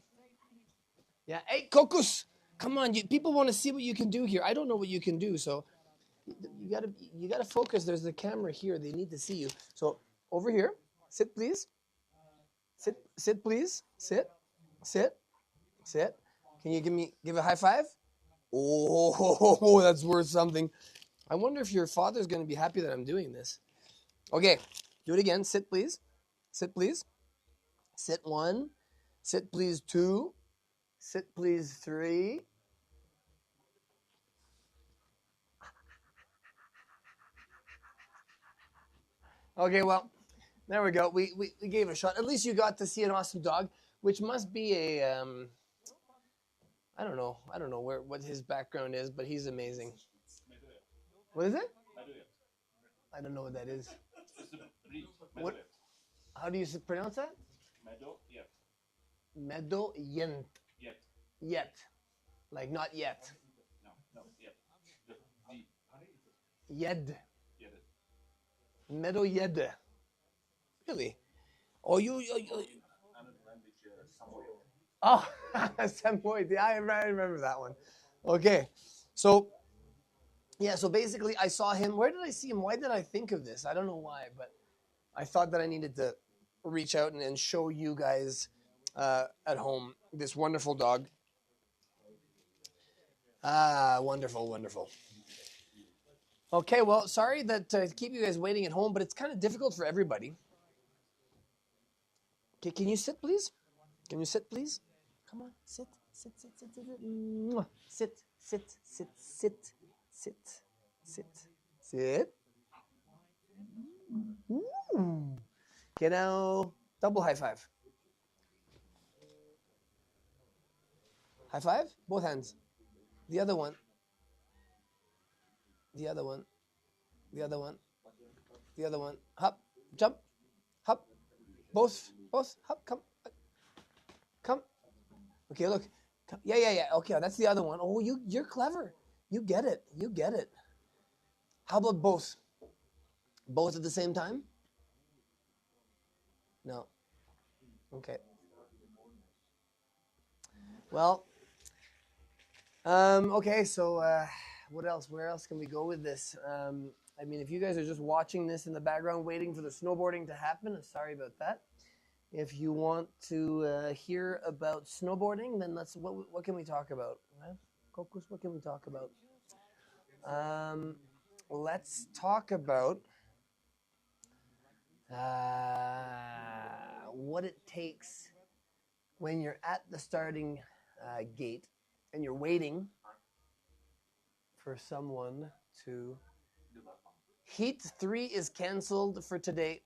Yeah, hey, Cocos, come on! People want to see what you can do here. I don't know what you can do, so you gotta focus. There's the camera here. They need to see you. So over here, sit, please. Sit, please. Sit. Can you give a high five? Oh, that's worth something. I wonder if your father's going to be happy that I'm doing this. Okay, do it again. Sit, please. Sit, please. Sit 1. Sit, please 2. Sit, please 3. Okay, well, there we go. We gave it a shot. At least you got to see an awesome dog, which must be a I don't know what his background is, but he's amazing. What is it? I don't know what that is. What? How do you pronounce that? Meadow yent. Yet. Like not yet. No, yet. Yed. Meadow yed. Really? Oh, you oh, Samoyed. Yeah, I remember that one. Okay. So, yeah, so basically I saw him. Where did I see him? Why did I think of this? I don't know why, but I thought that I needed to reach out and show you guys at home this wonderful dog. Wonderful. Okay, well, sorry that to keep you guys waiting at home, but it's kind of difficult for everybody. Okay, can you sit, please? Can you sit, please? Come on, sit. Sit. Ooh. Okay, now double high five. High five? Both hands. The other one. Hop, jump, hop. Both, hop, come. Okay, look. Yeah. Okay, that's the other one. Oh, you're clever. You get it. How about both? Both at the same time? No. Okay. Well, okay, so what else? Where else can we go with this? I mean, if you guys are just watching this in the background, waiting for the snowboarding to happen, I'm sorry about that. If you want to hear about snowboarding, then what can we talk about? Cocos, what can we talk about? Let's talk about what it takes when you're at the starting gate and you're waiting for someone to... Heat 3 is canceled for today.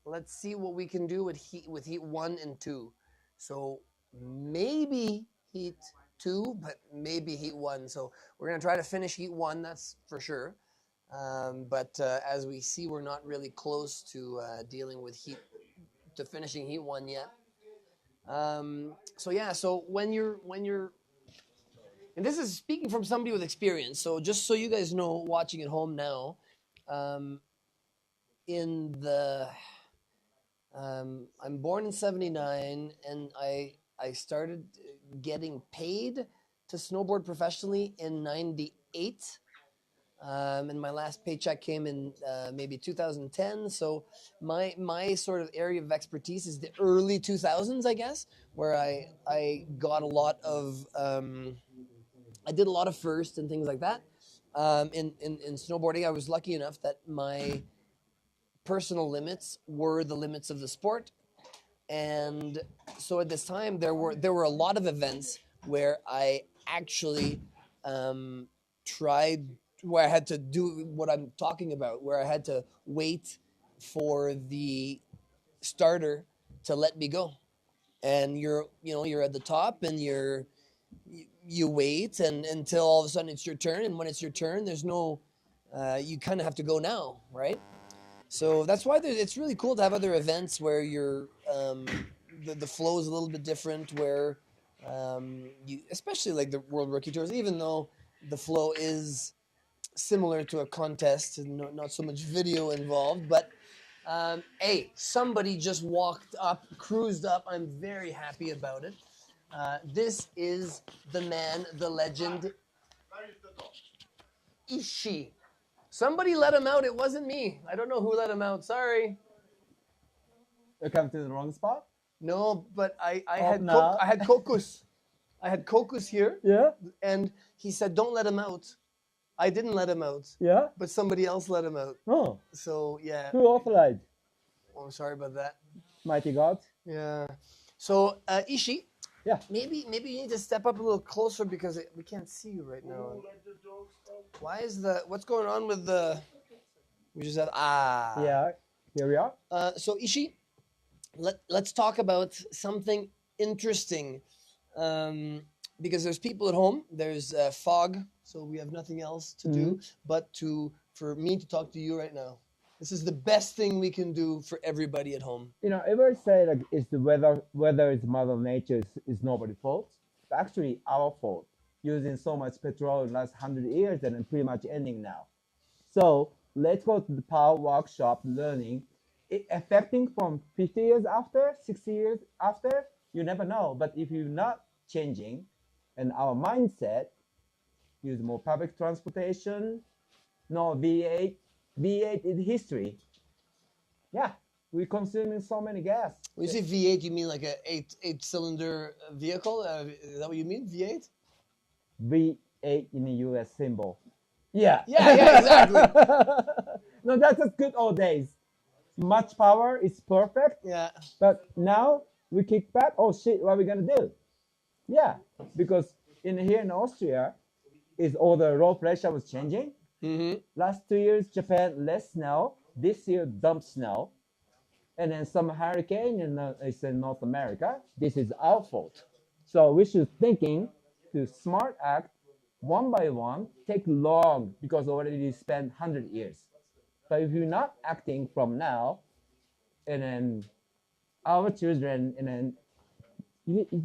Let's see what we can do with heat 1 and 2. So maybe heat 2, but maybe heat 1. So we're gonna try to finish heat 1. That's for sure. But as we see, we're not really close to dealing with finishing heat 1 yet. So yeah, so when you're, and this is speaking from somebody with experience. So just so you guys know, watching at home now, I'm born in '79, and I started getting paid to snowboard professionally in '98. And my last paycheck came in maybe 2010. So my sort of area of expertise is the early 2000s, I guess, where I got a lot of I did a lot of first and things like that. In snowboarding, I was lucky enough that my personal limits were the limits of the sport, and so at this time there were a lot of events where I actually tried, where I had to do what I'm talking about, where I had to wait for the starter to let me go, and you're at the top, and you wait and until all of a sudden it's your turn, and when it's your turn, there's no you kind of have to go now, right? So that's why it's really cool to have other events where you're the flow is a little bit different, where you, especially like the World Rookie Tours, even though the flow is similar to a contest and not so much video involved, but hey, somebody just cruised up. I'm very happy about it. This is the man, the legend, Ishii. Somebody let him out. It wasn't me. I don't know who let him out. Sorry. You come to the wrong spot? No, but I Oh, had no. I had Kokus. I had Kokus here, Yeah, and he said, "Don't let him out." I didn't let him out, yeah. but somebody else let him out. Oh, So yeah, who authorized? oh, I'm sorry about that. Mighty God. Yeah. So Ishii, Yeah. maybe you need to step up a little closer because we can't see you right now. Why is what's going on with the? We just have Yeah, here we are. So Ishii, let's talk about something interesting, because there's people at home. There's fog, so we have nothing else to do but for me to talk to you right now. This is the best thing we can do for everybody at home. You know, everybody say like it's the weather is Mother Nature is nobody's fault. It's actually our fault. Using so much petrol in the last 100 years and it's pretty much ending now. So let's go to the power workshop learning. It affecting from 50 years after, 60 years after, you never know. But if you're not changing and our mindset, use more public transportation, no V8. V8 is history. Yeah, we're consuming so many gas. When you say V8, you mean like a eight-cylinder vehicle? Is that what you mean, V8? V8 in the US symbol. Yeah. Yeah, exactly. No, that's just good old days. Much power is perfect. Yeah. But now we kick back. Oh shit, what are we gonna do? Yeah, because here in Austria, is all the low pressure was changing. Mm-hmm. Last 2 years, Japan less snow. This year, dump snow, and then some hurricane in North America. This is our fault. So we should thinking to smart act one by one. Take long because already spent 100 years. But if you're not acting from now, and then our children, and then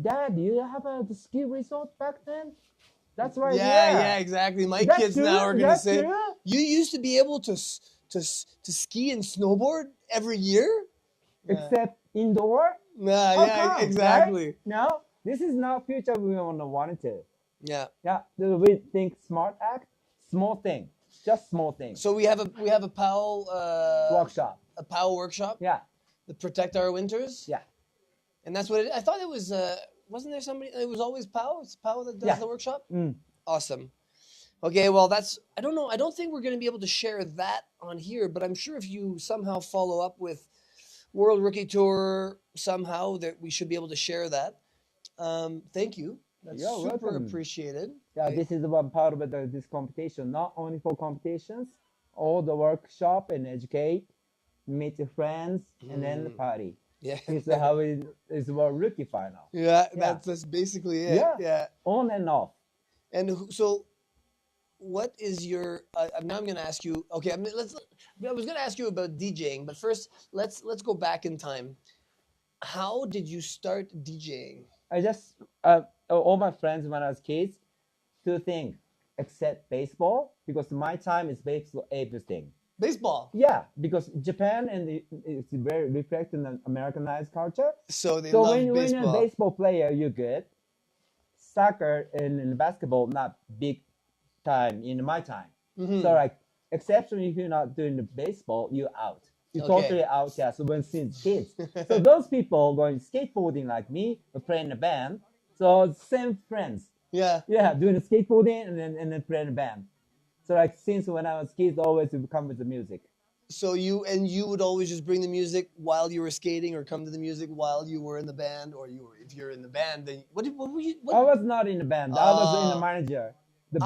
Dad, you have the ski resort back then? That's right. Yeah, exactly. My That's kids true, now are gonna that's say, true. "You used to be able to ski and snowboard every year." Except indoor. Yeah, How yeah, come, exactly. right? No, this is not future we want to. Yeah. Yeah, we think smart act, small thing, just small things. So we have a POW Workshop. a POW workshop. Yeah, To protect our winters. yeah. And that's what I thought it was. Wasn't there somebody? It was always POW. It's POW that does Yeah. the workshop. Mm. Awesome. Okay, well I don't know. I don't think we're going to be able to share that on here, but I'm sure if you somehow follow up with World Rookie Tour somehow, that we should be able to share that. Thank you. That's You're super welcome. appreciated. Yeah, this is one part of this competition, not only for competitions, all the workshop and educate, meet your friends, and then the party. Yeah. It's how it's about rookie final. Yeah, Yeah. that's basically it. Yeah. Yeah. On and off. And so, what is your? Now I'm going to ask you. Okay, I was going to ask you about DJing, but first, let's go back in time. How did you start DJing? I just all my friends when I was kids, two things except baseball because my time is baseball everything. Baseball. Yeah, because Japan it's very reflecting the Americanized culture. So they So love when you're a baseball. baseball player, you're good. Soccer and basketball not big time in my time. Mhm. So like exception if you're not doing the baseball, you're out. You're Okay. totally outcast when since kids. So those people going skateboarding like me, or playing a band. So same friends. Yeah. Yeah, doing the skateboarding and then playing a band. So like since when I was kids, always would come with the music. So you would always just bring the music while you were skating, or come to the music while you were in the band, or if you're in the band, then what were you? I was not in the band. I was in the manager. The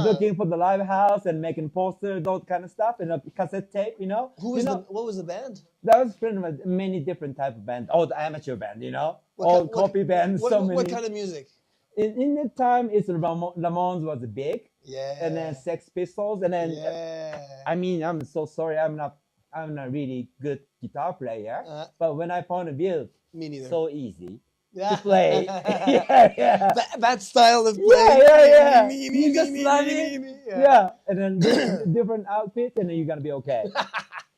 booking for the live house and making posters, those kind of stuff, and a cassette tape, you know. What was the band? That was pretty much many different type of band. All the amateur band, you know. What Copy bands, so many. What kind of music? In the time, it's Ramones was big, Yeah. and then Sex Pistols, and then Yeah. I mean, I'm so sorry, I'm not really good guitar player, but when I found a view, Me neither. so easy yeah. to play. yeah. That style of playing. Yeah. Me, You just love it. me. Yeah, and then different outfits, and then you're gonna be okay.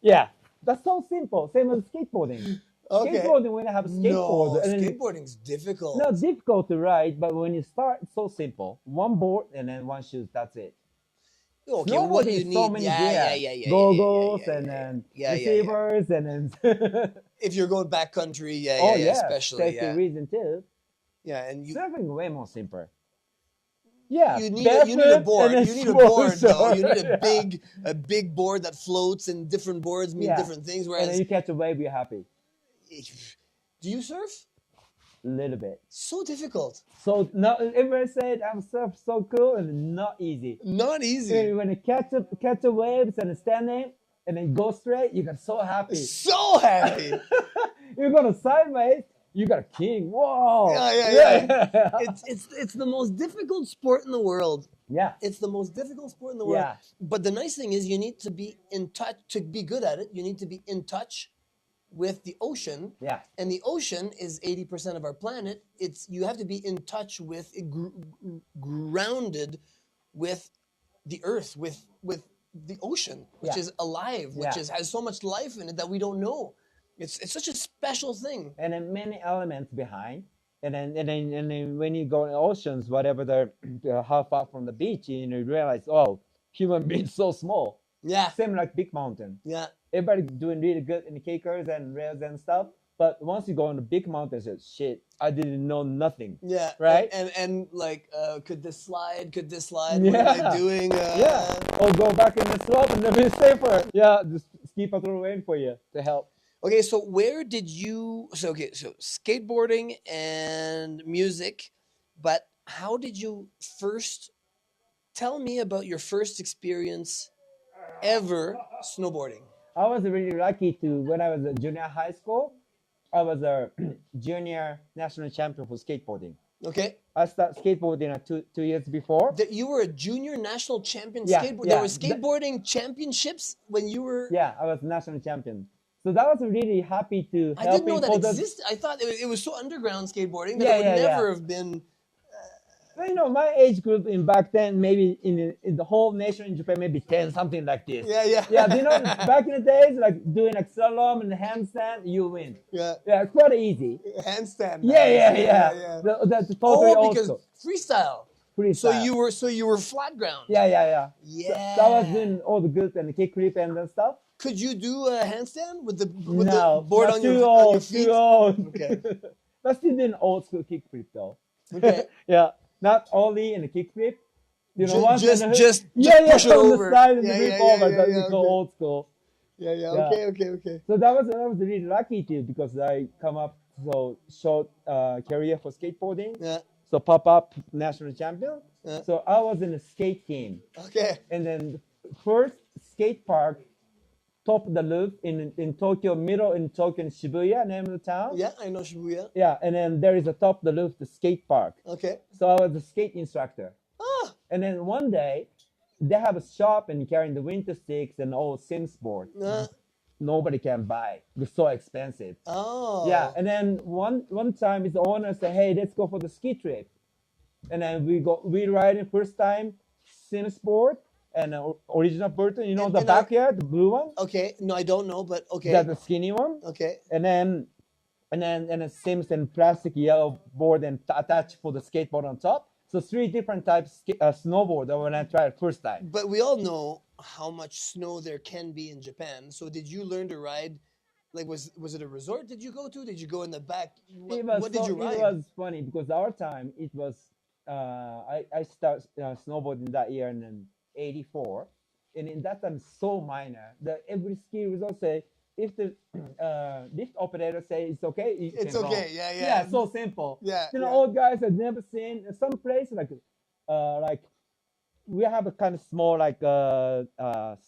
Yeah, that's so simple. Same as skateboarding. Okay. Skateboarding, when I have a skateboard, No, and then skateboarding's difficult. no difficult to ride, but when you start, it's so simple. One board and then one shoes. That's it. Okay, what Snowboarding you is need? so many gear. Goggles and then receivers and then. If you're going backcountry, Oh especially, Safety reason too. yeah, and you Surfing way more simple. Yeah, you need a board. and You need a small board though. You need shore. a big board that floats, and different boards mean Yeah. different things. And then Whereas, you catch a wave, you're happy. do you surf? A little bit. So difficult. So no, everyone said I'm surf so cool and not easy. Not easy. When you catch a waves and standing and then go straight, you get so happy. So happy. You're going sideways, you got a king. Whoa. Yeah. It's the most difficult sport in the world. Yeah. It's the most difficult sport in the world. Yeah. But the nice thing is you need to be in touch to be good at it. You need to be in touch with the ocean. Yeah. And the ocean is 80% of our planet. You have to be in touch with grounded with the earth, with the ocean, which is alive, which has so much life in it that we don't know. It's such a special thing. And then many elements behind. And then when you go in oceans, whatever they're how far from the beach, you realize, oh, human beings so small. Yeah. Same like big mountain. Yeah. Everybody doing really good in the kickers and rails and stuff. But once you go on the big mountains, shit, I didn't know nothing. Yeah. Right? And like, could this slide? What am I doing? Yeah. Or go back in the slope and then be safer. Yeah, just ski patrol waiting for you to help. Okay, so where did you... So skateboarding and music, but how did you first... Tell me about your first experience ever snowboarding. I was really lucky when I was a junior high school, I was a junior national champion for skateboarding. Okay. I started skateboarding 2 years before. That you were a junior national champion skateboarder. There were skateboarding championships when you were... Yeah, I was national champion. So that was really happy to help. I didn't know that existed. I thought it was so underground skateboarding that it would never have been... Well, my age group back then, maybe in the whole nation in Japan, maybe 10, something like this. Yeah. Yeah, back in the days, like doing slalom and handstand, you win. Yeah. Yeah, it's quite easy. Handstand. Yeah. That's totally old because school. freestyle. So you were flat ground. Yeah. Yeah. So I was doing all the good and the kick flip and stuff. Could you do a handstand with the board on your feet? Too old. Okay. But still doing old school kick flip though. Okay. Yeah. Not only in the kick flip. Just push it over. The side and the flip over. That's okay. Old school. Yeah. Okay. So that was really lucky too because I come up so short career for skateboarding. Yeah. So pop up national champion. Yeah. So I was in a skate team. Okay. And then first skate park top of the roof in Tokyo, middle in Tokyo, in Shibuya, name of the town. Yeah, I know Shibuya. Yeah, and then there is a top of the roof, the skate park. Okay. So I was a skate instructor. Ah. And then one day, they have a shop and carrying the winter sticks and all Sims board. Nobody can buy. It's so expensive. Oh. Yeah, and then one time, the owner said, "Hey, let's go for the ski trip." And then we ride it first time, Sims board and original Burton. You know the backyard, the blue one. Okay. No, I don't know, but okay. That's the skinny one. Okay. And then Sims and plastic yellow board and attached for the skateboard on top. So 3 different types snowboard when I tried first time. But we all know how much snow there can be in Japan. So did you learn to ride? Like, was it a resort? Did you go to? Did you go in the back? What did you ride? It was funny because our time it was I started snowboarding that year in '84, and in that time so minor that every ski resort say if the lift operator say it's okay, It's can okay. go. Yeah. Yeah, so simple. Yeah. You know, old guys have never seen some place like we have a kind of small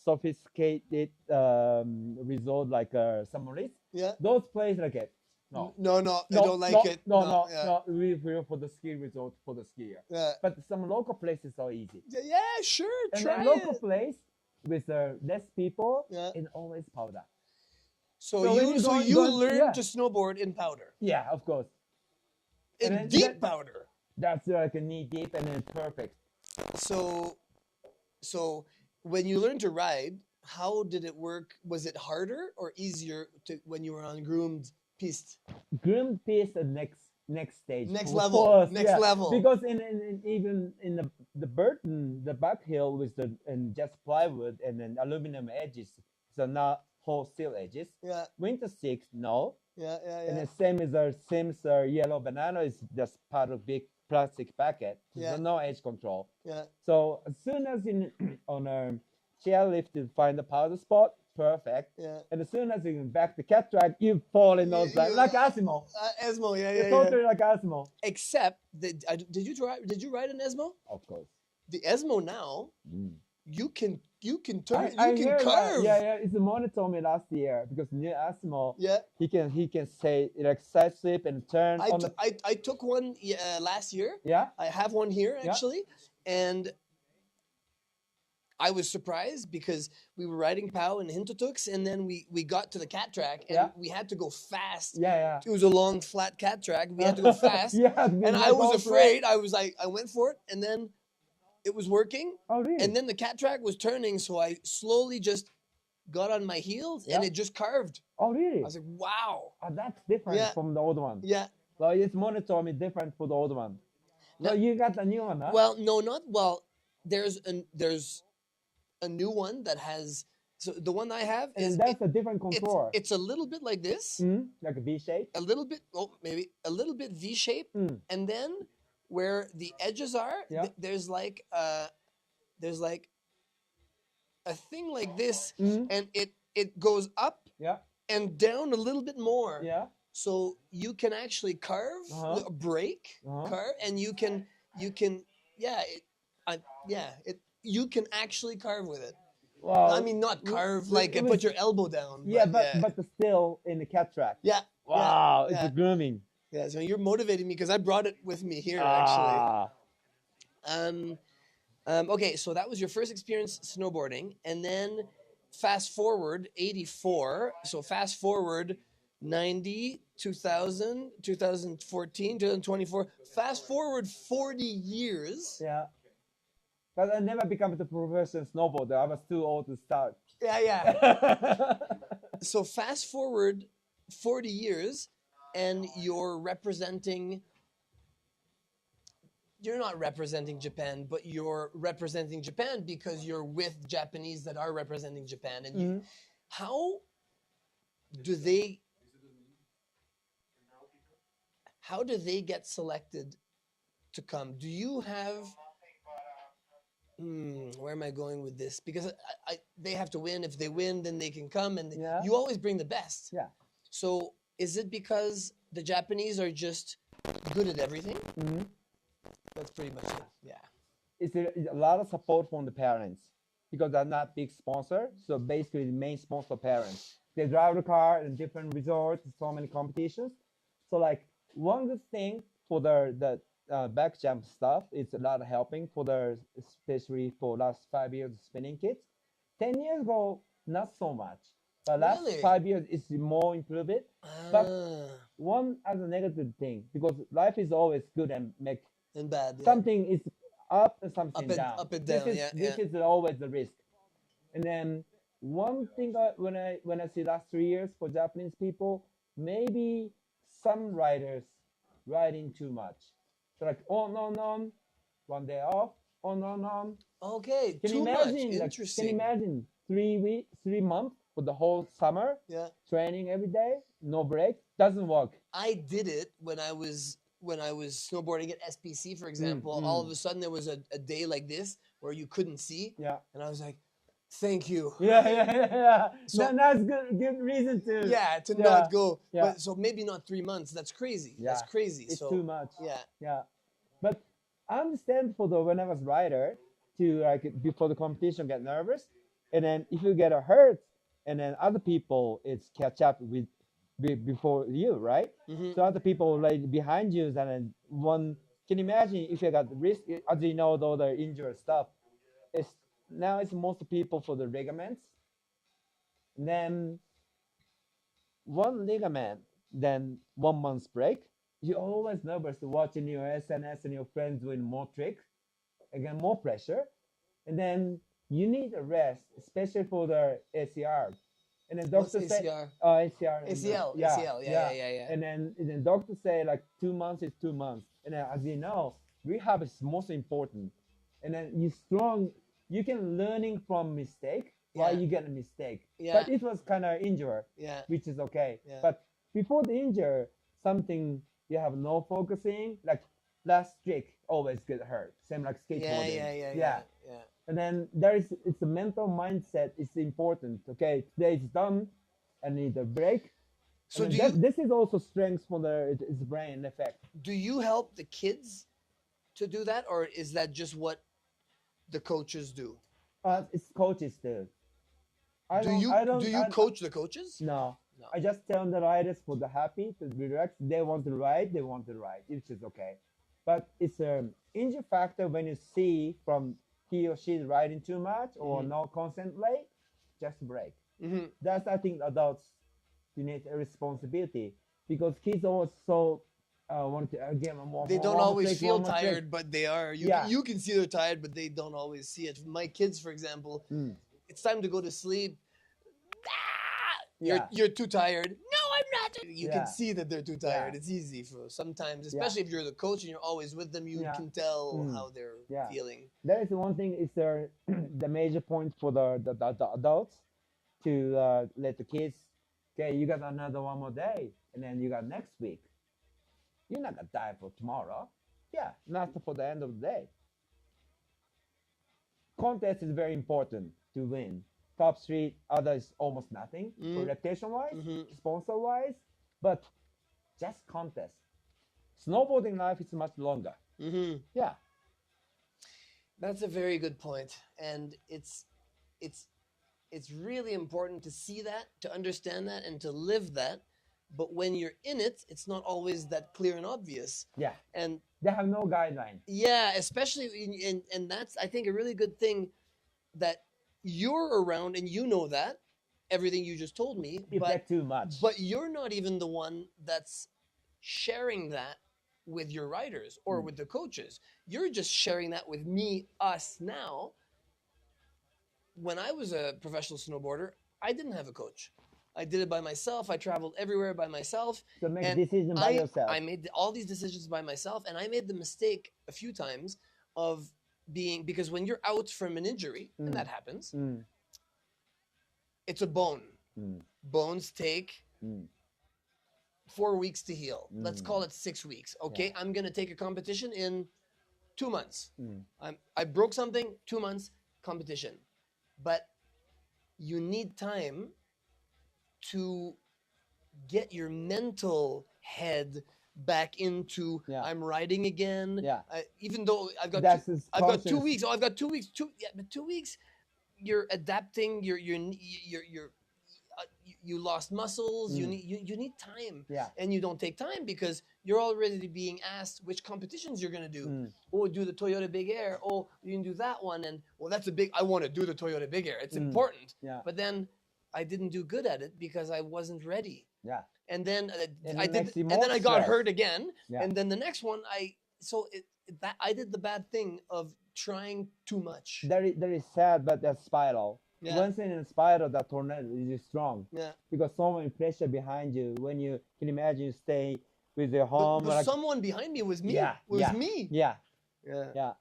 sophisticated resort like Samaris. Yeah. Those places like it. No, No, I don't like it. no. We feel for the ski resort for the skier. Yeah. But some local places are easy. Yeah, sure. And Try then local it. place with less people Yeah. and always powder. So when you learned yeah. to snowboard in powder. Yeah, of course. In then deep powder. That's like a knee deep and then perfect. So when you learned to ride, how did it work? Was it harder or easier when you were on groomed piste? Groomed piste the next stage. Next of level. course, Next yeah. level. Because even in the Burton, the back hill with and just plywood and then aluminum edges, so not whole steel edges. Yeah. Winter six, no. Yeah. And the same as our Sims yellow banana is just part of big plastic packet. Yeah. So no edge control. Yeah. So as soon as on a chairlift you find the powder spot, perfect. Yeah. And as soon as you back the cat track, you fall in those like Asimo. Esmo, yeah. It's totally like Asimo. Except did you ride an Esmo? Of course. The Esmo now, you can turn, I you can hear that. carve. Yeah. It's a monitor told me last year because near Asimo, Yeah. he can say like side slip and turn on the. I took one last year. Yeah. I have one here Yeah. actually, and I was surprised because we were riding POW in Hintertux, and then we got to the cat track, and we had to go fast. Yeah. It was a long, flat cat track. We had to go fast. Yeah. And I was afraid. I was like, I went for it, and then it was working. Oh, really? And then the cat track was turning, so I slowly just got on my heels, and it just carved. Oh, really? I was like, wow. Oh, that's different from the old one. Yeah. So it's monitor me different for the old one. So you got the new one, huh? Well, no, not well. There's a new one that has. So the one I have is and that's a different contour. It's a little bit like this, like a V shape. a little bit, maybe a little bit V shape, and then where the edges are, there's like a thing like this, and it goes up and down a little bit more. Yeah. So you can actually carve, break, carve, and you can you can actually carve with it. Wow. I mean, not carve like put your elbow down. Yeah, but still in the cat track. Yeah. Wow, yeah, it's grooming. Yeah, so you're motivating me because I brought it with me here Ah. actually. Okay, so that was your first experience snowboarding, and then fast forward 84. So fast forward 90, 2000, 2014, 2024. Fast forward 40 years. Yeah. But I never became a professional snowboarder. I was too old to start. Yeah. So fast forward 40 years, and you're not representing Japan, but you're representing Japan because you're with Japanese that are representing Japan. And how do they get selected to come? Do you have where am I going with this? Because they have to win. If they win, then they can come, and you always bring the best. Yeah. So is it because the Japanese are just good at everything? That's pretty much it. Yeah. It's a lot of support from the parents. because they're not big sponsor. So basically, the main sponsor parents. They drive the car in different resorts, so many competitions. So like one good thing for the back jump stuff, it's a lot of helping for the especially for last 5 years spinning kids. 10 years ago, not so much. But last Really? 5 years, it's more improved. But Ah, one other negative thing, because life is always good and make and bad. Yeah. something is up and something Up and- down. up and This down, is yeah, this yeah. is always the risk. And then one thing when I see last 3 years for Japanese people, maybe some riders riding too much. So like on, 1 day off, on. Okay, Can you too much. imagine? Like, can Interesting. you imagine 3 weeks, 3 months for the whole summer Yeah. training every day, no break? Doesn't work. I did it when I was snowboarding at SPC, for example. All of a sudden, there was a day like this where you couldn't see, Yeah. and I was like, "Thank you." Yeah. So- That's good reason to. Yeah, to Yeah, not go. yeah. But so maybe not 3 months. That's crazy. Yeah, That's crazy. It's so too much. yeah, Yeah. But I understand for the when I was rider to like before the competition get nervous, and then if you get a hurt, and then other people it's catch up with before you, right? Mhm. So other people like behind you, and then one. Can you imagine if you got risk? As you know, though the injured stuff, it's most people for the ligaments. And then one ligament, then 1 month's break. You're always nervous watching your SNS and your friends doing more tricks, again more pressure, and then you need a rest, especially for the ACR. And then What's doctor say, ACR? ACR, and ACL. yeah, ACL. Yeah. And then doctor say like 2 months is 2 months. And then as you know, rehab is most important. And then you strong, you can learning from mistake while Yeah. you get a mistake. Yeah. But it was kind of injured, Yeah. which is okay. Yeah. But before the injury, something you have no focusing, like last trick always get hurt. Same like skateboarding. Yeah. And then it's a mental mindset. It's important. Okay, today it's done. I need a break. So And do then you this is also strength for its brain effect. do you help the kids to do that, or is that just what the coaches do? It's coaches too. Do you coach the coaches? No. No. I just tell the riders for the happy to relax. They want to ride, which is okay. But it's an injury factor when you see from he or she is riding too much or not constantly, just break. Mhm. That's I think adults you need a responsibility because kids also want to again more. They don't always feel tired, but they are. Yeah. You can see they're tired, but they don't always see it. My kids, for example, it's time to go to sleep. Ah! Yeah. You're too tired. No, I'm not. You Yeah. can see that they're too tired. Yeah. It's easy for sometimes, especially if you're the coach and you're always with them. You Yeah. can tell how they're Yeah. feeling. That is one thing. Is there the major point for the adults to let the kids? Okay, you got another one more day, and then you got next week. You're not gonna die for tomorrow. Yeah, not for the end of the day. Contest is very important to win. Top three, others almost nothing for reputation wise, sponsor wise, but just contest. Snowboarding life is much longer. Mm-hmm. Yeah. That's a very good point, and it's really important to see that, to understand that, and to live that. But when you're in it, it's not always that clear and obvious. Yeah. And They have no guideline. yeah, especially and that's I think a really good thing that you're around and you know that everything you just told me, If but that's too much. but you're not even the one that's sharing that with your riders or with the coaches. You're just sharing that with me, us now. When I was a professional snowboarder, I didn't have a coach. I did it by myself. I traveled everywhere by myself. So make And decision by yourself. I made all these decisions by myself, and I made the mistake a few times of being, because when you're out from an injury, and that happens, it's a bone. Bones take 4 weeks to heal. Let's call it 6 weeks. Okay, I'm gonna take a competition in 2 months. I broke something, 2 months competition, but you need time to get your mental head back into I'm riding again. Yeah. Even though I've got That's two, his I've got 2 conscious- weeks. Oh, I've got 2 weeks. But 2 weeks, you're adapting. You lost muscles. You need time, Yeah. and you don't take time because you're already being asked which competitions you're gonna do. Mm. Oh, do the Toyota Big Air. Oh, you can do that one, and well, that's a big. I want to do the Toyota Big Air. It's important. Yeah. But then I didn't do good at it because I wasn't ready. Yeah. And then And I it did, makes you and more then I got stressed. hurt again. Yeah. And then the next one, I did the bad thing of trying too much. That is sad, but that's spiral. Yeah. Once in a spiral, that tornado is strong Yeah. because so much pressure behind you. When you can imagine you stay with your But, home, but like, someone behind me was me. Yeah, It was yeah. me. yeah, Yeah. yeah.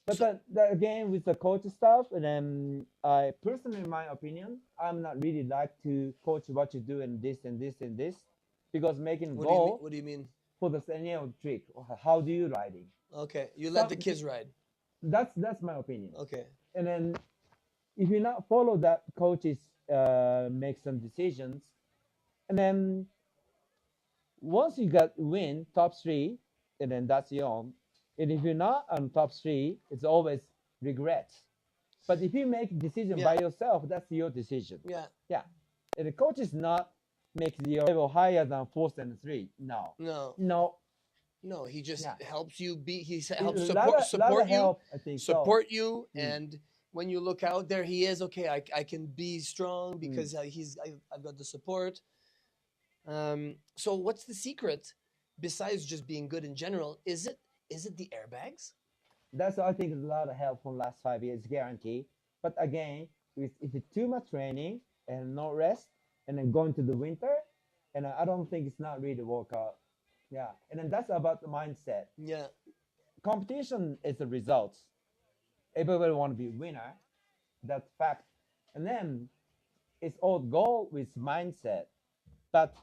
But that again with the coach stuff, and then I personally, in my opinion, I'm not really like to coach what you do and this and this and this, because making What do you mean? goal What do you mean? for the trick. How do you riding? Okay, you let the Some- kids ride. That's my opinion. Okay. And then if you not follow that, coaches make some decisions, and then once you got win top 3, and then that's your own. And if you're not on top 3, it's always regrets. But if you make a decision by yourself, that's your decision. Yeah. Yeah. And the coach is not make your level higher than 4th and 3. No. No. No. No. He just Yeah. helps you be. He A helps lot support of you. help, I think so. Support you, Mm. and when you look out there, he is okay. I can be strong because I've got the support. So what's the secret besides just being good in general? Is it the airbags? That's I think a lot of help from last 5 years, guarantee. But again, if it's too much training and no rest, and then going to the winter, and I don't think it's not really workout. Yeah, and then that's about the mindset. Yeah. Competition is the results. Everybody want to be winner. That's fact. And then it's all goal with mindset, but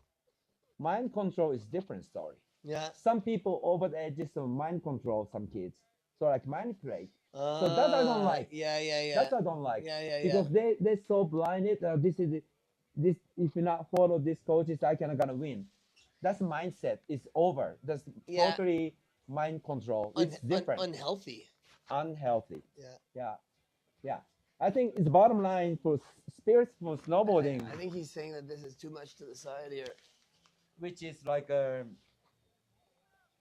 mind control is different story. Yeah. Some people over the edges of mind control some kids, so like manipulate. So that I don't like. Yeah. That's what I don't like. Yeah. Because they're so blinded. This is this. If you not follow these coaches, I cannot gonna win. That's mindset. It's over. That's Yeah. totally mind control. It's different. Unhealthy. Unhealthy. Yeah. Yeah. I think it's bottom line for spirits for snowboarding, I think he's saying that this is too much to the side here. which is like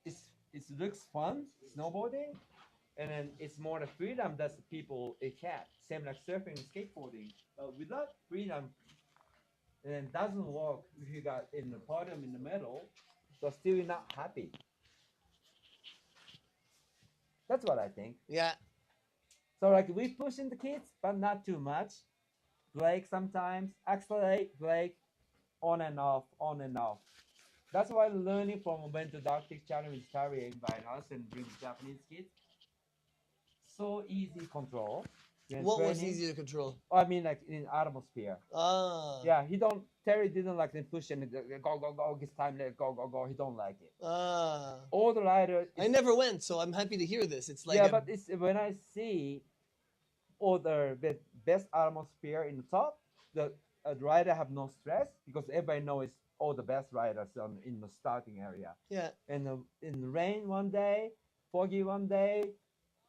it looks fun snowboarding, and then it's more the freedom that people it can. Same like surfing and skateboarding. Without freedom, and it doesn't work if you got in the bottom in the middle, so still you're not happy. That's what I think. Yeah. So like we pushing the kids, but not too much. Brake sometimes, accelerate, brake, on and off, on and off. That's why learning from went to the Arctic Challenge with Terry by us and bring Japanese kids. So easy control. When What was training- easy to control? I mean, like in atmosphere. Ah. Yeah, Terry didn't like them push and go, it's time, let go. He don't like it. Ah. All the riders. I never went, so I'm happy to hear this. It's like Yeah, but it's when I see all the best atmosphere in the top, the rider have no stress because everybody knows all the best riders in the starting area. yeah. And in the rain one day, foggy one day,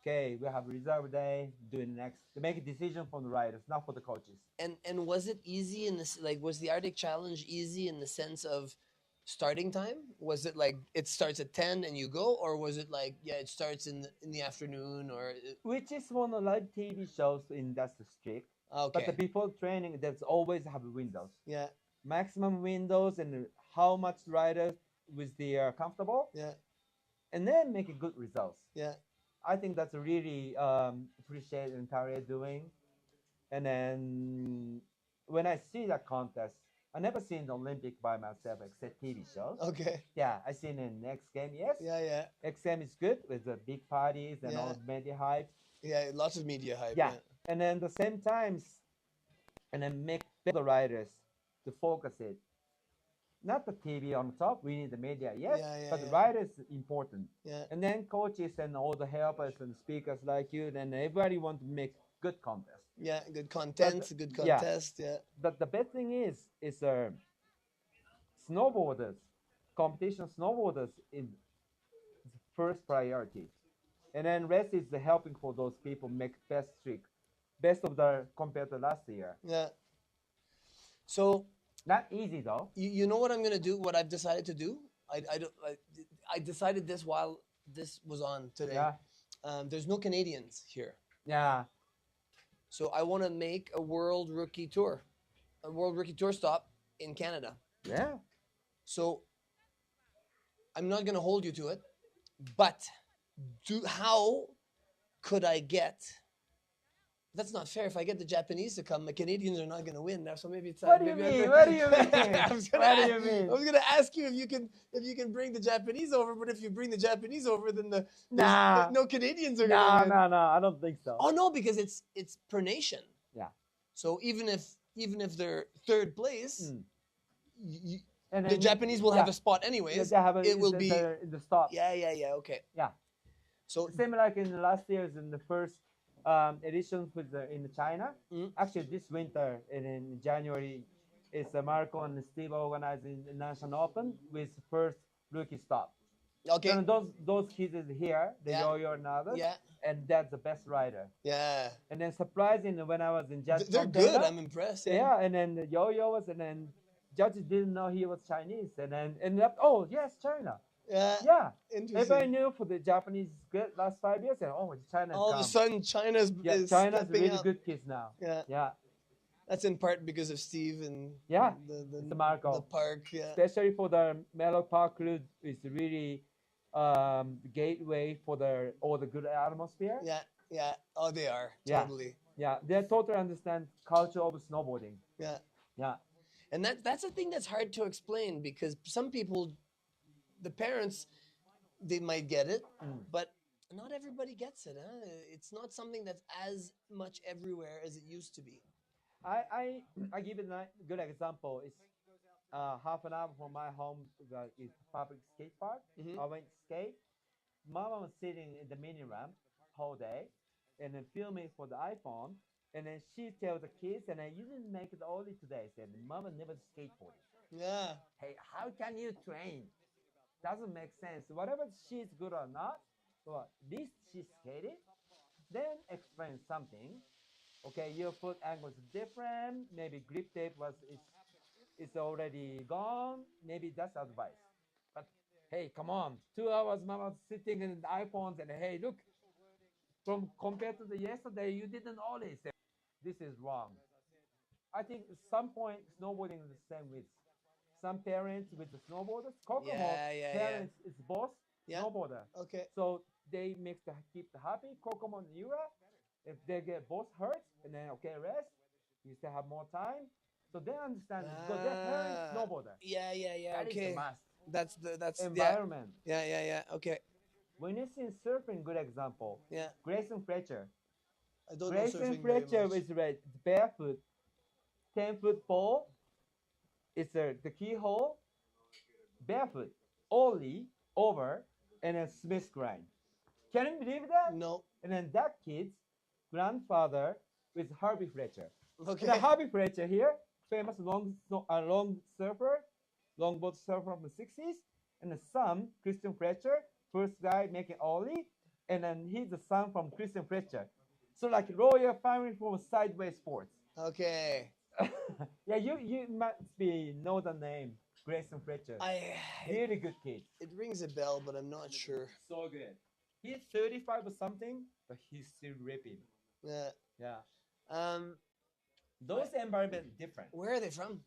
okay, we have reserve day, doing next to make a decision from the riders, not for the coaches. And was it easy in this? Like, was the Arctic Challenge easy in the sense of starting time? Was it like it starts at 10 and you go, or was it like it starts in the afternoon or? Which is one of the live TV shows in that's the strict. Okay. But the before training, there's always have windows. Yeah. Maximum windows and how much riders with the comfortable. Yeah. And then make a good results. Yeah. I think that's a really appreciate and Taria doing. And then when I see that contest, I never seen the Olympic by myself except TV shows. Okay. Yeah, I seen in X Game, yes. Yeah. X Game is good with the big parties and all Yeah. the media hype. Yeah. Lots of media hype. Yeah. And then the same times, and then make the riders to focus it. Not the TV on top, we need the media, yes, Yeah, but the yeah. riders important. Yeah. And then coaches and all the helpers and speakers like you, then everybody want to make good contest. Yeah. Good content. Good yeah. contest. Yeah. But the best thing is snowboarders, competition snowboarders is first priority. And then rest is the helping for those people make best trick. best of the compared to last year. Yeah. So Not easy though. you know what I'm gonna do? What I've decided to do? I decided this while this was on today. Yeah. There's no Canadians here, Yeah. so I want to make a world rookie tour stop in Canada. Yeah. So I'm not gonna hold you to it, but how could I get? That's not fair. If I get the Japanese to come, the Canadians are not gonna win now. So maybe it's What do you maybe mean? What do you mean? I was gonna What do ask- you mean? I was gonna ask you if you can bring the Japanese over, but if you bring the Japanese over, then Nah. no Canadians are No, gonna win. no, no. I don't think so. Oh no, because it's per nation. Yeah. So even if they're third place, Mm. y- And the then Japanese will have a spot anyways. they have it will be in the stop. yeah. Okay. Yeah. So Same like in the last year's in the first edition with in China. Mhm. Actually, this winter and in January, it's Marco and Steve organizing the National Open with first rookie stop. okay. And those kids is here, the Yeah. yo-yo and others, Yeah. and that's the best rider. Yeah. And then surprisingly, when I was in judge They're good. I'm impressed. yeah, and then the yo-yo was, and then judges didn't know he was Chinese, and then ended up, oh yes, China. Yeah. Yeah, Interesting. everybody knew for the Japanese is good last 5 years, and oh, China. All of a sudden, China's yeah, is China's stepping really up. good kids now. Yeah. Yeah, That's in part because of Steve and Yeah, the Marco. the park. Yeah. Especially for the Mellow Park route is really the gateway for all the good atmosphere. Yeah. Yeah. Oh, they are Yeah. totally. Yeah, they totally understand culture of snowboarding. Yeah. Yeah, And that's a thing that's hard to explain because some people, the parents, they might get it, but not everybody gets it. Huh? It's not something that's as much everywhere as it used to be. I give it a good example. It's half an hour from my home. It's public skate park. Mhm. I went skate. Mama was sitting in the mini ramp whole day, and then filming for the iPhone. And then she tells the kids, and then you didn't make it only today. Said Mama never skateboarded. Yeah. Hey, how can you train? Doesn't make sense. Whatever she's good or not, well, at least she skated. Then explain something. Okay, your foot angle is different. Maybe grip tape is already gone. Maybe that's advice. But hey, come on, 2 hours, Mama sitting in the iPhones, and hey, look, from compared to the yesterday, you didn't always say this is wrong. I think at some point snowboarding is the same with some parents with the snowboarders. Kokomo Yeah. parents is boss Yeah. snowboarder. Okay. So they keep the happy. Kokomo and Yura, if they get both hurt, and then okay, rest, you still have more time. So they understand because their parents Ah. snowboarder. Yeah. That is Okay. the must. That's Environment. Yeah. Okay. When you see surfing, good example. Yeah. Grayson Fletcher. I don't know Grayson surfing very Fletcher much. is red, barefoot, 10-foot pole. It's the keyhole, barefoot, ollie over, and then Smith grind. Can you believe that? No. And then that kid's grandfather with Harvey Fletcher. Okay. And the Harvey Fletcher here, famous long surfer, longboard surfer from the 60s, and the son, Christian Fletcher, first guy making ollie, and then he's the son from Christian Fletcher. So like royal family from sideways sports. Okay. Yeah, you must know the name, Grayson Fletcher. Really good kid. It rings a bell, but I'm not sure. So good. He's 35 or something, but he's still ripping. Yeah. Yeah. Those Those environment different. Where are they from?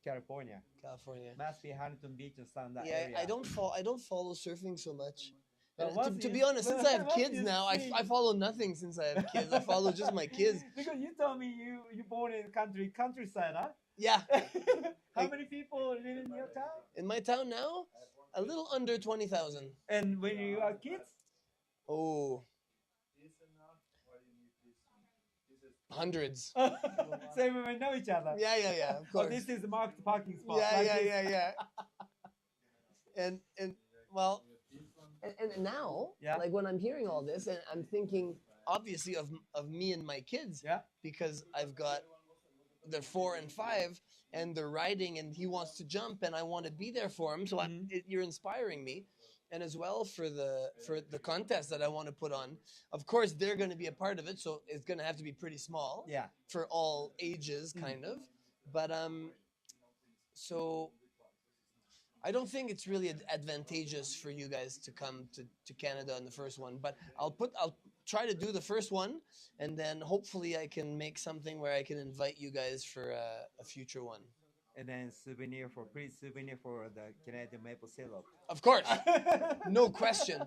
California. California. Must be Huntington Beach and some that Yeah, area. I don't follow surfing so much. But To once be you- honest, since I have once kids you now, see- I follow nothing since I have kids. I follow just my kids. Because you told me you born in countryside, huh? Yeah. How Like- many people live in your town? In my town now, a little under 20,000. And when you are kids? Oh, hundreds. So we know each other. Yeah, of Oh, course. this is the marked parking spot. Yeah, like this. yeah. And well, and now, Yeah. like when I'm hearing all this, and I'm thinking obviously of me and my kids, Yeah. because I've got they're 4 and 5, and they're riding, and he wants to jump, and I want to be there for him. So Mhm. you're inspiring me, and as well for the contest that I want to put on. Of course, they're going to be a part of it, so it's going to have to be pretty small. Yeah. For all ages, kind of. But so I don't think it's really advantageous for you guys to come to Canada in the first one. But I'll try to do the first one, and then hopefully I can make something where I can invite you guys for a future one. And then souvenir for the Canadian maple syrup. Of course, no question.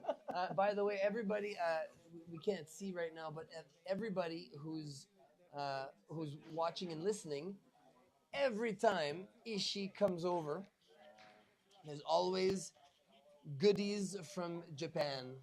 By the way, everybody, we can't see right now, but everybody who's watching and listening, every time Ishii comes over, there's always goodies from Japan.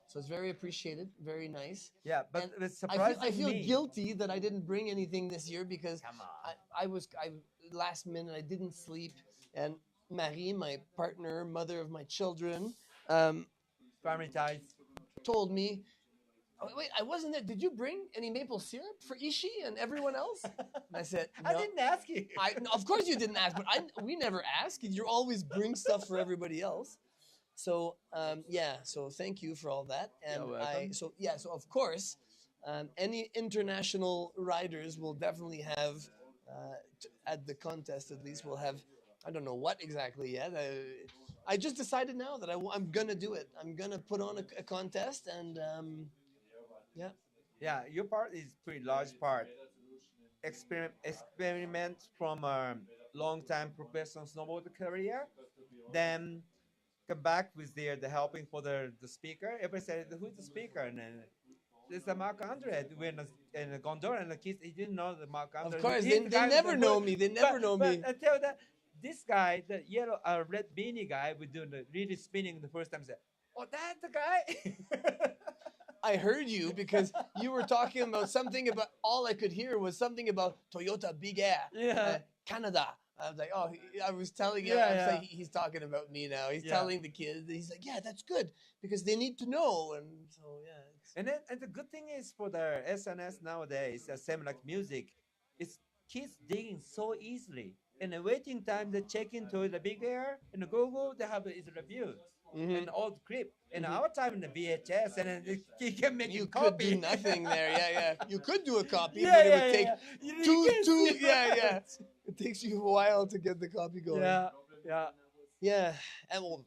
So it's very appreciated, very nice. Yeah, but And it's surprising I feel me. guilty that I didn't bring anything this year because Come on. I last minute I didn't sleep, and Marie, my partner, mother of my children, Family ties. told me, "Oh, wait, I wasn't there. Did you bring any maple syrup for Ishii and everyone else?" And I said, "No." I didn't ask you. No, of course you didn't ask, but we never ask. You always bring stuff for everybody else. So yeah, so thank you for all that. And You're welcome. so of course, any international riders will definitely have at the contest. At least we'll have. I don't know what exactly yet. I just decided now that I'm gonna do it. I'm gonna put on a contest, and yeah. Yeah, your part is pretty large part. Experiment from a long-time professional snowboard career, then come back with the helping for the speaker. Everybody said, "Who's the speaker?" And then it's the Mark Andre. We're in the gondola, and the kids he didn't know the Mark Andre. Of course, He's they the guy with never the know hood. me. They never know me. But I tell you that this guy, the yellow red beanie guy, was doing the really spinning the first time. Said, "Oh, that's the guy." I heard you because you were talking about something about. All I could hear was something about Toyota Big Air, Yeah. Canada. I was like, oh, I was telling you. Yeah, I was yeah. like, he's talking about me now. He's Yeah. telling the kids. He's like, yeah, that's good because they need to know. And so yeah. And the good thing is for the SNS nowadays, the same like music, it's kids digging so easily. In the waiting time, they check into the big air and the Google, they have is review and old clip. In our time in the VHS, and then you can make You a could copy. do nothing there. Yeah. You could do a copy, Yeah, but it yeah, would take yeah. You can two. see- Yeah. It takes you a while to get the copy going. Yeah. Yeah, and well,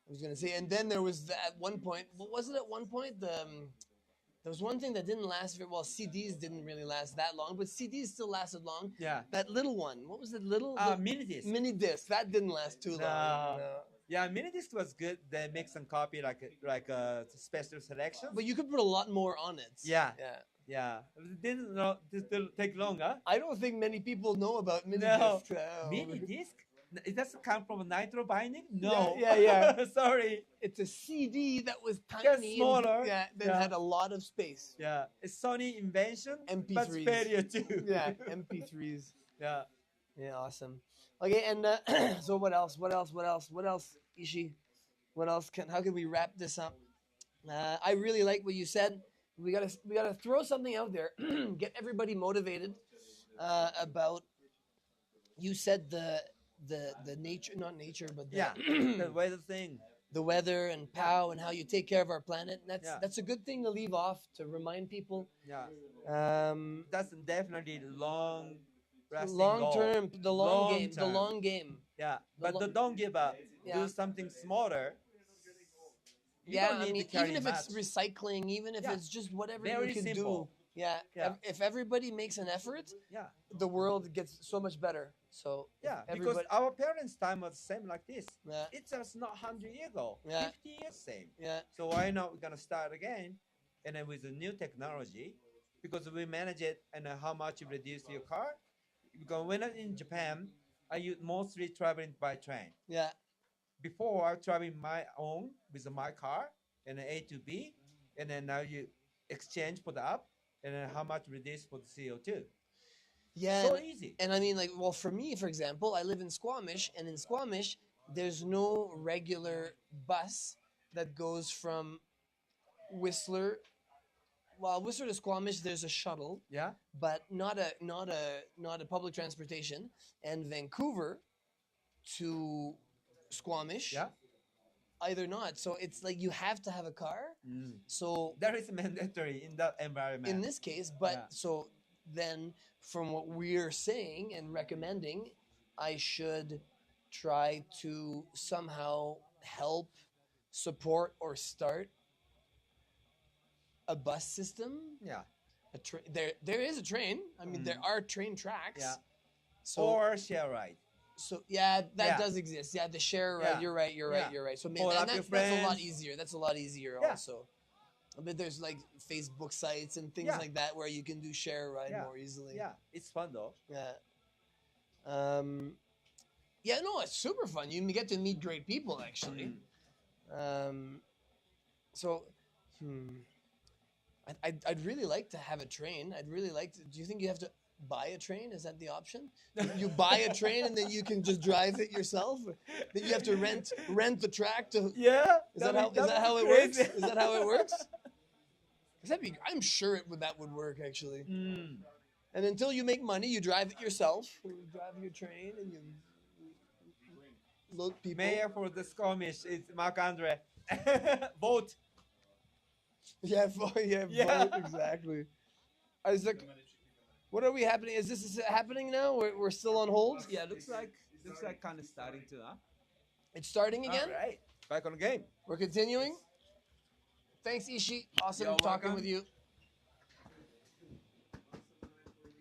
I was gonna say, and then there was at one point. What was it? At one point, there was one thing that didn't last very well. CDs didn't really last that long, but CDs still lasted long. Yeah. That little one. What was it? Little Mini disc. mini disc. That didn't last too long. No. Yeah, mini disc was good. They make some copy like a special selection. But you could put a lot more on it. Yeah. Yeah. Yeah, it didn't this will take longer. I don't think many people know about mini No. disc. Mini disc? It doesn't come from a nitro binding? No. Yeah. Sorry. It's a CD that was tiny. Just and- smaller. yeah. That Yeah. had a lot of space. Yeah, it's Sony invention, but MP3s. failure too. Yeah. MP3s. Yeah. Yeah, awesome. Okay, and so what else? Ishii, what else how can we wrap this up? I really like what you said. We gotta throw something out there, get everybody motivated about. You said the nature, not nature, but Yeah, the weather thing. the weather and POW and how you take care of our planet. And Yeah. that's a good thing to leave off to remind people. Yeah, Um, that's definitely long, lasting long goal. term, the long game, the term. long game. Yeah, the but lo- don't give up. Yeah. Do something smaller. You Yeah, don't need I mean, to carry even if it's much. recycling, even if Yeah. it's just whatever Very you can simple. do. Yeah, Yeah. If everybody makes an effort, Yeah, the world gets so much better. So if yeah, because everybody, our parents' time was same like this. Yeah. It's just not 100 years ago. Yeah. 50 years same. yeah, So why not we're gonna start again, and then with the new technology, because we manage it and how much you reduce your car. Because when I'm in Japan, I mostly traveling by train. yeah, Before I traveling my own with my car and then A to B, and then now you exchange for the up, and then how much reduce for the CO2. yeah. So and- easy. And I mean, like, well, for me, for example, I live in Squamish, and in Squamish, there's no regular bus that goes from Whistler. Well, Whistler to Squamish, there's a shuttle, Yeah. but not a public transportation. And Vancouver to Squamish, Yeah. either not. So it's like you have to have a car. So That is mandatory in that environment. in this case, but Yeah. so then from what we're saying and recommending, I should try to somehow help support or start a bus system. Yeah. There is a train. I mean, there are train tracks. Yeah. So Or share ride. so yeah, that Yeah. does exist. Yeah, the share ride. Yeah. You're right. You're right. Yeah. You're right. So Pull maybe up your that's a lot friends. easier. That's a lot easier Yeah. also. But there's like Facebook sites and things Yeah. like that where you can do share ride Yeah. more easily. Yeah, it's fun though. Yeah. Yeah, no, it's super fun. You get to meet great people actually. So, I'd really like to have a train. I'd really like to. Do you think you have to buy a train? Is that the option? You buy a train and then you can just drive it yourself. Then you have to rent the track to. Yeah. Is that how it works? Is that how it works? I'm sure that would work actually. And until you make money, you drive it yourself. You drive your train and you load people. Mayor for the skirmish is Mark Andre. Vote. Yeah, Yeah. vote, exactly. Isaac, what are we happening? Is this happening now? We're still on hold? Yeah, looks like kind of starting to, huh? It's starting again? All right. Back on the game. We're continuing. Thanks, Ishi. Awesome You're talking welcome. with you.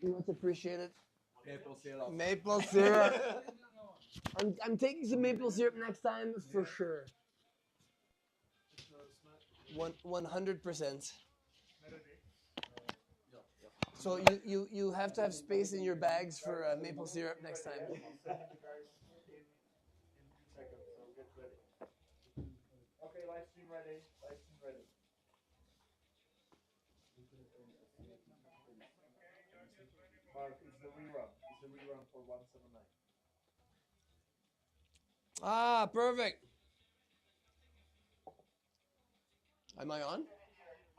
Much appreciated. Maple syrup. Maple syrup. I'm taking some maple syrup next time for sure. 100%. So you have to have space in your bags for maple syrup next time. Okay, live stream ready. Live stream ready. Mark, it's the rerun. It's the rerun for 179. Ah, perfect. Am I on?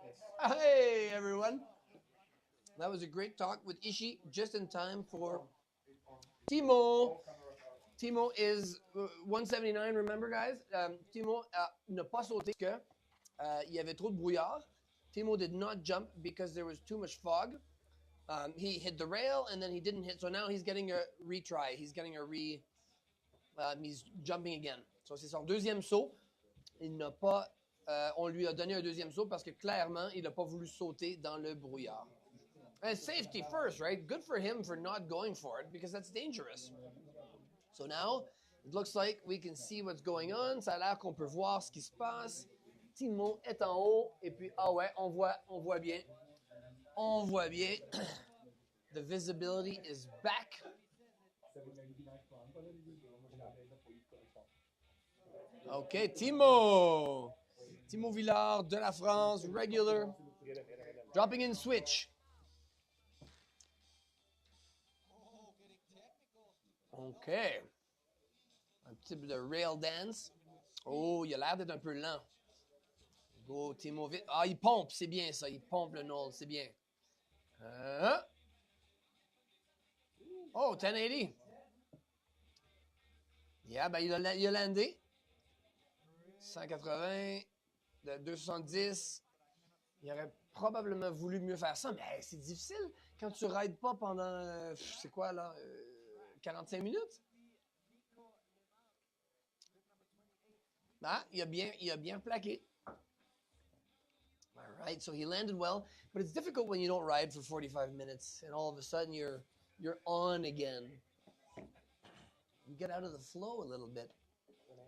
Yes. Hey, everyone. That was a great talk with Ishi, just in time for Timo. Timo is 179, remember, guys? Timo n'a pas sauté que il y avait trop de brouillard. Timo did not jump because there was too much fog. He hit the rail and then he didn't hit. So now he's getting a retry. He's getting he's jumping again. So c'est son deuxième saut. Il n'a pas, on lui a donné un deuxième saut parce que clairement, il n'a pas voulu sauter dans le brouillard. And safety first, right? Good for him for not going for it because that's dangerous. So now, it looks like we can see what's going on. Ça a l'air qu'on peut voir ce qui se passe. Timo est en haut. Et puis, ah ouais, on voit bien. On voit bien. The visibility is back. Okay, Timo. Timo Villard de la France, regular. Dropping in switch. Okay. Un petit peu de rail dance. Oh, il a l'air d'être un peu lent. Go, Timo, vite. Ah, il pompe, c'est bien ça. Il pompe le nôle, c'est bien. Oh, 1080. Yeah, ben il a landé. 180, de 270. Il aurait probablement voulu mieux faire ça, mais c'est difficile quand tu ne rides pas pendant, c'est quoi là, 45 minutes? Ah, il a bien plaqué. All right, so he landed well, but it's difficult when you don't ride for 45 minutes and all of a sudden you're on again. You get out of the flow a little bit.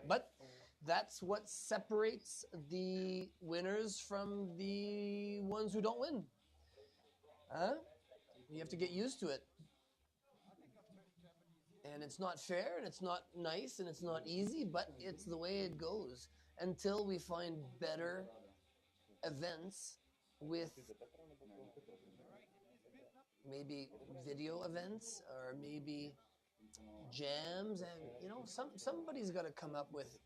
But that's what separates the winners from the ones who don't win. Huh? You have to get used to it. And it's not fair, and it's not nice, and it's not easy, but it's the way it goes until we find better events with maybe video events or maybe jams, and somebody's got to come up with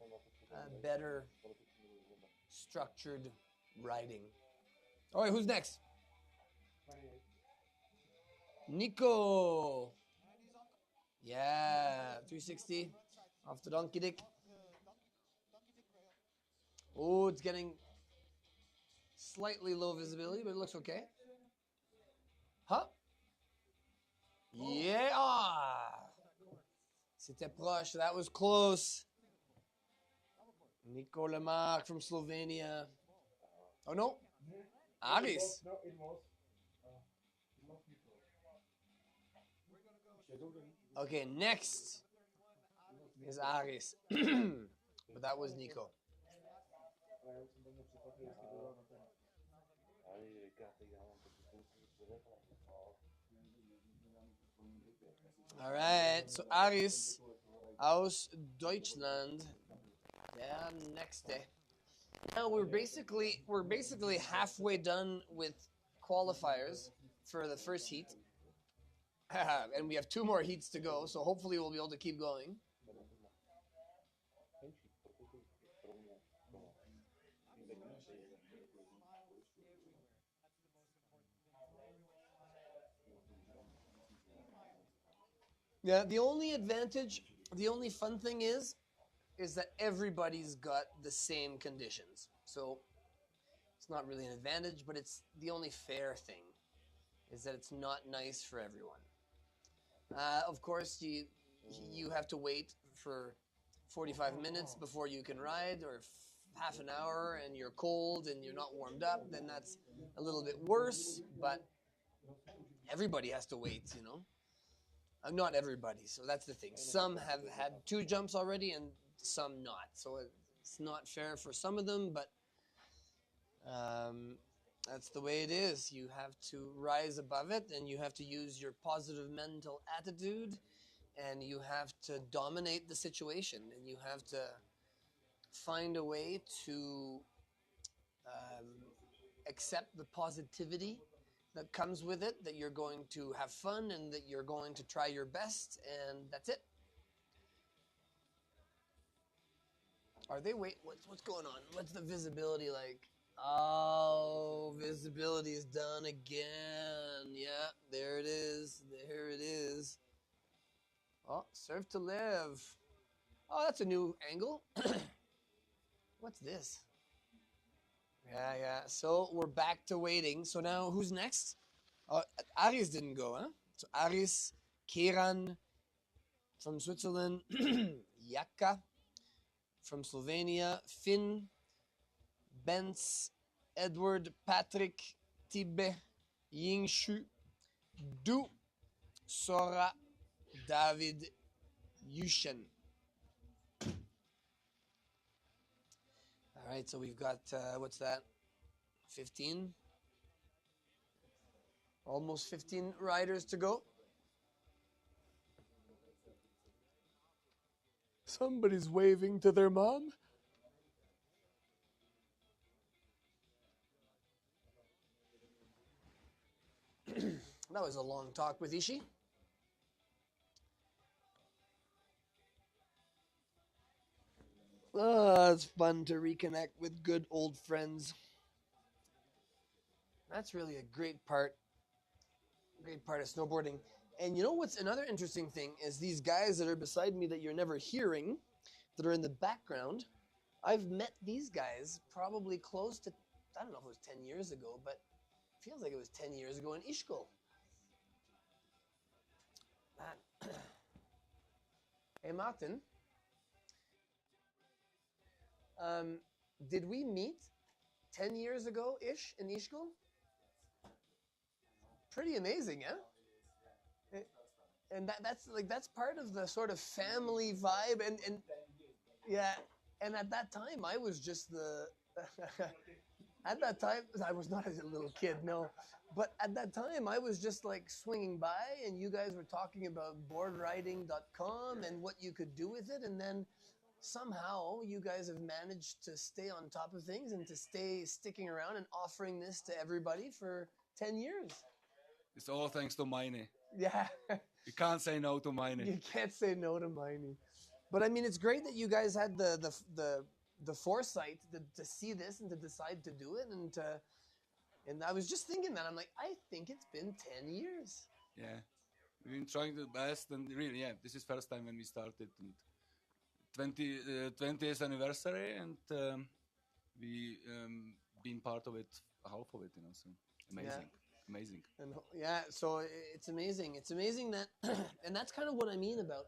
better structured riding. All right, who's next? Nico. Yeah, 360 off the donkey dick. Oh, it's getting slightly low visibility, but it looks okay. Huh? Yeah. Ah. C'était proche. That was close. Nico Lemark from Slovenia. Oh, no. Aris. No, it was. Okay, next is Aris. But that was Nico. All right, so Aris aus Deutschland. Yeah, next day. Now we're basically halfway done with qualifiers for the first heat. And we have 2 more heats to go, so hopefully we'll be able to keep going. Yeah, the only fun thing is that everybody's got the same conditions. So it's not really an advantage, but it's the only fair thing is that it's not nice for everyone. Of course, you have to wait for 45 minutes before you can ride, or half an hour, and you're cold and you're not warmed up, then that's a little bit worse, but everybody has to wait, you know? Not everybody, so that's the thing. Some have had 2 jumps already and some not. So it's not fair for some of them, but that's the way it is. You have to rise above it, and you have to use your positive mental attitude, and you have to dominate the situation, and you have to find a way to accept the positivity that comes with it, that you're going to have fun and that you're going to try your best, and that's it. Are they what's going on? What's the visibility like? Oh, visibility is done again. Yeah, there it is. There it is. Oh, serve to live. Oh, that's a new angle. What's this? Yeah. So we're back to waiting. So now who's next? Oh, Aris didn't go, huh? So Aris, Kieran from Switzerland, Jaka from Slovenia, Finn, Benz, Edward, Patrick, Tibe, Yingshu, Du, Sora, David, Yushen. All right, so we've got, what's that, 15? Almost 15 riders to go. Somebody's waving to their mom. That was a long talk with Ishi. It's fun to reconnect with good old friends. That's really a great part of snowboarding. And you know what's another interesting thing is these guys that are beside me that you're never hearing, that are in the background, I've met these guys probably close to, I don't know if it was 10 years ago, but it feels like it was 10 years ago in Ischgl. Hey, Martin. Did we meet 10 years ago-ish in Ischgl? Pretty amazing, yeah? And that's part of the sort of family vibe, and yeah, and at that time I was just at that time I was not a little kid, no, but at that time I was just like swinging by, and you guys were talking about boardriding.com and what you could do with it, and then somehow you guys have managed to stay on top of things and to stay sticking around and offering this to everybody for 10 years. It's all thanks to Miney. Yeah. You can't say no to Miney. You can't say no to Miney. But I mean, it's great that you guys had the foresight to see this and to decide to do it. And I was just thinking that. I'm like, I think it's been 10 years. Yeah. We've been trying the best. And really, yeah, this is first time when we started. And 20th anniversary. And we been part of it, half of it, you know. So amazing, amazing. And yeah, so it's amazing. It's amazing that, and that's kind of what I mean about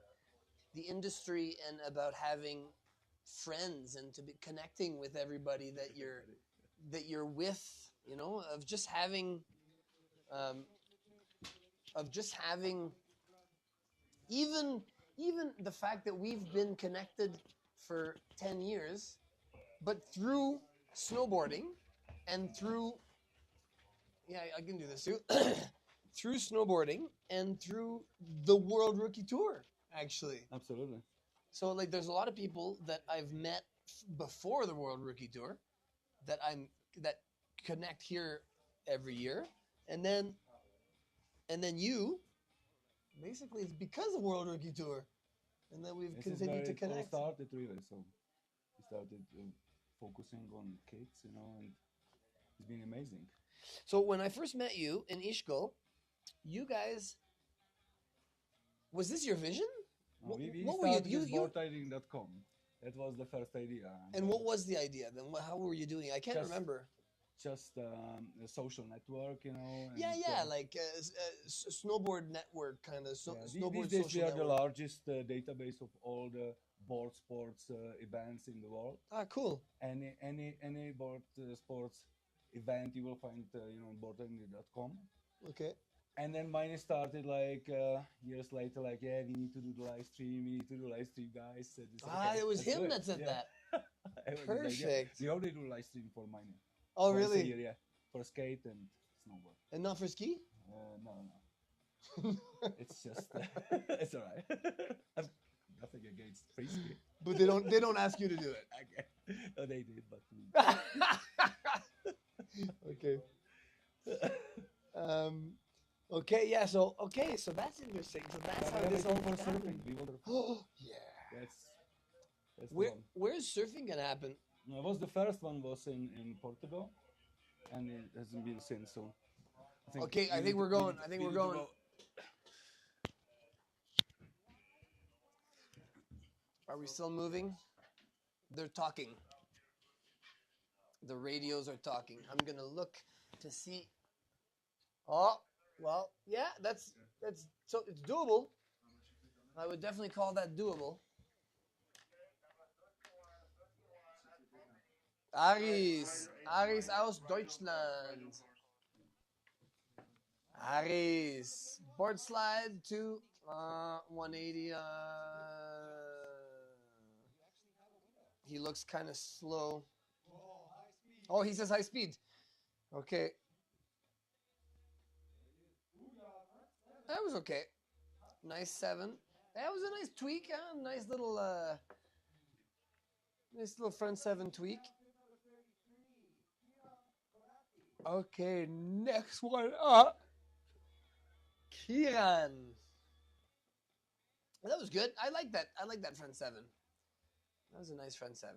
the industry and about having friends and to be connecting with everybody that you're with. You know, of just having even the fact that we've been connected for 10 years, but through snowboarding and through, yeah, I can do this too, through snowboarding and through the World Rookie Tour, actually. Absolutely. So, like, there's a lot of people that I've met before the World Rookie Tour that connect here every year, and then you, basically, it's because of World Rookie Tour, and then we've continued to connect. It all started really, so we started focusing on kids, you know, and it's been amazing. So when I first met you in Ishkol, you guys, was this your vision? We what were you? started boardriding.com. That was the first idea. And what was the idea? Then how were you doing? I can't remember. Just a social network, you know. And, yeah, like snowboard network kind of. Snowboard these days social we are network. the largest database of all the board sports events in the world. Ah, cool. Any board sports event you will find, on boardriding.com. Okay. And then mine started like years later, like, yeah, we need to do the live stream. We need to do live stream, guys. So it was him that said that. Perfect. We already do live stream for mine. Oh, really? Year, yeah, for skate and snowboard. And not for ski? No. It's just, it's all right. I've nothing against free ski. But they don't ask you to do it. Okay. Oh, they did, but. Okay. Okay, yeah. So that's interesting. So that's how this all happened. Oh, yeah. That's where's surfing gonna happen? No, the first one was in Portugal, and it hasn't been since. So. I think we're going. Are we still moving? They're talking. The radios are talking. I'm gonna look to see. Oh, well, yeah, that's so it's doable. I would definitely call that doable. Aris aus Deutschland. Aris, board slide to 180. He looks kind of slow. Oh, he says high speed. Okay. That was okay. Nice 7. That was a nice tweak. Nice little front 7 tweak. Okay, next one up. Kieran. That was good. I like that. I like that front 7. That was a nice front 7.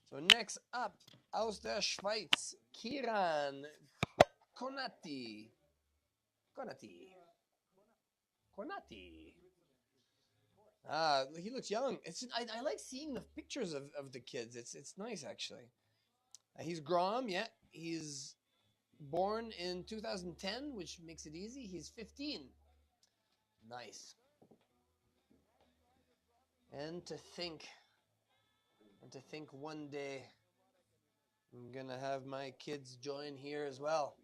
So next up, aus der Schweiz, Kieran Konati. He looks young. I like seeing the pictures of the kids. It's nice actually. He's Grom, yeah. He's born in 2010, which makes it easy. He's 15. Nice. And to think one day I'm gonna have my kids join here as well.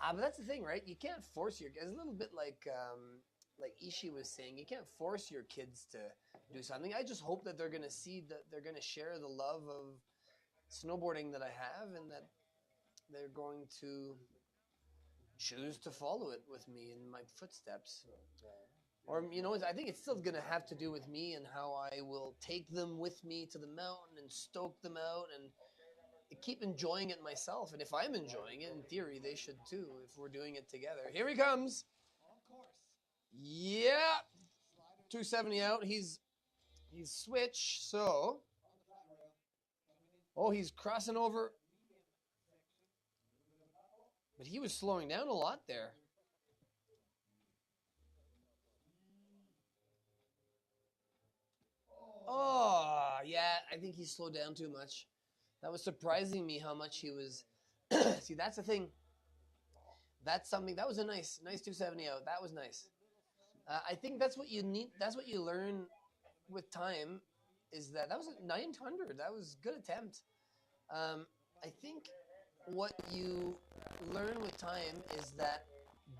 But that's the thing, right? You can't force your kids. A little bit like Ishi was saying, you can't force your kids to do something. I just hope that they're gonna see that they're gonna share the love of snowboarding that I have, and that they're going to choose to follow it with me in my footsteps. Or, I think it's still going to have to do with me and how I will take them with me to the mountain and stoke them out and keep enjoying it myself. And if I'm enjoying it, in theory, they should too, if we're doing it together. Here he comes. Yeah. 270 out. He's switched, so. Oh, he's crossing over. But he was slowing down a lot there. Oh, yeah. I think he slowed down too much. That was surprising me how much he was. See, that's the thing. That's something. That was a nice 270 out. That was nice. I think that's what you need. That's what you learn with time. Is that was a 900? That was a good attempt. I think what you learn with time is that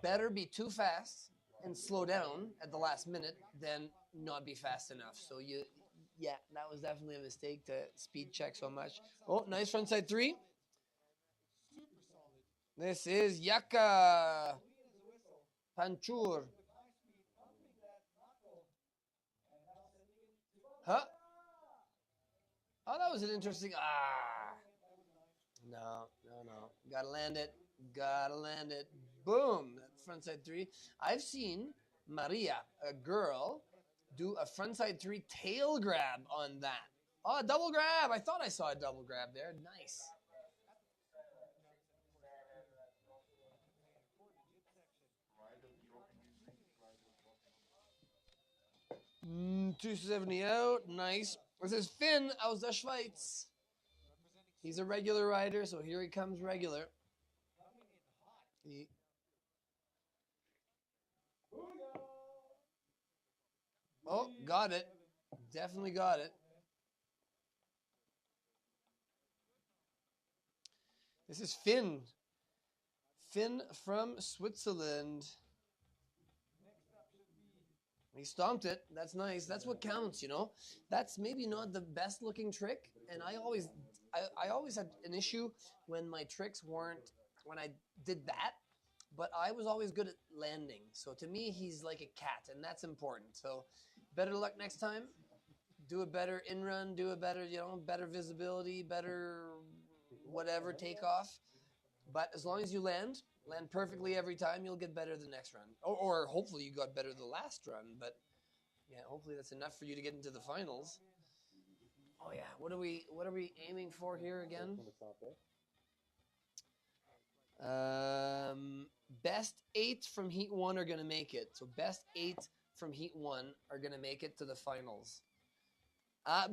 better be too fast and slow down at the last minute than not be fast enough. So that was definitely a mistake to speed check so much. Oh, nice frontside three. This is Yaka Panchur. Huh? Oh, that was an interesting. No. Gotta land it. Boom. That frontside three. I've seen Maria, a girl, do a frontside three tail grab on that. Oh, a double grab. I thought I saw a double grab there. Nice. 270 out. Nice. This is Finn aus der Schweiz. He's a regular rider, so here he comes regular. Oh, got it. Definitely got it. This is Finn. Finn from Switzerland. He stomped it. That's nice. That's what counts, you know. That's maybe not the best looking trick, and I always had an issue when my tricks weren't when I did that, but I was always good at landing. So to me, he's like a cat, and that's important. So better luck next time. Do a better in run. Do a better, better visibility, better whatever takeoff. But as long as you land perfectly every time, you'll get better the next run. Or hopefully you got better the last run. But yeah, hopefully that's enough for you to get into the finals. Oh yeah, what are we aiming for here again? Best 8 from Heat 1 are gonna make it. So best 8 from Heat 1 are gonna make it to the finals.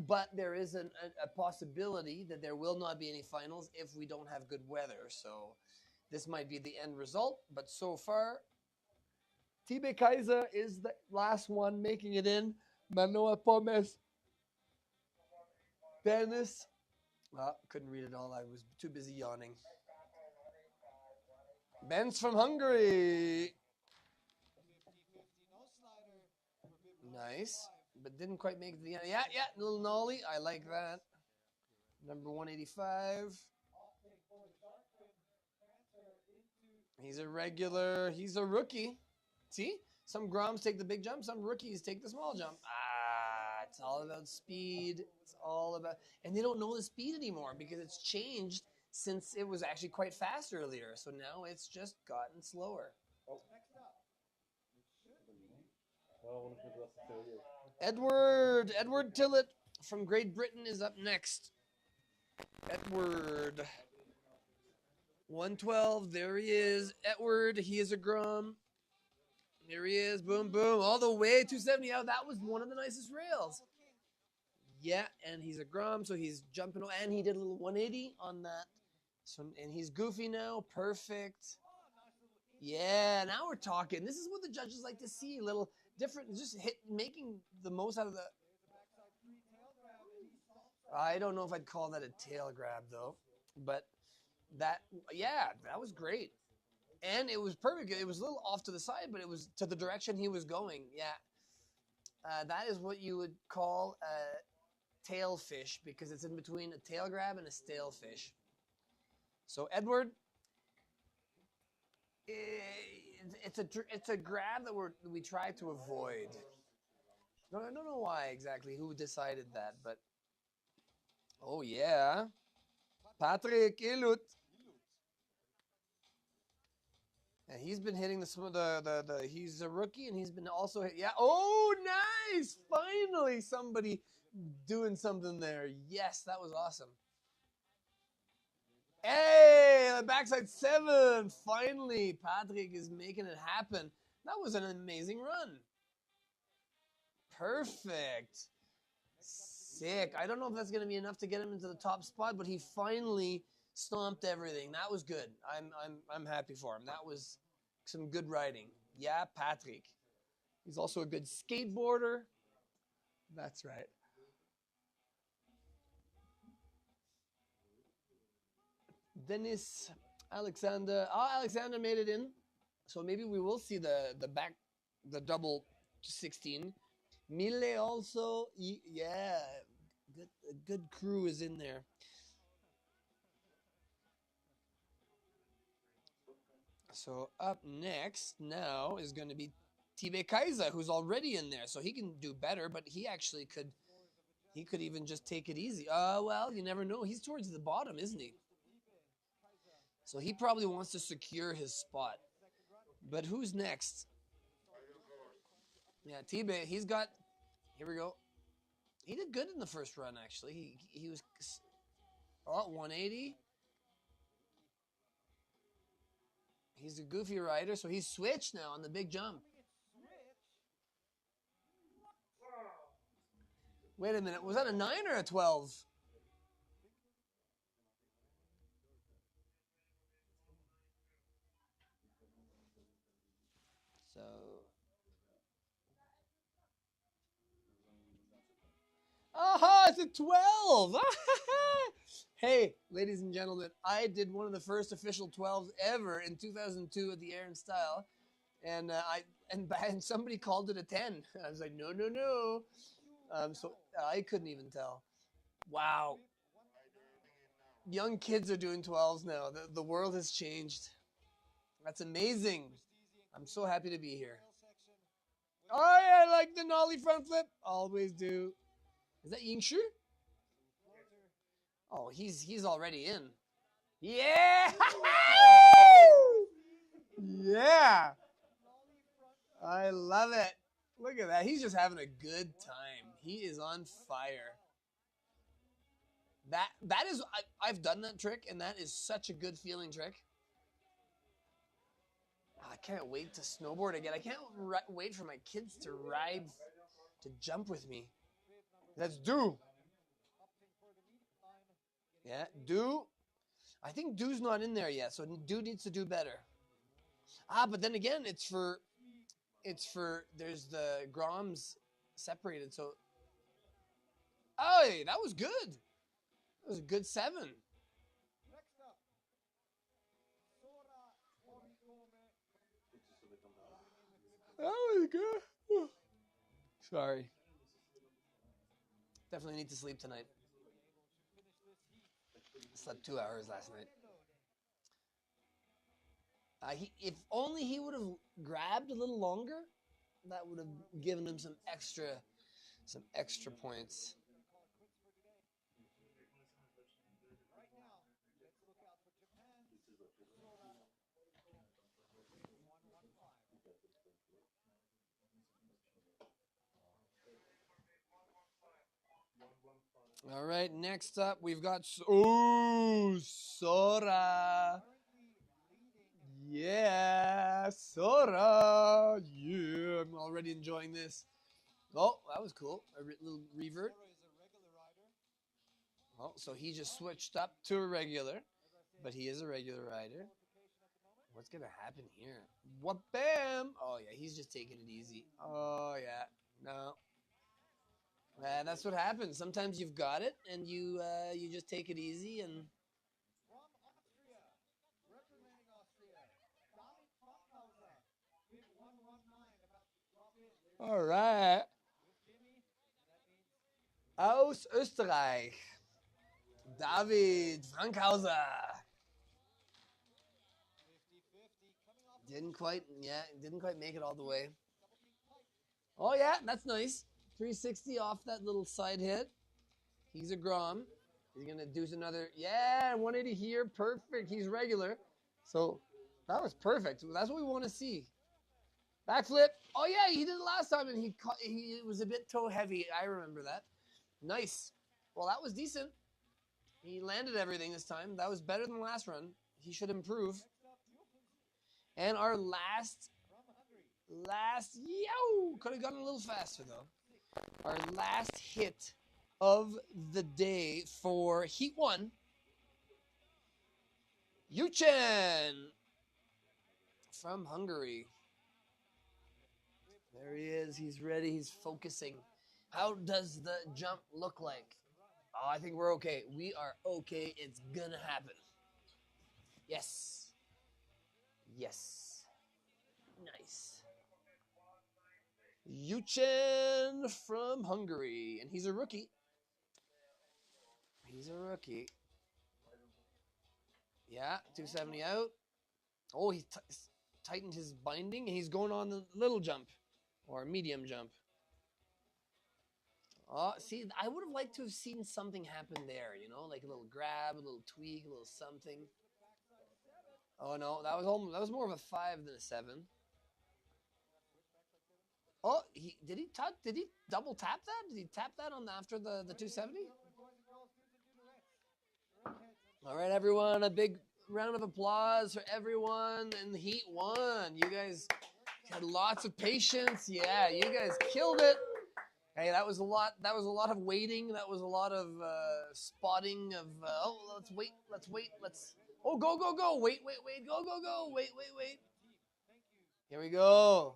But there is a possibility that there will not be any finals if we don't have good weather. So this might be the end result. But so far, TB Kaiser is the last one making it in. Manoa Pomes. Dennis. Well, couldn't read it all. I was too busy yawning. Ben's from Hungary. Nice. But didn't quite make it to the end. Yeah, little nollie. I like that. Number 185. He's a regular. He's a rookie. See? Some Groms take the big jump. Some rookies take the small jump. It's all about speed. It's all about... And they don't know the speed anymore because it's changed since it was actually quite fast earlier. So now it's just gotten slower. Edward Tillett from Great Britain is up next. Edward. 112, there he is. Edward, he is a Grom. There he is, boom, boom, all the way, 270 out. That was one of the nicest rails. Yeah, and he's a Grom, so he's jumping, and he did a little 180 on that. So, and he's goofy now, perfect. Yeah, now we're talking. This is what the judges like to see, a little different, just making the most out of the... I don't know if I'd call that a tail grab, though, but that was great. And it was perfect. It was a little off to the side, but it was to the direction he was going. Yeah. That is what you would call a tail fish because it's in between a tail grab and a stale fish. So Edward, it's a grab that we try to avoid. No, I don't know why exactly who decided that, but oh yeah, Patrick Ilut. And he's been hitting the he's a rookie and he's been also hit. Yeah. Oh, nice! Finally, somebody doing something there. Yes, that was awesome. Hey, the backside 7. Finally, Patrick is making it happen. That was an amazing run. Perfect. Sick. I don't know if that's going to be enough to get him into the top spot, but he finally stomped everything. That was good. I'm happy for him. That was some good riding. Yeah, Patrick. He's also a good skateboarder. That's right. Dennis Alexander. Oh, Alexander made it in. So maybe we will see the double 16. Mille also. Yeah. A good crew is in there. So up next now is going to be Tibe Kaiser, who's already in there. So he can do better, but he actually could even just take it easy. Well, you never know. He's towards the bottom, isn't he? So he probably wants to secure his spot. But who's next? Yeah, Tibe, he's got, here we go. He did good in the first run, actually. He was, 180. He's a goofy rider, so he's switched now on the big jump. Wait a minute, was that a 9 or a 12? So, aha, it's a 12. Hey, ladies and gentlemen, I did one of the first official 12s ever in 2002 at the Air and Style, and and somebody called it a 10. I was like, no. So I couldn't even tell. Wow. Young kids are doing 12s now. The world has changed. That's amazing. I'm so happy to be here. Oh, yeah, I like the nollie front flip. Always do. Is that Yingshu? Oh, he's already in. Yeah! Yeah! I love it. Look at that. He's just having a good time. He is on fire. That is, I've done that trick, and that is such a good feeling trick. I can't wait to snowboard again. I can't wait for my kids to jump with me. Let's do. Yeah, do. I think do's not in there yet, so do needs to do better. But then again, it's for, there's the Groms separated, so. Oh, that was good. That was a good 7. That was good. Sorry. Definitely need to sleep tonight. Slept 2 hours last night. If only he would have grabbed a little longer, that would have given him some extra points. All right, next up we've got Sora. Yeah, Sora. Yeah, I'm already enjoying this. Oh, that was cool. A little revert. Oh, so he just switched up to a regular, but he is a regular rider. What's gonna happen here? What? Bam! Oh yeah, he's just taking it easy. Oh yeah, no. That's what happens. Sometimes you've got it, and you just take it easy and. From Austria, representing Austria, David Frankhauser, bid 119, about to drop in. All right. Aus Österreich, David Frankhauser. 50-50, Didn't quite make it all the way. Oh yeah, that's nice. 360 off that little side hit. He's a Grom. He's gonna do another. Yeah, 180 here. Perfect. He's regular. So that was perfect. That's what we want to see. Backflip. Oh yeah, he did it last time, and he was a bit toe heavy. I remember that. Nice. Well, that was decent. He landed everything this time. That was better than last run. He should improve. And our last, could have gone a little faster though. Our last hit of the day for Heat 1, Yuchen from Hungary. There he is. He's ready. He's focusing. How does the jump look like? Oh, I think we're okay. We are okay. It's gonna happen. Yes. Yes. Nice. Yuchen from Hungary. And he's a rookie. He's a rookie. Yeah, 270 out. Oh, he tightened his binding, and he's going on the little jump. Or medium jump. Oh, see, I would have liked to have seen something happen there, you know, like a little grab, a little tweak, a little something. Oh no, that was more of a 5 than a 7. Oh, did he double tap that? Did he tap that on after the 270? All right, everyone, a big round of applause for everyone in the Heat 1. You guys had lots of patience. Yeah, you guys killed it. Hey, that was a lot. That was a lot of waiting. That was a lot of spotting of. Let's wait. Oh, go. Wait. Go. Wait. Here we go.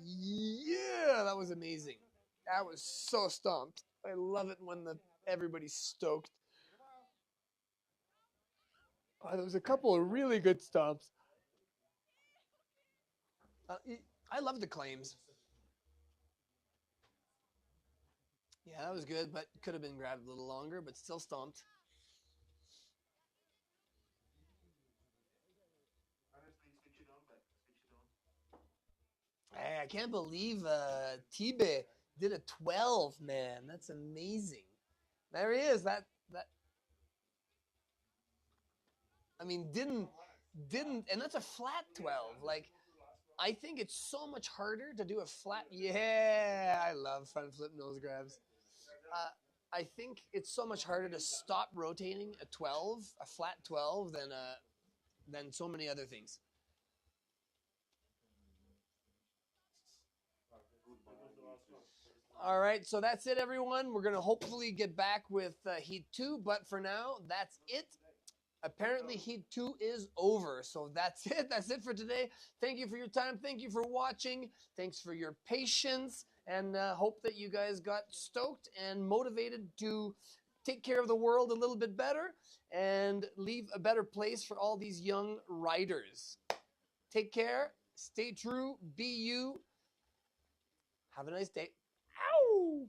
Yeah, that was amazing. That was so stomped. I love it when everybody's stoked. Oh, there was a couple of really good stomps. I love the claims. Yeah, that was good, but could have been grabbed a little longer, but still stomped. Hey, I can't believe Tibe did a 12, man. That's amazing. There he is. That I mean, didn't, and that's a flat 12. Like, I think it's so much harder to do a flat. Yeah, I love front flip nose grabs. I think it's so much harder to stop rotating a 12, a flat 12, than so many other things. All right, so that's it, everyone. We're going to hopefully get back with Heat 2, but for now, that's it. Apparently, Heat 2 is over, so that's it. That's it for today. Thank you for your time. Thank you for watching. Thanks for your patience, and hope that you guys got stoked and motivated to take care of the world a little bit better and leave a better place for all these young riders. Take care. Stay true. Be you. Have a nice day. Ow!